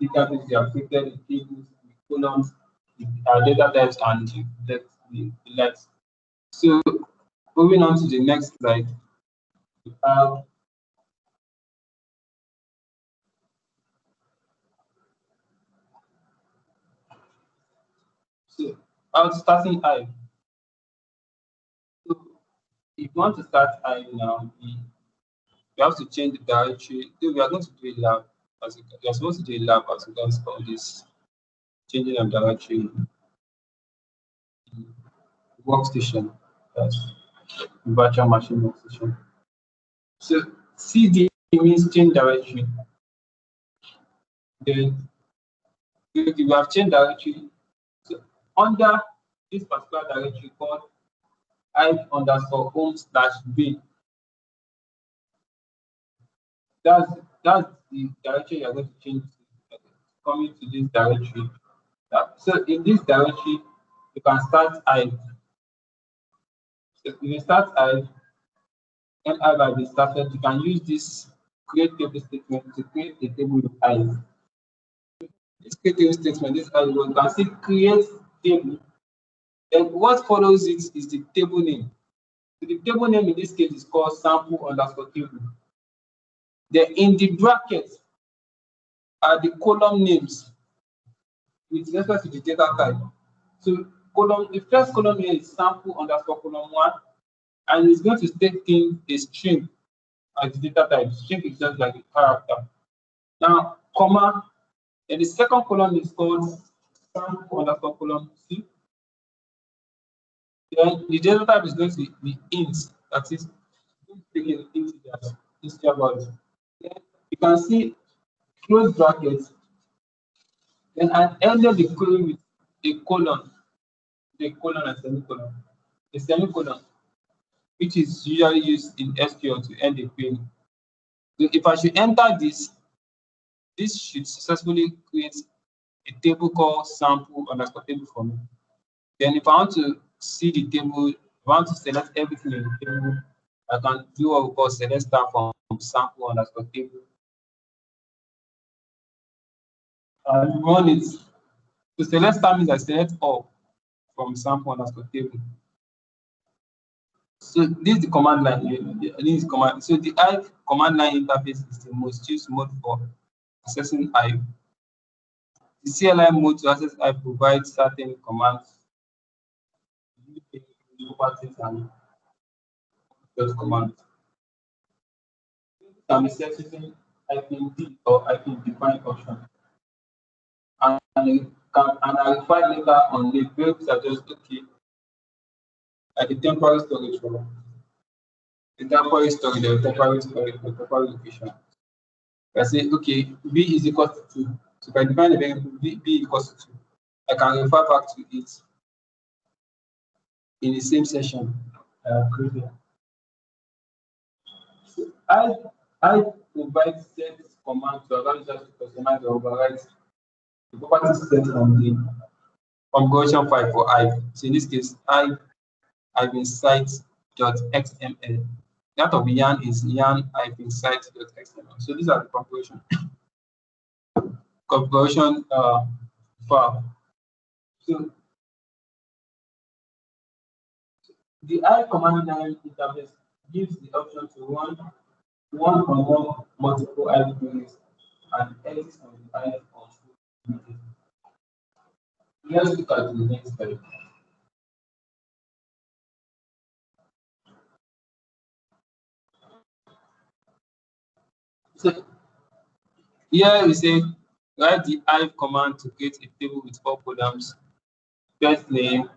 they have created, the tables, the columns, the data types, and the likes. So moving on to the next slide, we have so starting Hive. So if you want to start Hive now, you have to change the directory. So we are going to do a lab as we are supposed to do a lab as regards all this changing of directory workstation. That's virtual machine workstation. So CD means change directory. Then we have changed directory. So under this particular directory called hive_home/bin. That's the directory you're going to change to, coming to this directory. So in this directory, you can start Hive. So if you start Hive, when Hive has been started, you can use this create table statement to create a table with Hive. This create table statement, this Hive, you can see create table. Then what follows it is the table name. So the table name in this case is called sample_table. Then in the brackets are the column names with respect to the data type. So the first column here is sample_column1, and it's going to take in a string as the data type. String is just like a character. Now, comma, and the second column is called sample_column2. Then the data type is going to be int, that is taking integers, integer values. Then you can see close brackets. Then I ended the query with a colon, and semicolon. A semicolon, which is usually used in SQL to end a query. So if I should enter this should successfully create a table called sample_table for me. Then if I want to see the table, if I want to select everything in the table, I can do what we call select star from sample_table. And run it. So select star means I select all from sample_table. So this is the command line. This is command. So the Hive command line interface is the most used mode for accessing Hive. The CLI mode to access Hive provides certain commands, properties, and those commands. Can be set using -d or -define option. And I refer later on the verbs are just okay. Like the temporary storage for the temporary storage, the temporary storage, the temporary location. I say, okay, b is equal to 2. So if I define the variable b equals to 2, I can refer back to it in the same session. So I provide set command to allow users to customize or override the property set on the configuration file for Hive. So in this case, Hive site.xml. That of yarn is yarn-site.xml. So these are the configuration file. So the Hive command line interface gives the option to run one or more multiple Hive queries and edit on the Hive on. Let's look at the next slide. So here we say write the Hive command to create a table with 4 columns: first name,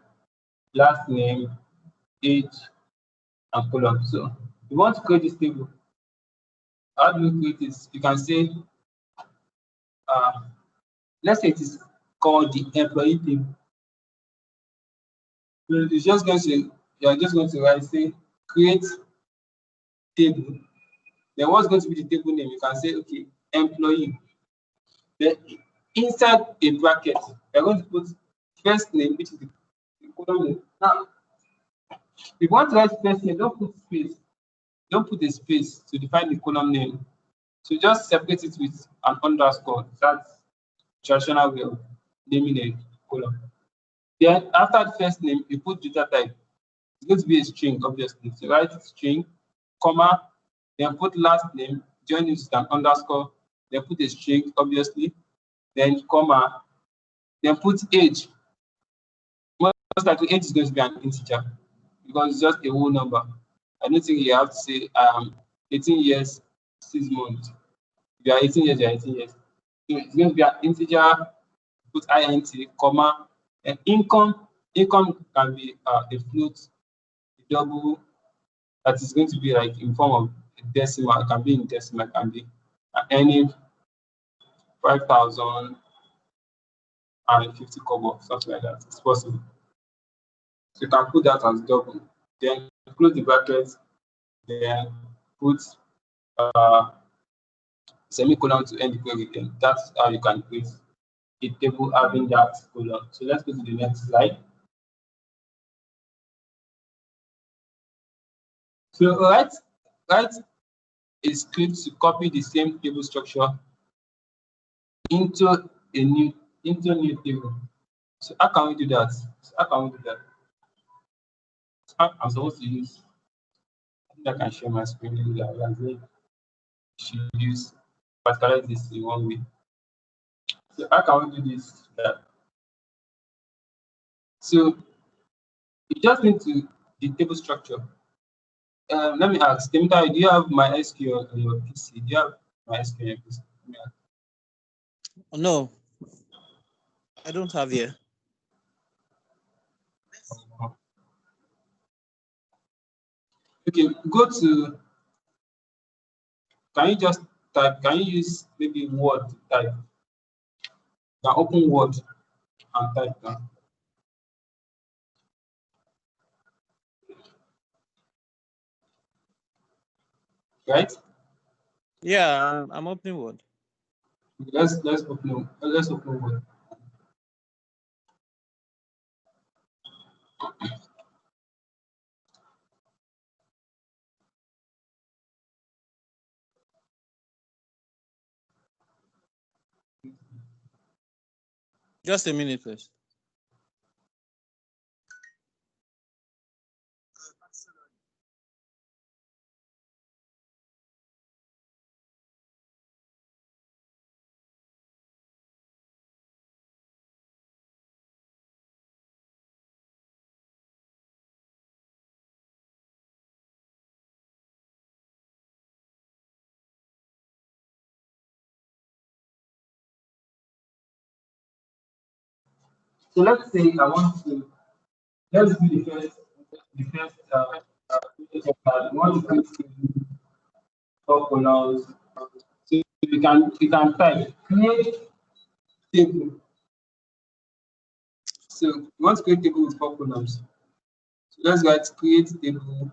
last name, age, and column. So you want to create this table. How do you create this? You can say, let's say it is called the employee table. So you are just going to write, say, create table. Then what's going to be the table name? You can say, okay, employee. Then inside a bracket, you're going to put first name, which is the column name. Now, if you want to write first name, don't put space. Don't put a space to define the column name. So just separate it with an underscore. That's traditional way of naming a column. Then after the first name, you put data type. It's going to be a string, obviously. So write string, comma, then put last name, join it with an underscore, then put a string, obviously, then comma, then put age. Most likely age is going to be an integer because it's just a whole number. I don't think you have to say 18 years, 6 months. If you are 18 years, you are 18 years. So it's going to be an integer, put int, comma, and income. Income can be a float, a double, that is going to be like in form of a decimal. It can be in decimal, it can be any 5,050 kobo, something like that. It's possible. So you can put that as double. Then close the brackets, then put semicolon to end the query. Then that's how you can create a table having that column. So let's go to the next slide. So write a script to copy the same table structure into a new table. So how can we do that? I'm supposed to use. I think I can share my screen. I should use particularize this in one way. So how can we do this? So you just need to the table structure. Let me ask, Temita, do you have MySQL on your PC? Do you have MySQL on your PC? No, I don't have here. Okay, go to. Can you just type? Can you use maybe Word to type? You can open Word and type down. Right? Yeah, I'm opening Word. Let's open Word. Just a minute, please. So let's say I want to. Let's do the first. I want to create four columns. So you can type create table. So you want to create table with 4 columns. So let's write create table.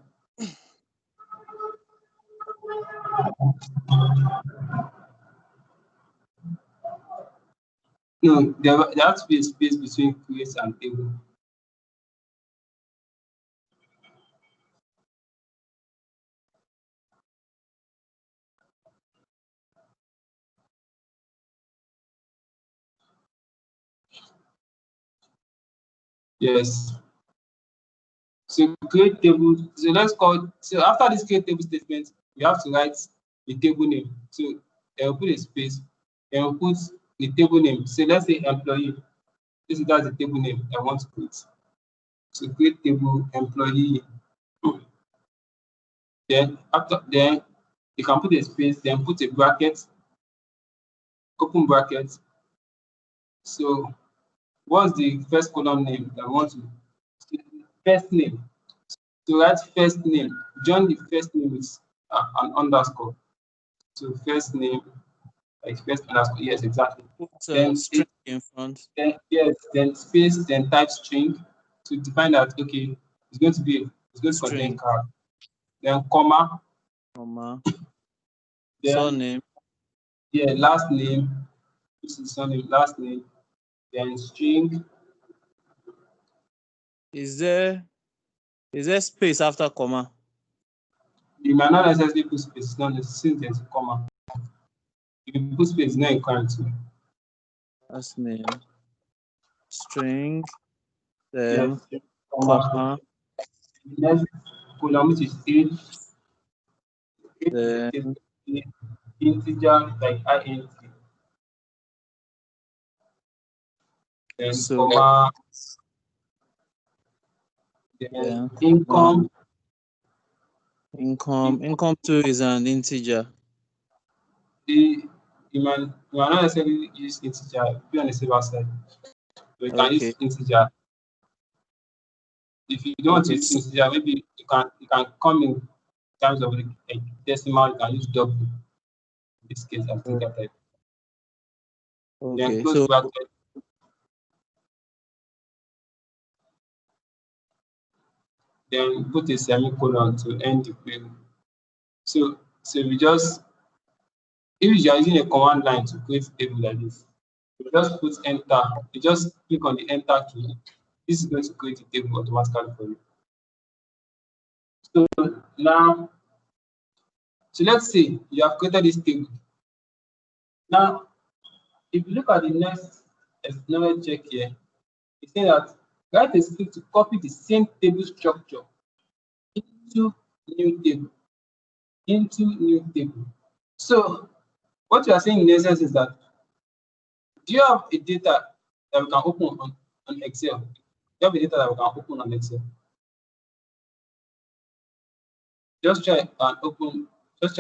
No, there has to be a space between create and table. Yes. So create table. So after this create table statement, you have to write the table name. So I'll put a space, and we'll put the table name. So let's say employee. That's the table name I want to create. So create table employee. Then you can put a space, then put a bracket, open bracket. So what's the first column name that I want to? First name. So write first name. Join the first name with an underscore. So first name, like first underscore. Yes, exactly. Put Then string in front. Then space, then type string to define that it's going to contain String. char. Then comma. Comma. Then Surname. last name. This is surname, last name. Then string. Is there space after comma? You might not necessarily put space, not since there's a comma. If you put space, no equal to. Last name, string, Yes. then comma, Next column, which is age. Age then is a integer like int. Then so comma. Then then income. income 2 is an integer. You might not necessarily use integer. Be on the safer side. So you can use Okay. integer. If you don't want to Okay. use integer, maybe you can come in terms of a decimal. You can use double. In this case, I think that. Then Okay. close So bracket. Then put a semicolon to end the query. So we just, if you are using a command line to create a table like this, you just put enter. You just click on the enter key. This is going to create a table automatically for you. So now, so let's say you have created this table. Now, if you look at the next acknowledge check here, it's saying that write a script to copy the same table structure into new table. So what you are saying in essence is that, do you have a data that we can open on Excel? Do you have a data that we can open on Excel? Just try and open a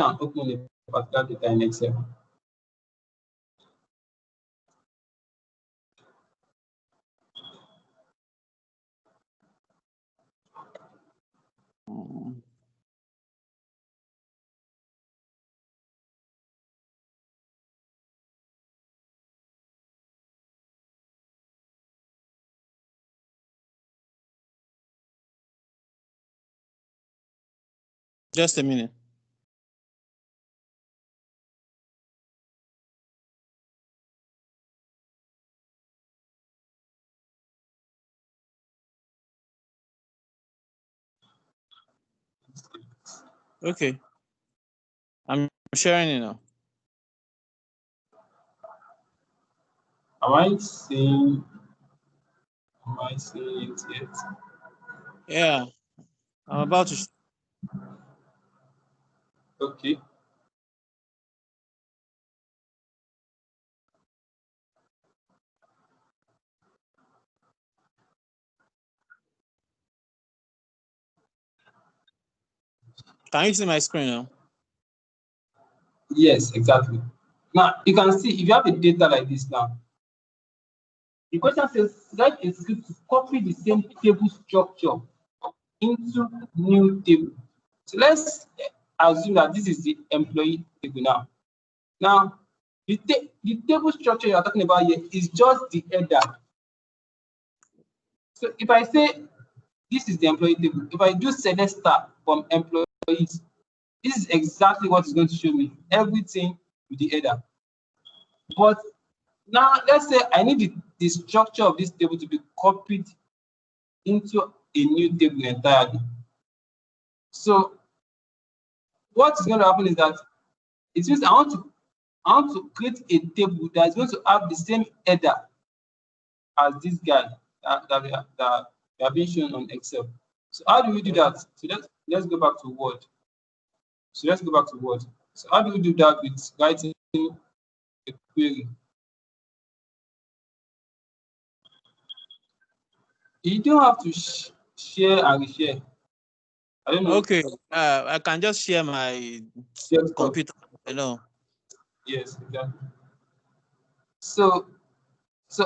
particular data in Excel. just a minute. Okay. I'm sharing it now. Am I seeing it yet? Yeah. I'm about to. Okay. Can you see my screen now? Yes, exactly. Now you can see if you have a data like this now. The question says write a script to copy the same table structure into new table. So let's assume that this is the employee table now. Now, the table structure you are talking about here is just the header. So if I say this is the employee table, if I do select star from employees, this is exactly what is going to show me, everything with the header. But now let's say I need the structure of this table to be copied into a new table entirely. So what is going to happen is that it means I want to create a table that is going to have the same header as this guy that we are being shown on Excel. So how do we do that? So let's go back to Word. So how do we do that with writing a query? You don't have to share and reshare. I don't know. Okay. I can just share my computer. I know. Yes, exactly. So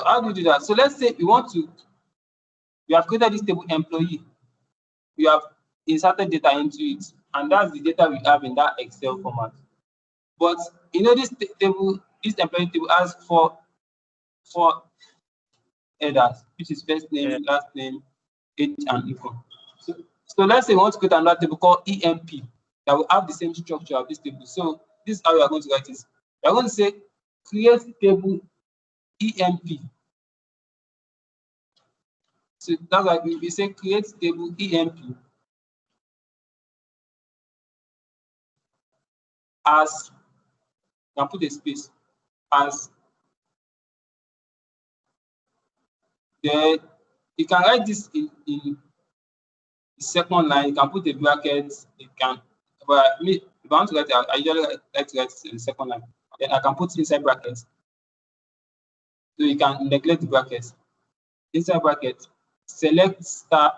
how do you do that? So let's say you have created this table employee. You have inserted data into it, and that's the data we have in that Excel format. But you know this employee table has four headers, which is first name, last name, age, and income. So let's say we want to create another table called EMP that will have the same structure of this table. So this is how we are going to write it. We are going to say create table EMP. So that's why we say create table EMP as You can put a space as then you can write this in the second line. You can put a bracket. You can, but me, if I want to write it, I usually like to write it in the second line. Then I can put inside brackets. So you can neglect the brackets. Inside bracket, select star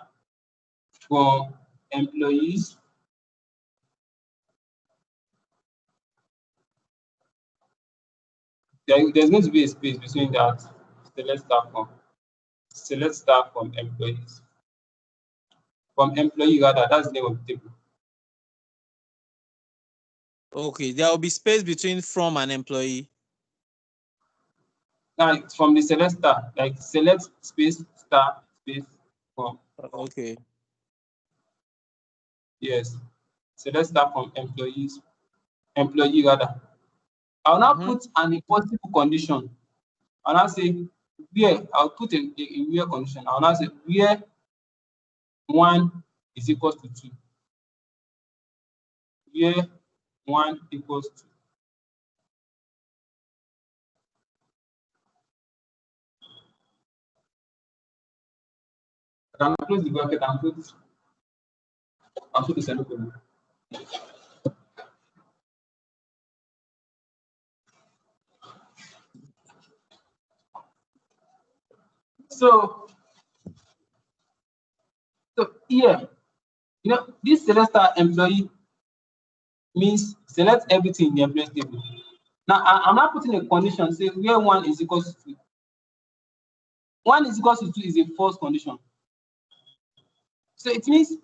from employees. There's going to be a space between that. Select star from employees. From employee rather, that's the name of the table. Okay, there will be space between from and employee. Now from the select star, like select space star space from. Okay. Yes. Select star from employee rather. I'll now put an impossible condition. I'll now say where, I'll put a where condition. I'll now say where 1 is equals to 2. Where 1 equals to. I can close the bracket and put the semicolon. So here, you know, this select star employee means select everything in the employee table. Now I'm not putting a condition say where 1 is equals to 2. 1 is equals to 2 is a false condition. So it means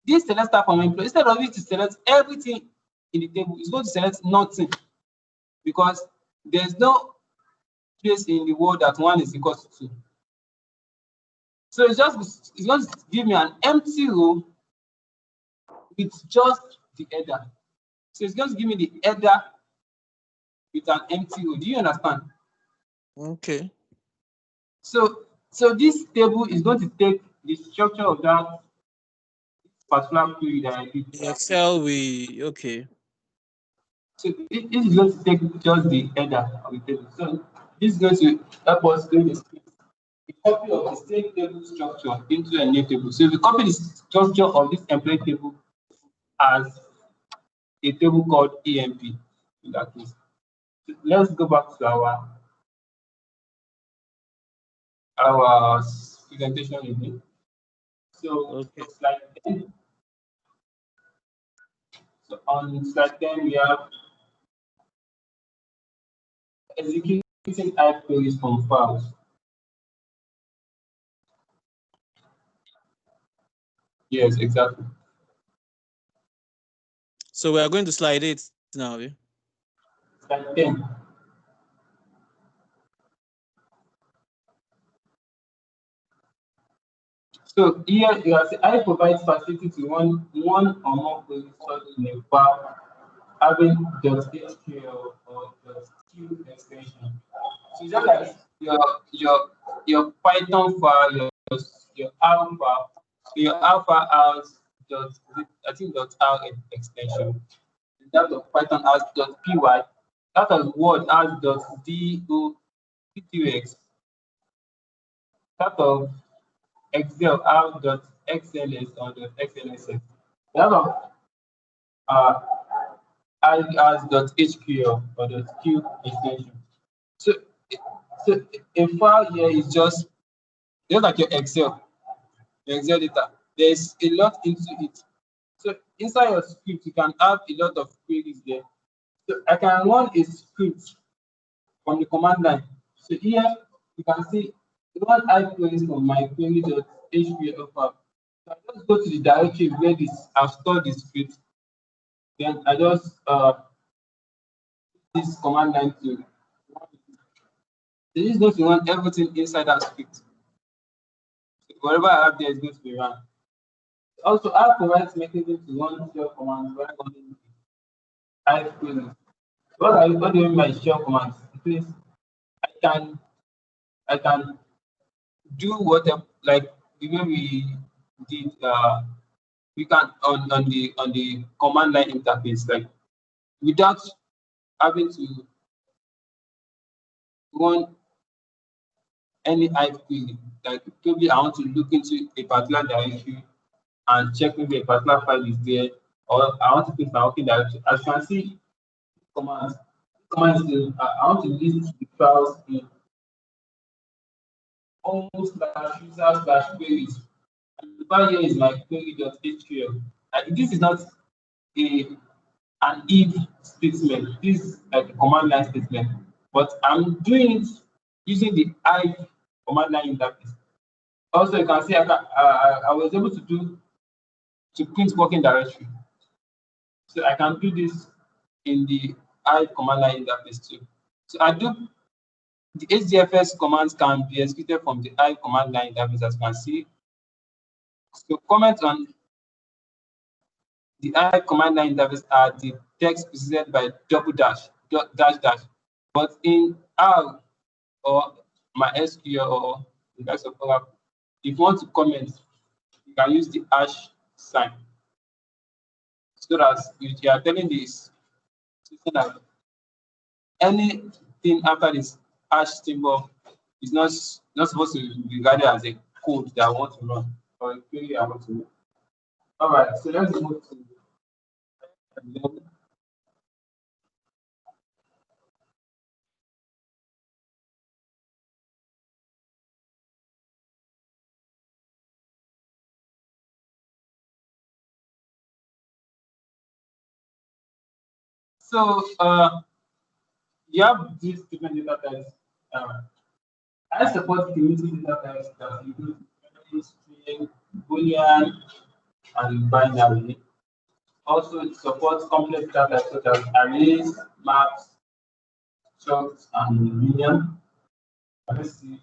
this select star from employee, instead of it to select everything in the table, it's going to select nothing because there's no place in the world that 1 is equals to 2. So it's going to give me an empty row with just the header. So it's going to give me the header with an empty row. Do you understand? Okay. So this table is going to take the structure of that particular query that I did. Excel, okay. So it is going to take just the header of the table. So this is going to help us create a copy of the same table structure into a new table. So if we copy the structure of this employee table as a table called EMP in that case. So let's go back to our presentation again. So Okay. slide 10. So on slide 10 we have executing type queries from files. Yes, exactly. So we are going to slide 8 now. Eh? Slide 10. So here you are saying I provide facility to one or more queries stored in a file having .html or .q extension. So just like your Python file, your alpha has I think .r extension. That of Python has .py. That of Word has .docx. That of Excel has .xls or .xlsx. That of has .hql or .q extension. So a file here is just like your Excel data. There's a lot into it. So inside your script, you can have a lot of queries there. So I can run a script from the command line. So here you can see run I queries from my query.hpl file. So I just go to the directory where I've stored the script. Then I just this command line to run it. So this is going to run everything inside that script. So whatever I have there is going to be run. Also, I provide mechanism to run shell commands when running I queries. What do you mean by shell commands? It means I can do whatever like the way we did we can on the command line interface, like without having to run any Hive query. Like probably I want to look into a particular directory and check maybe a particular file is there, or I want to pick my working directory. As you can see, commands. I want to list the files in home/user/queries. And the file here is my query.html. And this is not an if statement. This is like a command line statement, but I'm doing it using the Hive command line interface. Also, you can see I was able to print working directory. So I can do this in the Hive command line interface too. So the HDFS commands can be executed from the Hive command line interface, as you can see. So comment on the Hive command line interface are the text preceded by double dash, dash dash. But in R or MySQL or the likes of Oracle, if you want to comment, you can use the hash sign. So that you are telling this system that anything after this hash symbol is not supposed to be regarded as a code that I want to run or a query I want to run. All right, so let's move to so you have these different data types. I support community data types that include string, boolean, and binary. Also, it supports complex data types such as arrays, maps, structs, and linear. Let's see if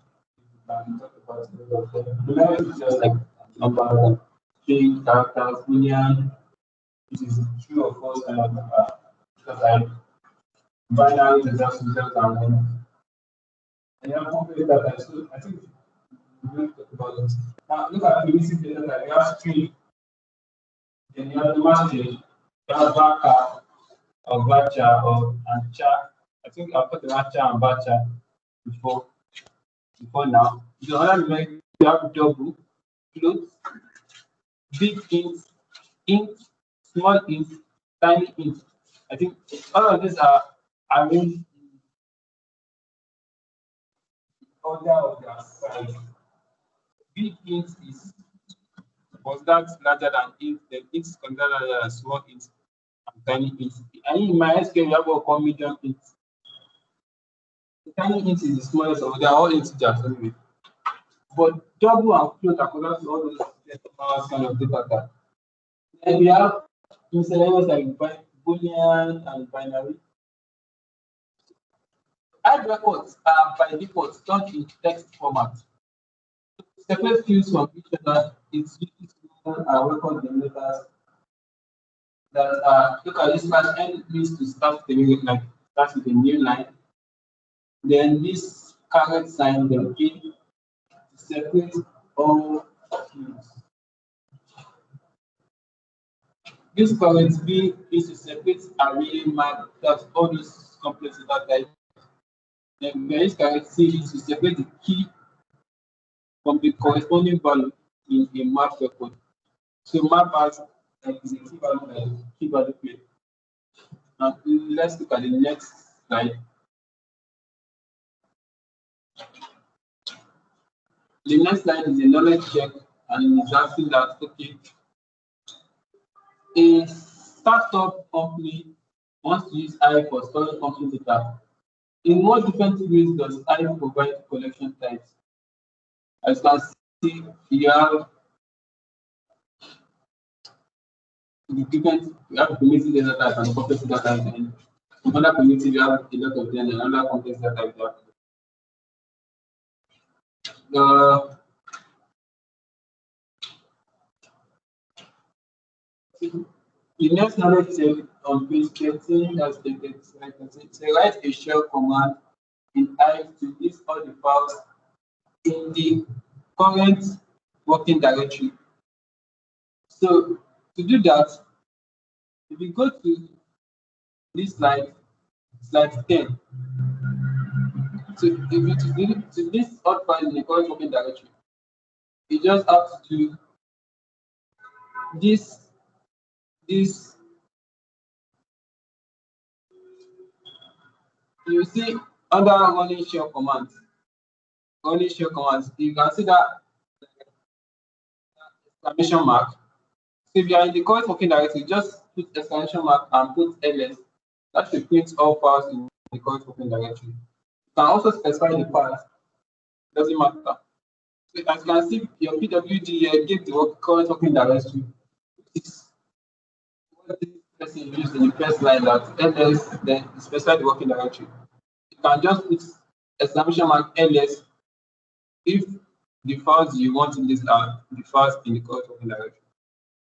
we can talk about it of them. Binary is just like number, string, characters, boolean. It is true or false kind of data type. Binary is just results and one. And you have complex data types. So I think we will talk about it. Now look at the basic data type. You have string, then you have the string, you have varchar or varchar or and char. I think I've put the varchar and varchar before now. The other numeric you have double, float, big int, small int, tiny int. I think all of these are arranged in order of their size. Big int was that larger than int, then int is considered larger than small int and tiny int. And in MySQL, you have what we call medium int. The tiny int is the smallest of, they are all integers anyway. But double and float are connected to all those decimals kind of data type. And we have miscellaneous like boolean and binary. Hive records are by default stored in text format. Separate fields from each other is used to record generators that look at this slash n means to start the new line, start with a new line. Then this caret sign will be to separate all fields. This current B is to separate array map, that's all those complex data types. Then this current C is to separate the key from the corresponding value in a map record. So map has is a key value pair. Now let's look at the next slide. The next slide is a knowledge check, and it's asking that okay, a startup company wants to use Hive for storing company data. In what different ways does Hive provide collection types? As you can see, you have the different, you have primitive data types and complex data types, and another primitive you have a lot of them, and another complex data type you have. The next knowledge check on page 13 has stated, say write a shell command in Hive to list all the files in the current working directory. So to do that, if you go to this slide, slide 10. So if you to this odd file in the current working directory, you just have to do this. You see under running shell commands, you can see that exclamation mark. So if you are in the current working directory, just put exclamation mark and put ls. That should print all files in the current working directory. You can also specify the path. Doesn't matter. So as you can see, your PWD here give the current working directory. It's what this person used in the first line that ls, then specify the working directory. You can just put exclamation mark ls if the files you want in this are the files in the current working directory.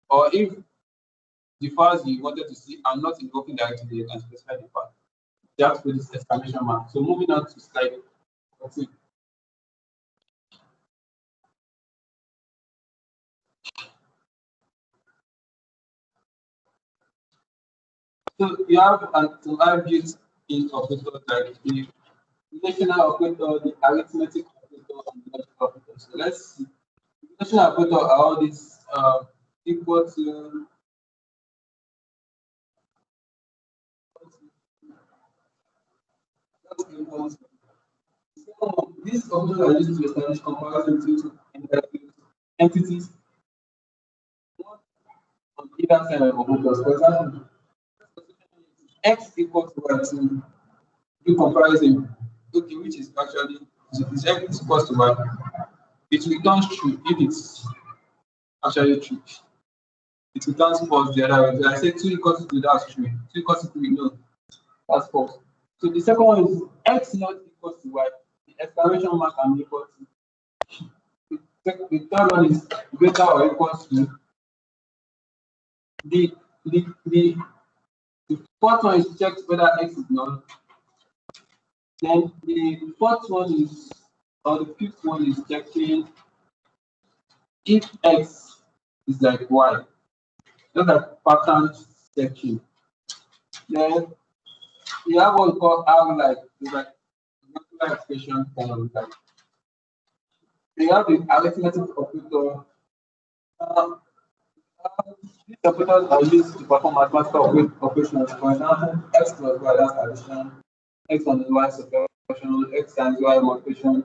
Or if the files you wanted to see are not in the working directory, you can specify the path. You have to put this exclamation mark. So moving on to slide 14. So you have some attributes in operators like the relational operator, the arithmetic operator, and the logical operator. So let's see. The relational operator are all these equal to. These operators are used to establish comparison between entities on either side of operators. For example, x equals to y to do comparison, okay, which is actually is x equals to y. It returns true if it's actually true. It returns false the other way. So I say 2 equals to 2, that's true. 2 equals to 3, no, that's false. So the second one is x not equals to y. The exclamation mark and equal to. The third one is greater or equals to. The fourth one is checked whether x is null. Then the fourth one is, or the fifth one is checking if x is like y. That's like pattern checking. Then you have what we call R like, like regular expression kind of like. You have the arithmetic operator. These operators are used to perform mathematical operations. For example, x plus y, that's addition, x and y subtraction, x times y multiplication,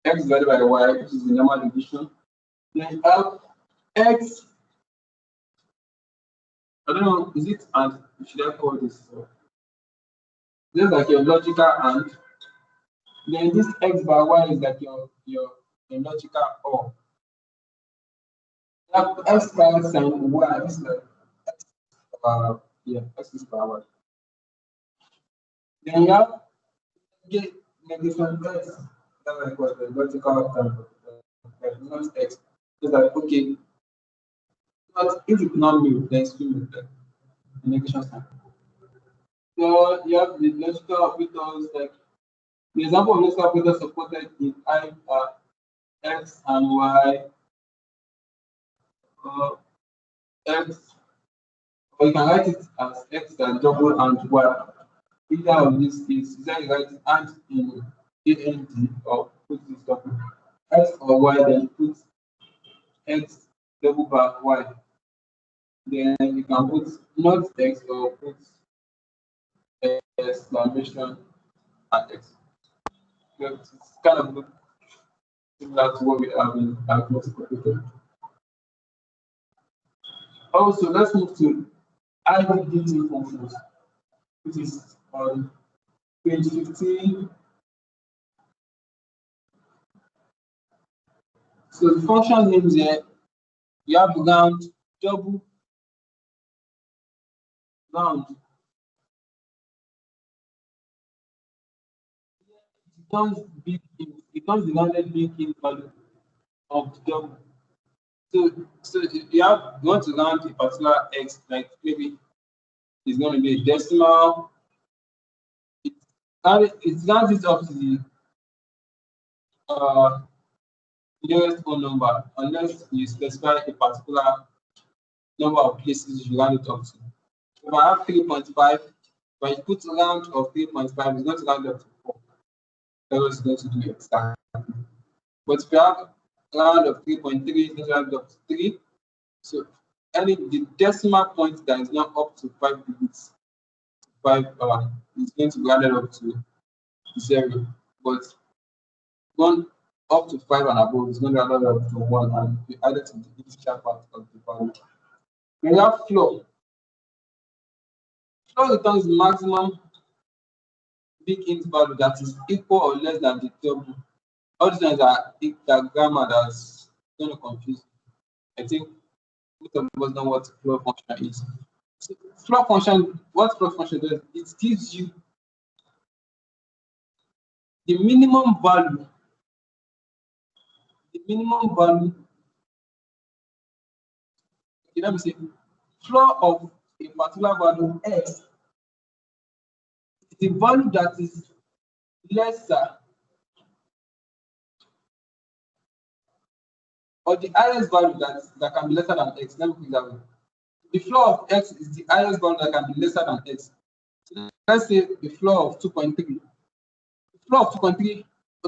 x divided by y, which is the normal division. Then you have x, I don't know, is it and should I call this? This is like your logical and. Then this x by y is like your logical or. You have x squared sin y, this is like x, x is by y. Then you have get negation x, that's like what the logical term, like not x. It's like okay, but if it's not new, then it's new with the negation sign. So you have the logical operators like the example of logical operators supported in I are x and y, x, or you can write it as x and double and y. Either of these is either you write it and in AND or put this double x or y, then put x double bar y. Then you can put not x or put exclamation and x. So it's kind of similar to what we have in arithmetic operator. Also, let's move to IDDT functions, which is on page 15. So the function names here, you have round, double, round. It becomes the rounded big-in value of the double. So you want to round a particular x, like maybe it's going to be a decimal. It rounds it up to the nearest whole number, unless you specify a particular number of places you round it up to. If I have 3.5, When you put round of 3.5, it's going to round up to 4. That's what it's going to do exactly. But if you have round of 3.3, it's going to round up to 3. So the decimal point that is not up to 5 digits, 5 is going to be rounded up to 0. But going up to 5 and above is going to round up to 1 and be added to the initial part of the value. We have floor. Floor returns maximum big int value that is equal or less than the double. All these things are the grammar that's going to confuse you. I think most of us know what floor function is. So floor function, what floor function does, it gives you the minimum value. The minimum value. Okay, let me say floor of a particular value x is the value that is lesser or the highest value that can be lesser than x. Let me put it that way. The floor of x is the highest value that can be lesser than x. So let's say the floor of 2.3. The floor of 2.3, okay,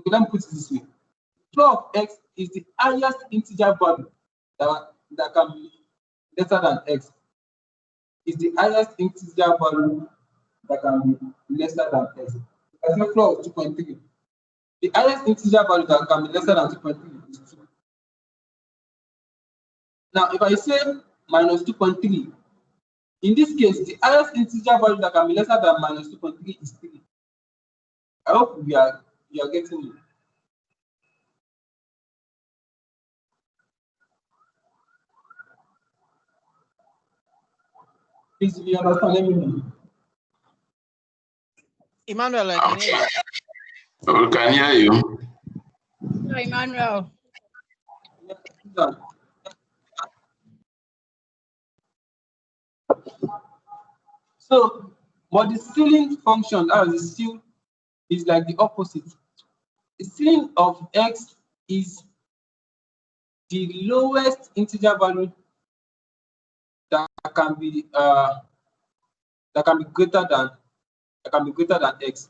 let me put it this way. The floor of x is the highest integer value that can be lesser than x. Is the highest integer value that can be lesser than x. That's the floor of 2.3. The highest integer value that can be lesser than 2.3 is 2. Now, if I say minus 2.3, in this case, the highest integer value that can be lesser than minus 2.3 is 3. I hope you are getting it. Please, if you understand, let me know. Emmanuel, I can hear you. We can hear you. No, Emmanuel. Yeah. So, but the ceiling function, as the ceil, is like the opposite. The ceiling of x is the lowest integer value that can be greater than x.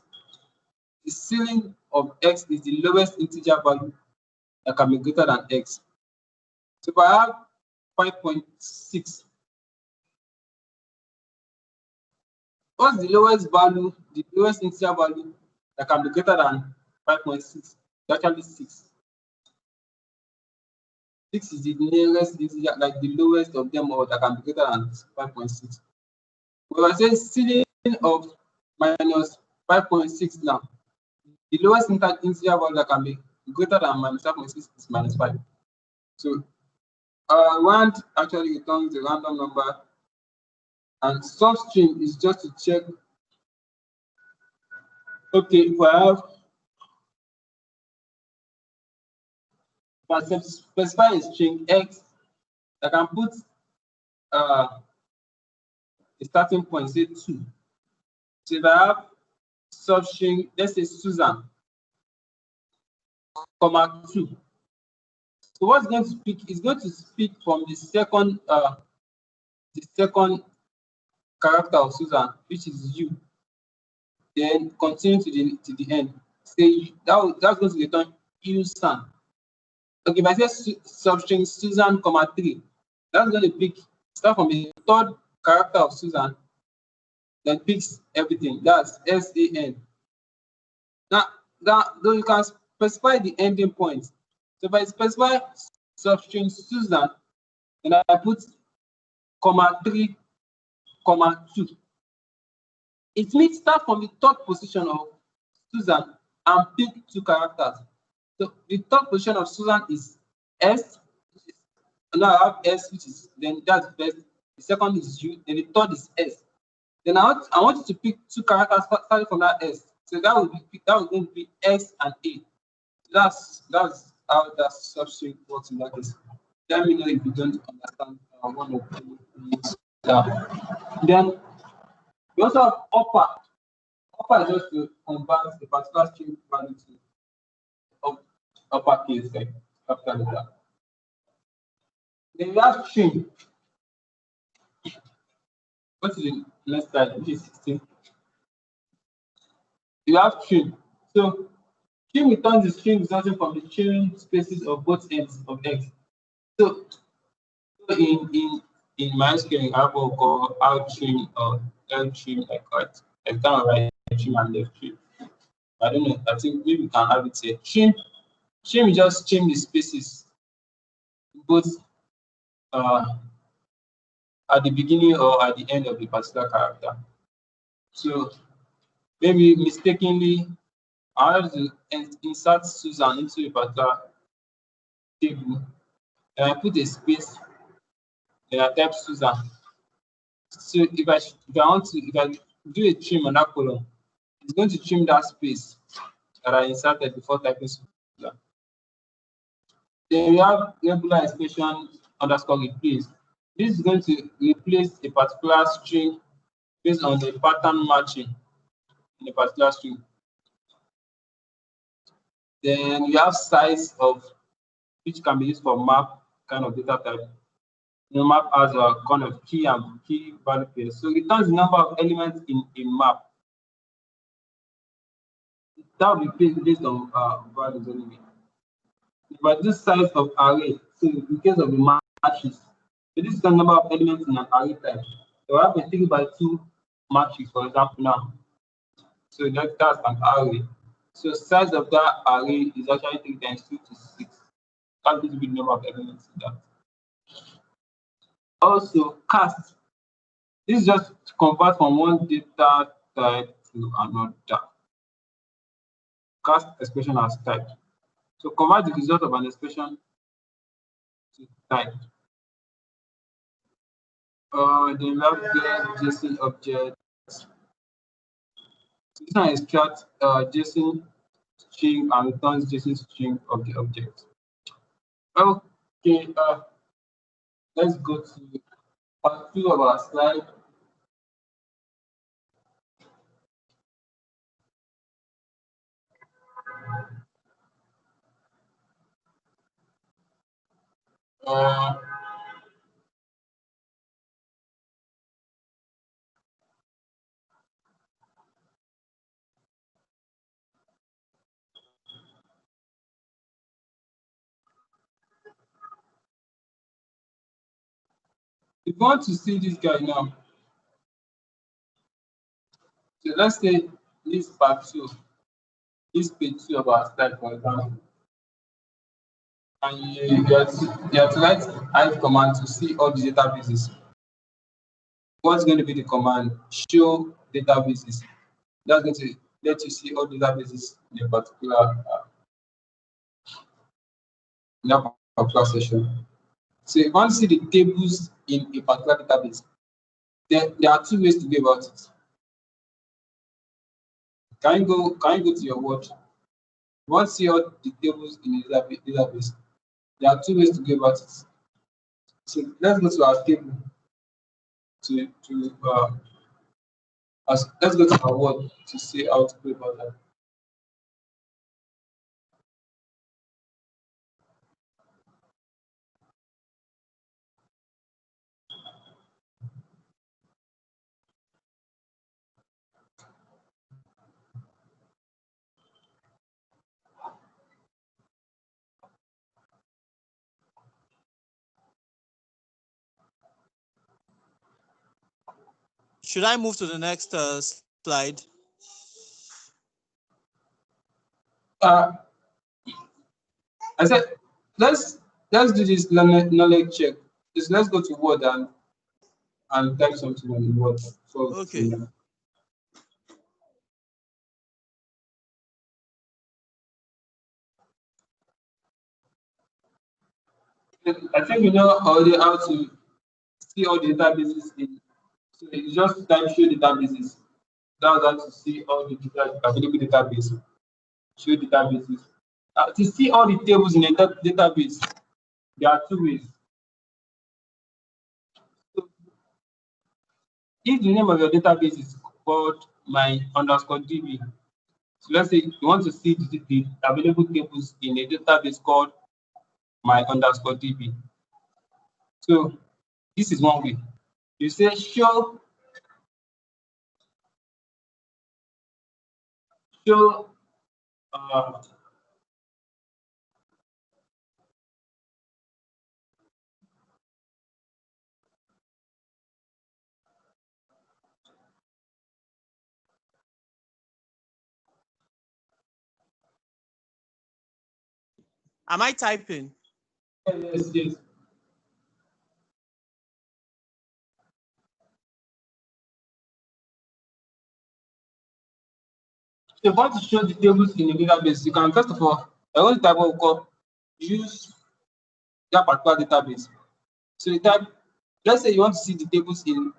The ceiling of x is the lowest integer value that can be greater than x. So if I have 5.6, what's the lowest value, the lowest integer value that can be greater than 5.6? It's actually 6. 6 is the nearest integer, like the lowest of them all that can be greater than 5.6. When I say ceiling of minus 5.6 now, the lowest integer value that can be greater than minus 5.6 is minus 5. So round actually returns a random number, and substring is just to check. Okay, if I specify a string x, I can put a starting point, say 2. So if I have substring, let's say Susan, comma 2. So what's going to speak is going to speak from the second character of Susan, which is U. Then continue to the end. Say that's going to return Usan. Okay, if I say substring Susan, comma 3, that's going to start from the third character of Susan, then picks everything. That's SAN. Now, though you can specify the ending point. So if I specify substring Susan, then I put comma 3, comma 2. It means start from the third position of Susan and pick 2 characters. So the third position of Susan is S. Now I have S, which is then that's first. The second is U. Then the third is S. Then I want you to pick 2 characters starting from that S. So that would going to be X and A. That's how that substring works in that case. Let me know if you don't understand one of these. Then we also have upper. Upper is just to convert a particular string value to uppercase, like capital letter. Then we have string. Go to the next slide, which is 16. you have string. So string returns the string resulting from the chain spaces of both ends of X. So in MySQL, I have what we call out trim or L trim, like what? Like kind of right trim and left trim. I don't know. I think maybe we can have it here. Trim is just trim the spaces both uh, at the beginning or at the end of the particular character. So maybe mistakenly, I have to insert Susan into a particular table, and I put a space, and I type Susan. So if I do a trim on that column, it's going to trim that space that I inserted before typing Susan. Then we have regular expression underscore replace. This is going to replace a particular string based on the pattern matching in a particular string. Then you have size of, which can be used for map kind of data type. Map has a kind of key and key value pair. So it returns the number of elements in a map. That will be based on values anyway. But this size of array, so in case of the matches, so this is the number of elements in an array type. So I have a 3 by 2 matrix, for example, now. So that's an array. So size of that array is actually 3 times 2 to 6. That's going to be the number of elements in that. Also, cast. This is just to convert from one data type to another. Cast expression as type. So convert the result of an expression to type. Then we have get JSON object. So this one extracts JSON string and returns JSON string of the object. Okay, let's go to part 2 of our slide. If you want to see this guy now, so let's say this part 2, this page 2 of our slide, for example, and you have to write hive command to see all the databases. What's going to be the command? Show databases. That's going to let you see all databases in a particular session. So if you want to see the tables in a particular database, there are 2 ways to go about it. Can you go to your Word? You want to see all the tables in a database. There are 2 ways to go about it. So let's go to our table. Let's go to our Word to see how to go about that. Should I move to the next slide? I said let's do this knowledge check. Just let's go to Word and type something on the Word. So Okay. I think you know already how to see all the databases in. So you just type show databases. That's how to see all the available databases. Show databases. To see all the tables in a database, there are 2 ways. So if the name of your database is called my_db, so let's say you want to see the available tables in a database called my_db. So this is one way. You say show show Am I typing? yes. So if you want to show the tables in a database, you can first of all, I want to type what we call use that particular database. So you type, let's say you want to see the tables in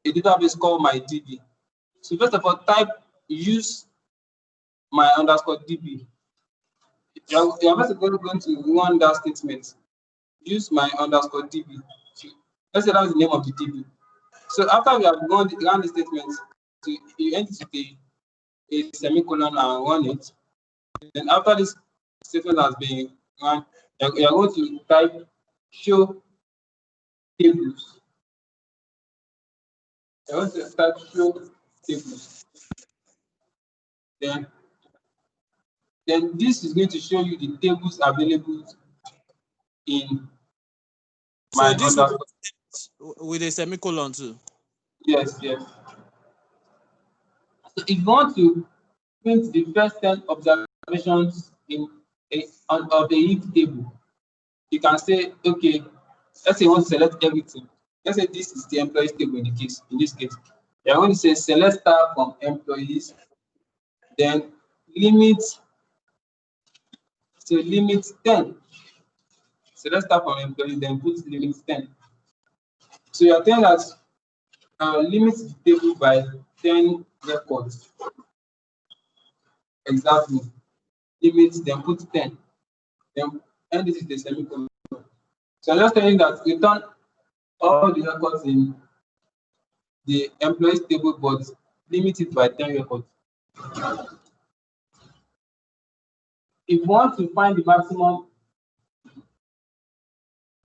a database called my DB. So first of all, type use my underscore DB. You're first going to run that statement. Use my underscore DB. Let's say that's the name of the DB. So after we have run the statement, so you enter a semicolon and run it. Then after this statement has been run, you're going to type show tables. You're going to type show tables. Then this is going to show you the tables available in my underscore. With a semicolon too. Yes. So if you want to print the first 10 observations of the if table, you can say, okay, let's say you want to select everything. Let's say this is the employees table in this case. You're going to say select star from employees, then limit 10. Select star from employees, then put limit 10. So you're telling that limit the table by 10 records. Exactly. Limit, then put 10. Then end this is the semicolon. So I'm just telling that return all the records in the employees table, but limit it by 10 records. If you want to find the maximum,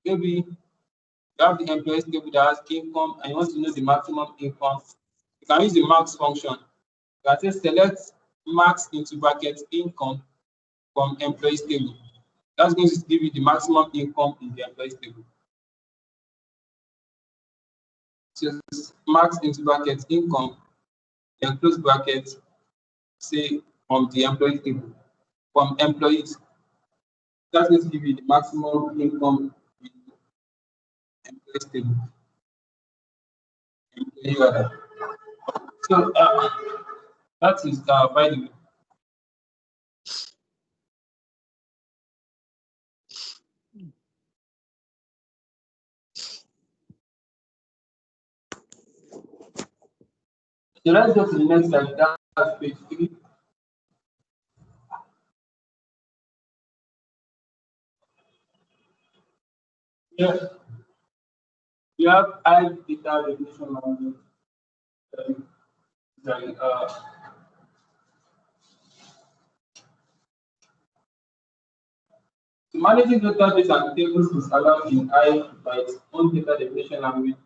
maybe you have the employees table that has income and you want to know the maximum income, you can use the max function. You can say select max into bracket income from employees table. That's going to give you the maximum income in the employees table. So max into bracket income, then close bracket, say from the employee table, from employees. That's going to give you the maximum income in the employees table. So that is by the way. So let's go to the next slide. That's page 3. Yes. You have I data definition language. Managing database and tables is allowed in I by its own data definition language.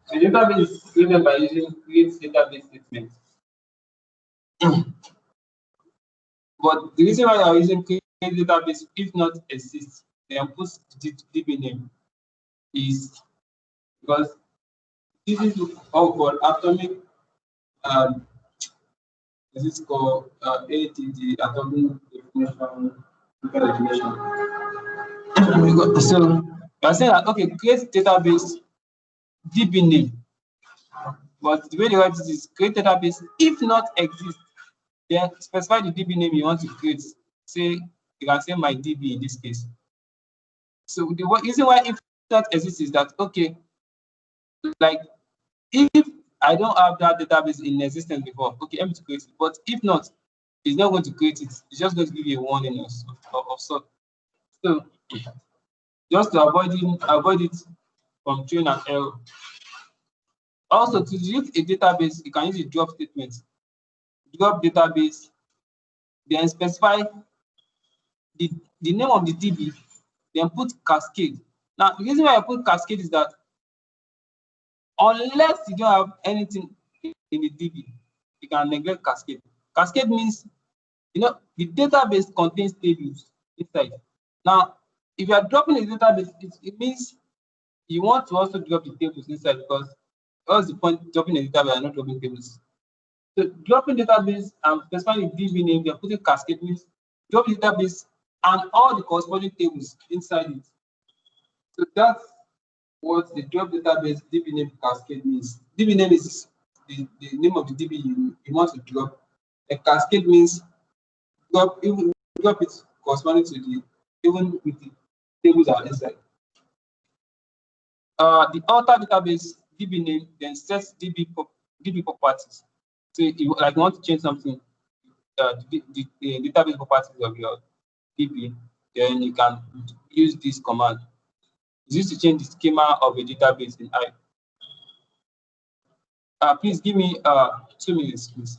So the database is created by using create database statements. But the reason why you are using create database if not exists, then put the DB name is because this is called atomic this is called ADD atomic definition. So you are saying that okay, create database DB name. But the way they write it is create database if not exist, then specify the DB name you want to create. Say you can say my DB in this case. So the reason why if not exists is that okay, like if I don't have that database in existence before, okay, I'm to create it. But if not, it's not going to create it. It's just going to give you a warning of sort. So just to avoid it from throwing an error. Also, to use a database, you can use a drop statement. Drop database, then specify the name of the DB, then put cascade. Now, the reason why I put cascade is that unless you don't have anything in the DB, you can neglect cascade. Cascade means, the database contains tables inside. Now, if you are dropping a database, it means you want to also drop the tables inside, because what's the point dropping a database and not dropping tables? So dropping database and specifying the DB name, you're putting cascade means drop the database and all the corresponding tables inside it. So that's what the drop database DB name cascade means. DB name is the name of the DB you want to drop. A cascade means drop it corresponding to even with the tables that are inside. The alter database DB name then sets DB properties. So if you want to change something, the database properties of your DB, then you can use this command. It's used to change the schema of a database in I. Please give me 2 minutes, please.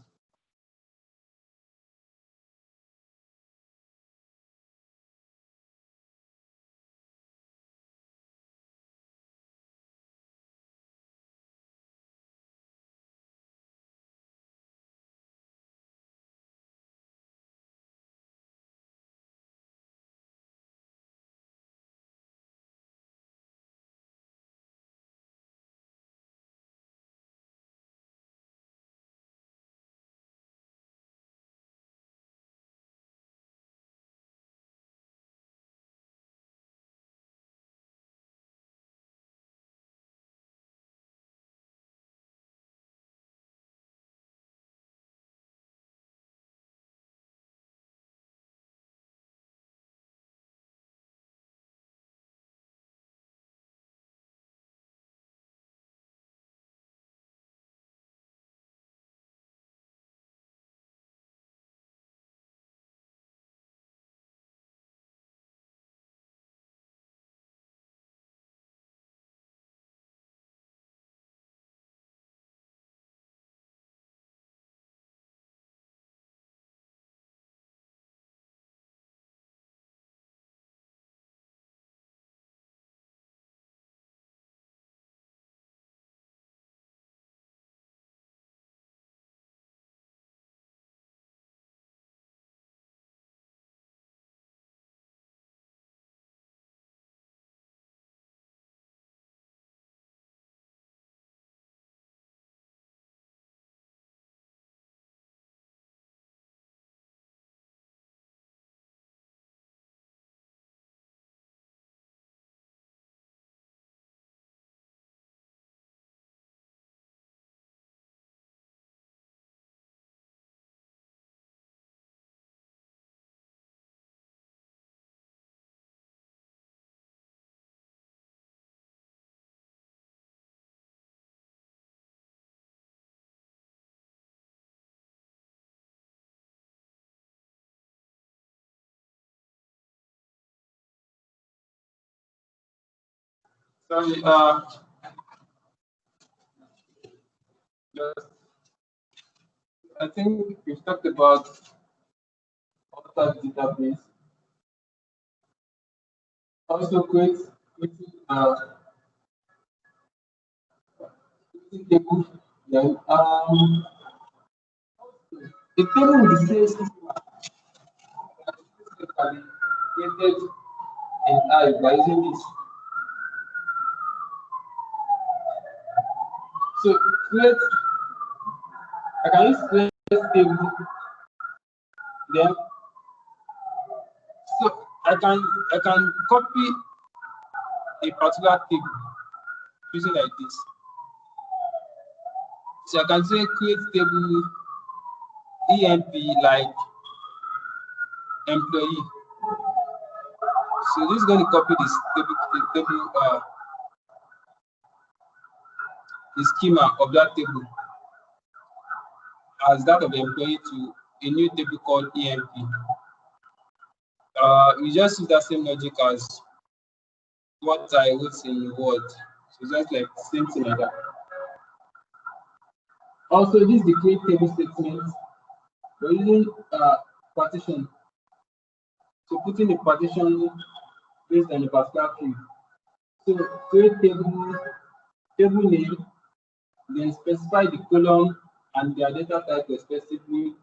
Sorry, I think we've talked about alter database. Also creating table. Then the table with the same schema created in I by using this. So create, I can use create table. Then so I can copy a particular table using like this. So I can say create table EMP like employee. So this is going to copy this table the schema of that table as that of the employee to a new table called EMP. We just use that same logic as what I wrote in Word. So just like same thing like that. Also, this is the create table statement. We're using partition. So putting a partition based on a particular field. So create table name, then specify the column and their data type respectively.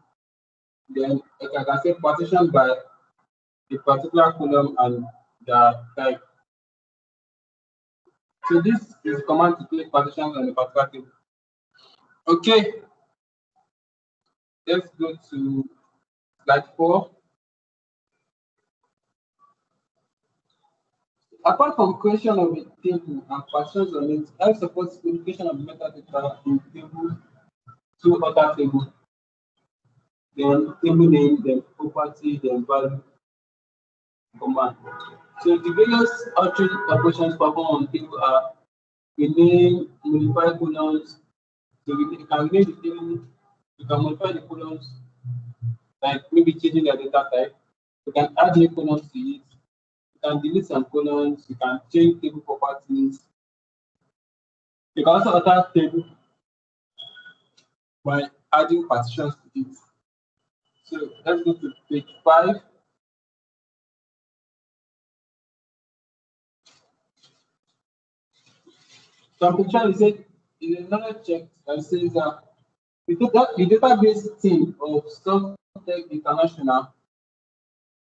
Then I can say partition by a particular column and the type. So this is the command to create partitions on a particular table. Okay, let's go to slide 4. Apart from creation of a table and partitions on it, I support unification of metadata in table to other table. Then table name, then property, then value command. So the various operations performed on table are rename, modify columns. So you can rename the table, you can modify the columns, like maybe changing the data type. You can add new columns to it. You can delete some columns. You can change table properties. You can also alter table by adding partitions to it. So let's go to page 5. So picture is in another check that says that the database team of Softec International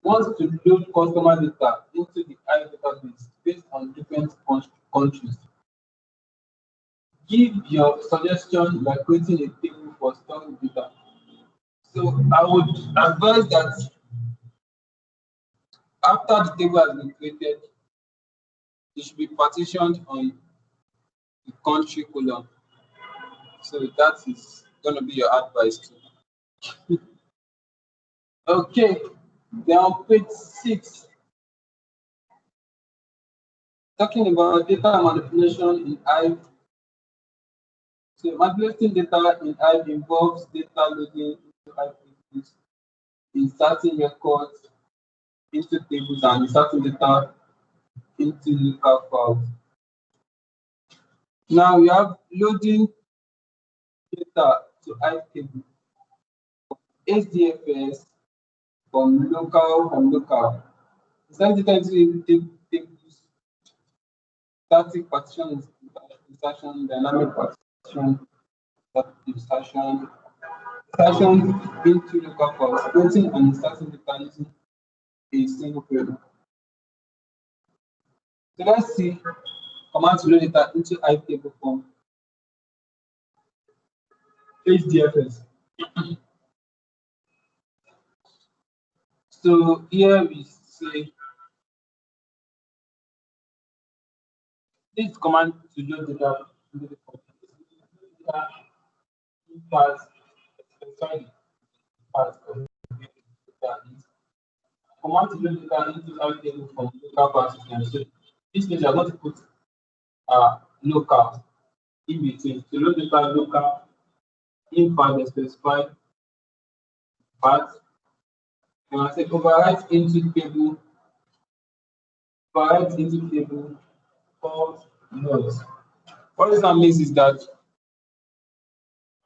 wants to load customer data into the I database based on different countries. Give your suggestion by creating a table for storing data. So I would advise that after the table has been created, it should be partitioned on the country column. So that is going to be your advice too. Okay, then on page 6, talking about data manipulation in Hive. So manipulating data in Hive involves data loading into Hive tables, inserting records into tables, and inserting data into local files. Now we have loading data to Hive table, HDFS from local. Insert data into tables, static partition insertion, dynamic partition insertion into local files, creating and inserting data using a single query. So let's see command to load data into Hive table form. HDFS. So here we say this command to load data into the form. Command to load data into Hive table from local file system. So this means you are going to put local in between. To load data local in file the specified path. And I say overwrite into table called loads. What this now means is that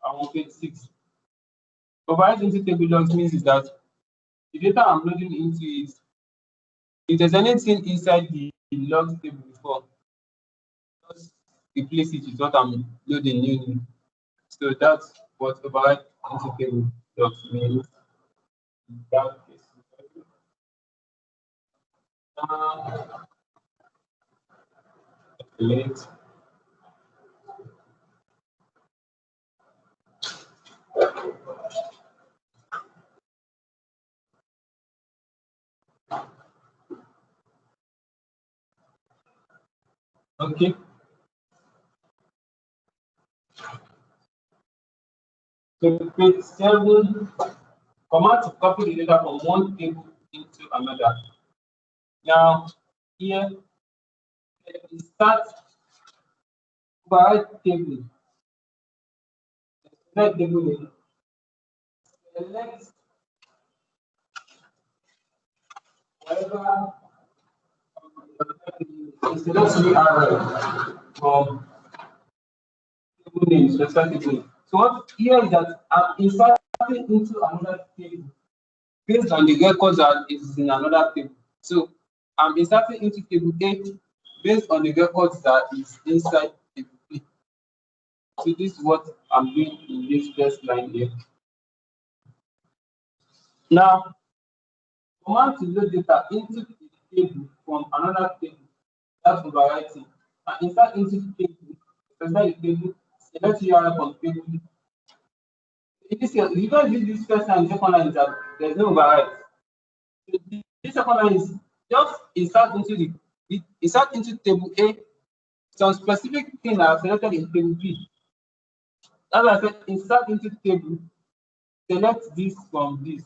I'm on page 6. Overwrite into table logs means is that the data I'm loading into it, if there's anything inside the logs table before, just replace it with what I'm loading new. So that's what overwrite into table logs means in that case. Calculate. Okay. So page 7, command to copy the data from one table into another. Now here we start by table. Select table name. Select whatever select URL from table name, specific table. So what here is that I'm inserting into another table based on the records that is in another table. So I'm inserting into table A based on the records that is inside table B. So this is what I'm doing in this first line here. Now, command to load data into the table from another table, that's overwriting, and insert into the table, specify the table, select URL from table. In this case, you don't do this first line, second line, that there's no overwrite. So this second line is just insert into table A some specific thing are selected in table B. As I said, insert into table, select this from this.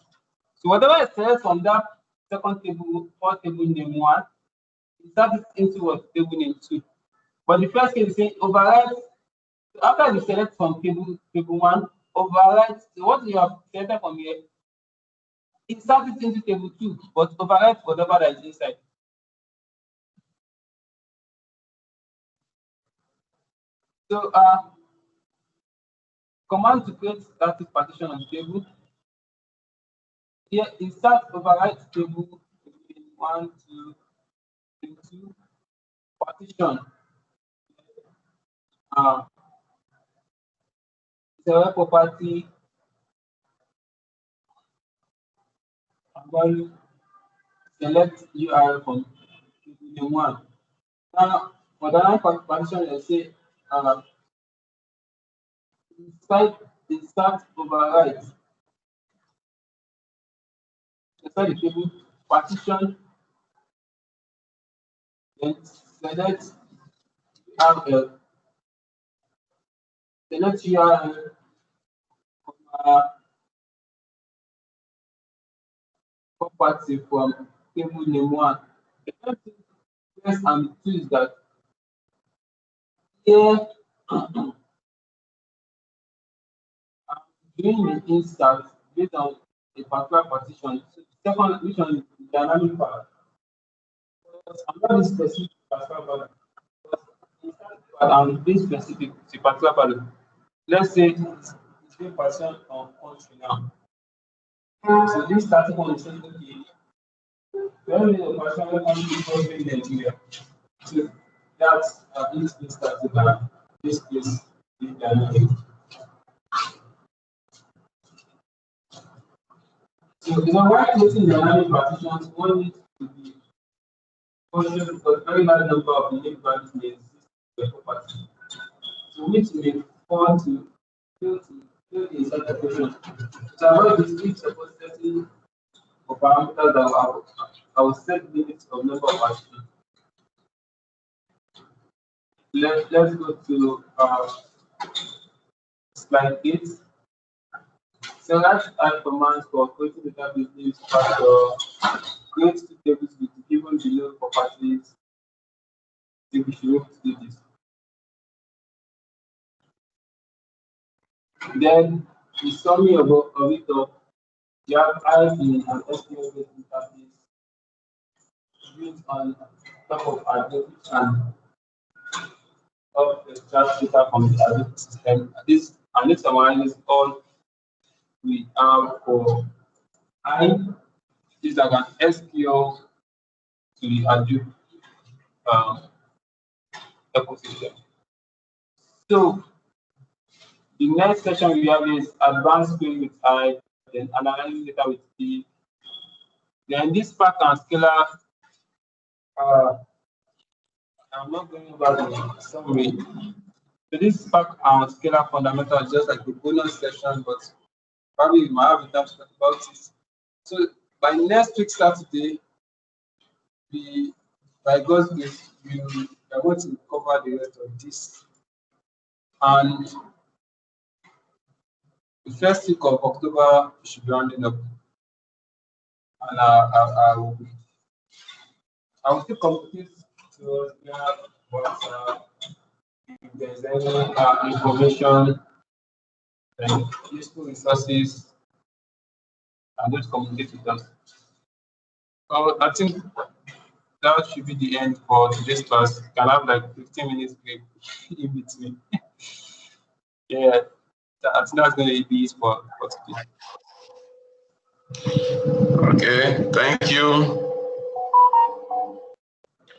So whatever I select from that second table or table name 1, insert it into what table name 2. But the first case is saying override. So after you select from table 1, override. So what you have selected from here, insert it into table 2, but override whatever that is inside. So command to create static partition on the table. Here insert override table 1, 2, 2 partition. Select property and select URL from table 1. Now for the line partition, let's say insert override. Inside the table partition, then select URL. Select URL property from table name 1. The first thing and 2 is that here I'm doing the insert based on a particular partition. So second, which one is the dynamic part? I'm not being specific to particular value. I'm being specific to particular value. Let's say it's 3% on country now. So this starting point is saying, okay, where is the particular country in Nigeria? So that's this starting this is the dynamic. So while creating dynamic partitions, one needs to be cautious because very large number of unique values may exist in the property. So we need to make fun to fill the insert equation. To avoid this, if suppose setting of parameters that I will set limits of number of partitions. Let's go to slide 8. So let's add commands for creating database factor, create 2 tables with given below properties. I think we should have to do this. Then the summary of it of you have eyes in an SQL-based interface built on top of Adobe and of the extract data from the Adobe system. This summarizes all we have for I. Is like an SQL to the Adobe ecosystem. So the next section we have is advanced query with I, then analyzing data with T. Then this pack and scalar. I'm not going over the summary. So this pack and scalar fundamental is just like the bonus section, but probably we might have a time to talk about it. So by next week Saturday, by God's grace, we are going to cover the rest of this. And the first week of October we should be rounding up. And I will still complete to but if there's any information and useful resources, I'm going to communicate with us. So I think that should be the end for today's class. You can have like 15 minutes break in between. Yeah, I think that's going to be useful for today. Okay, thank you.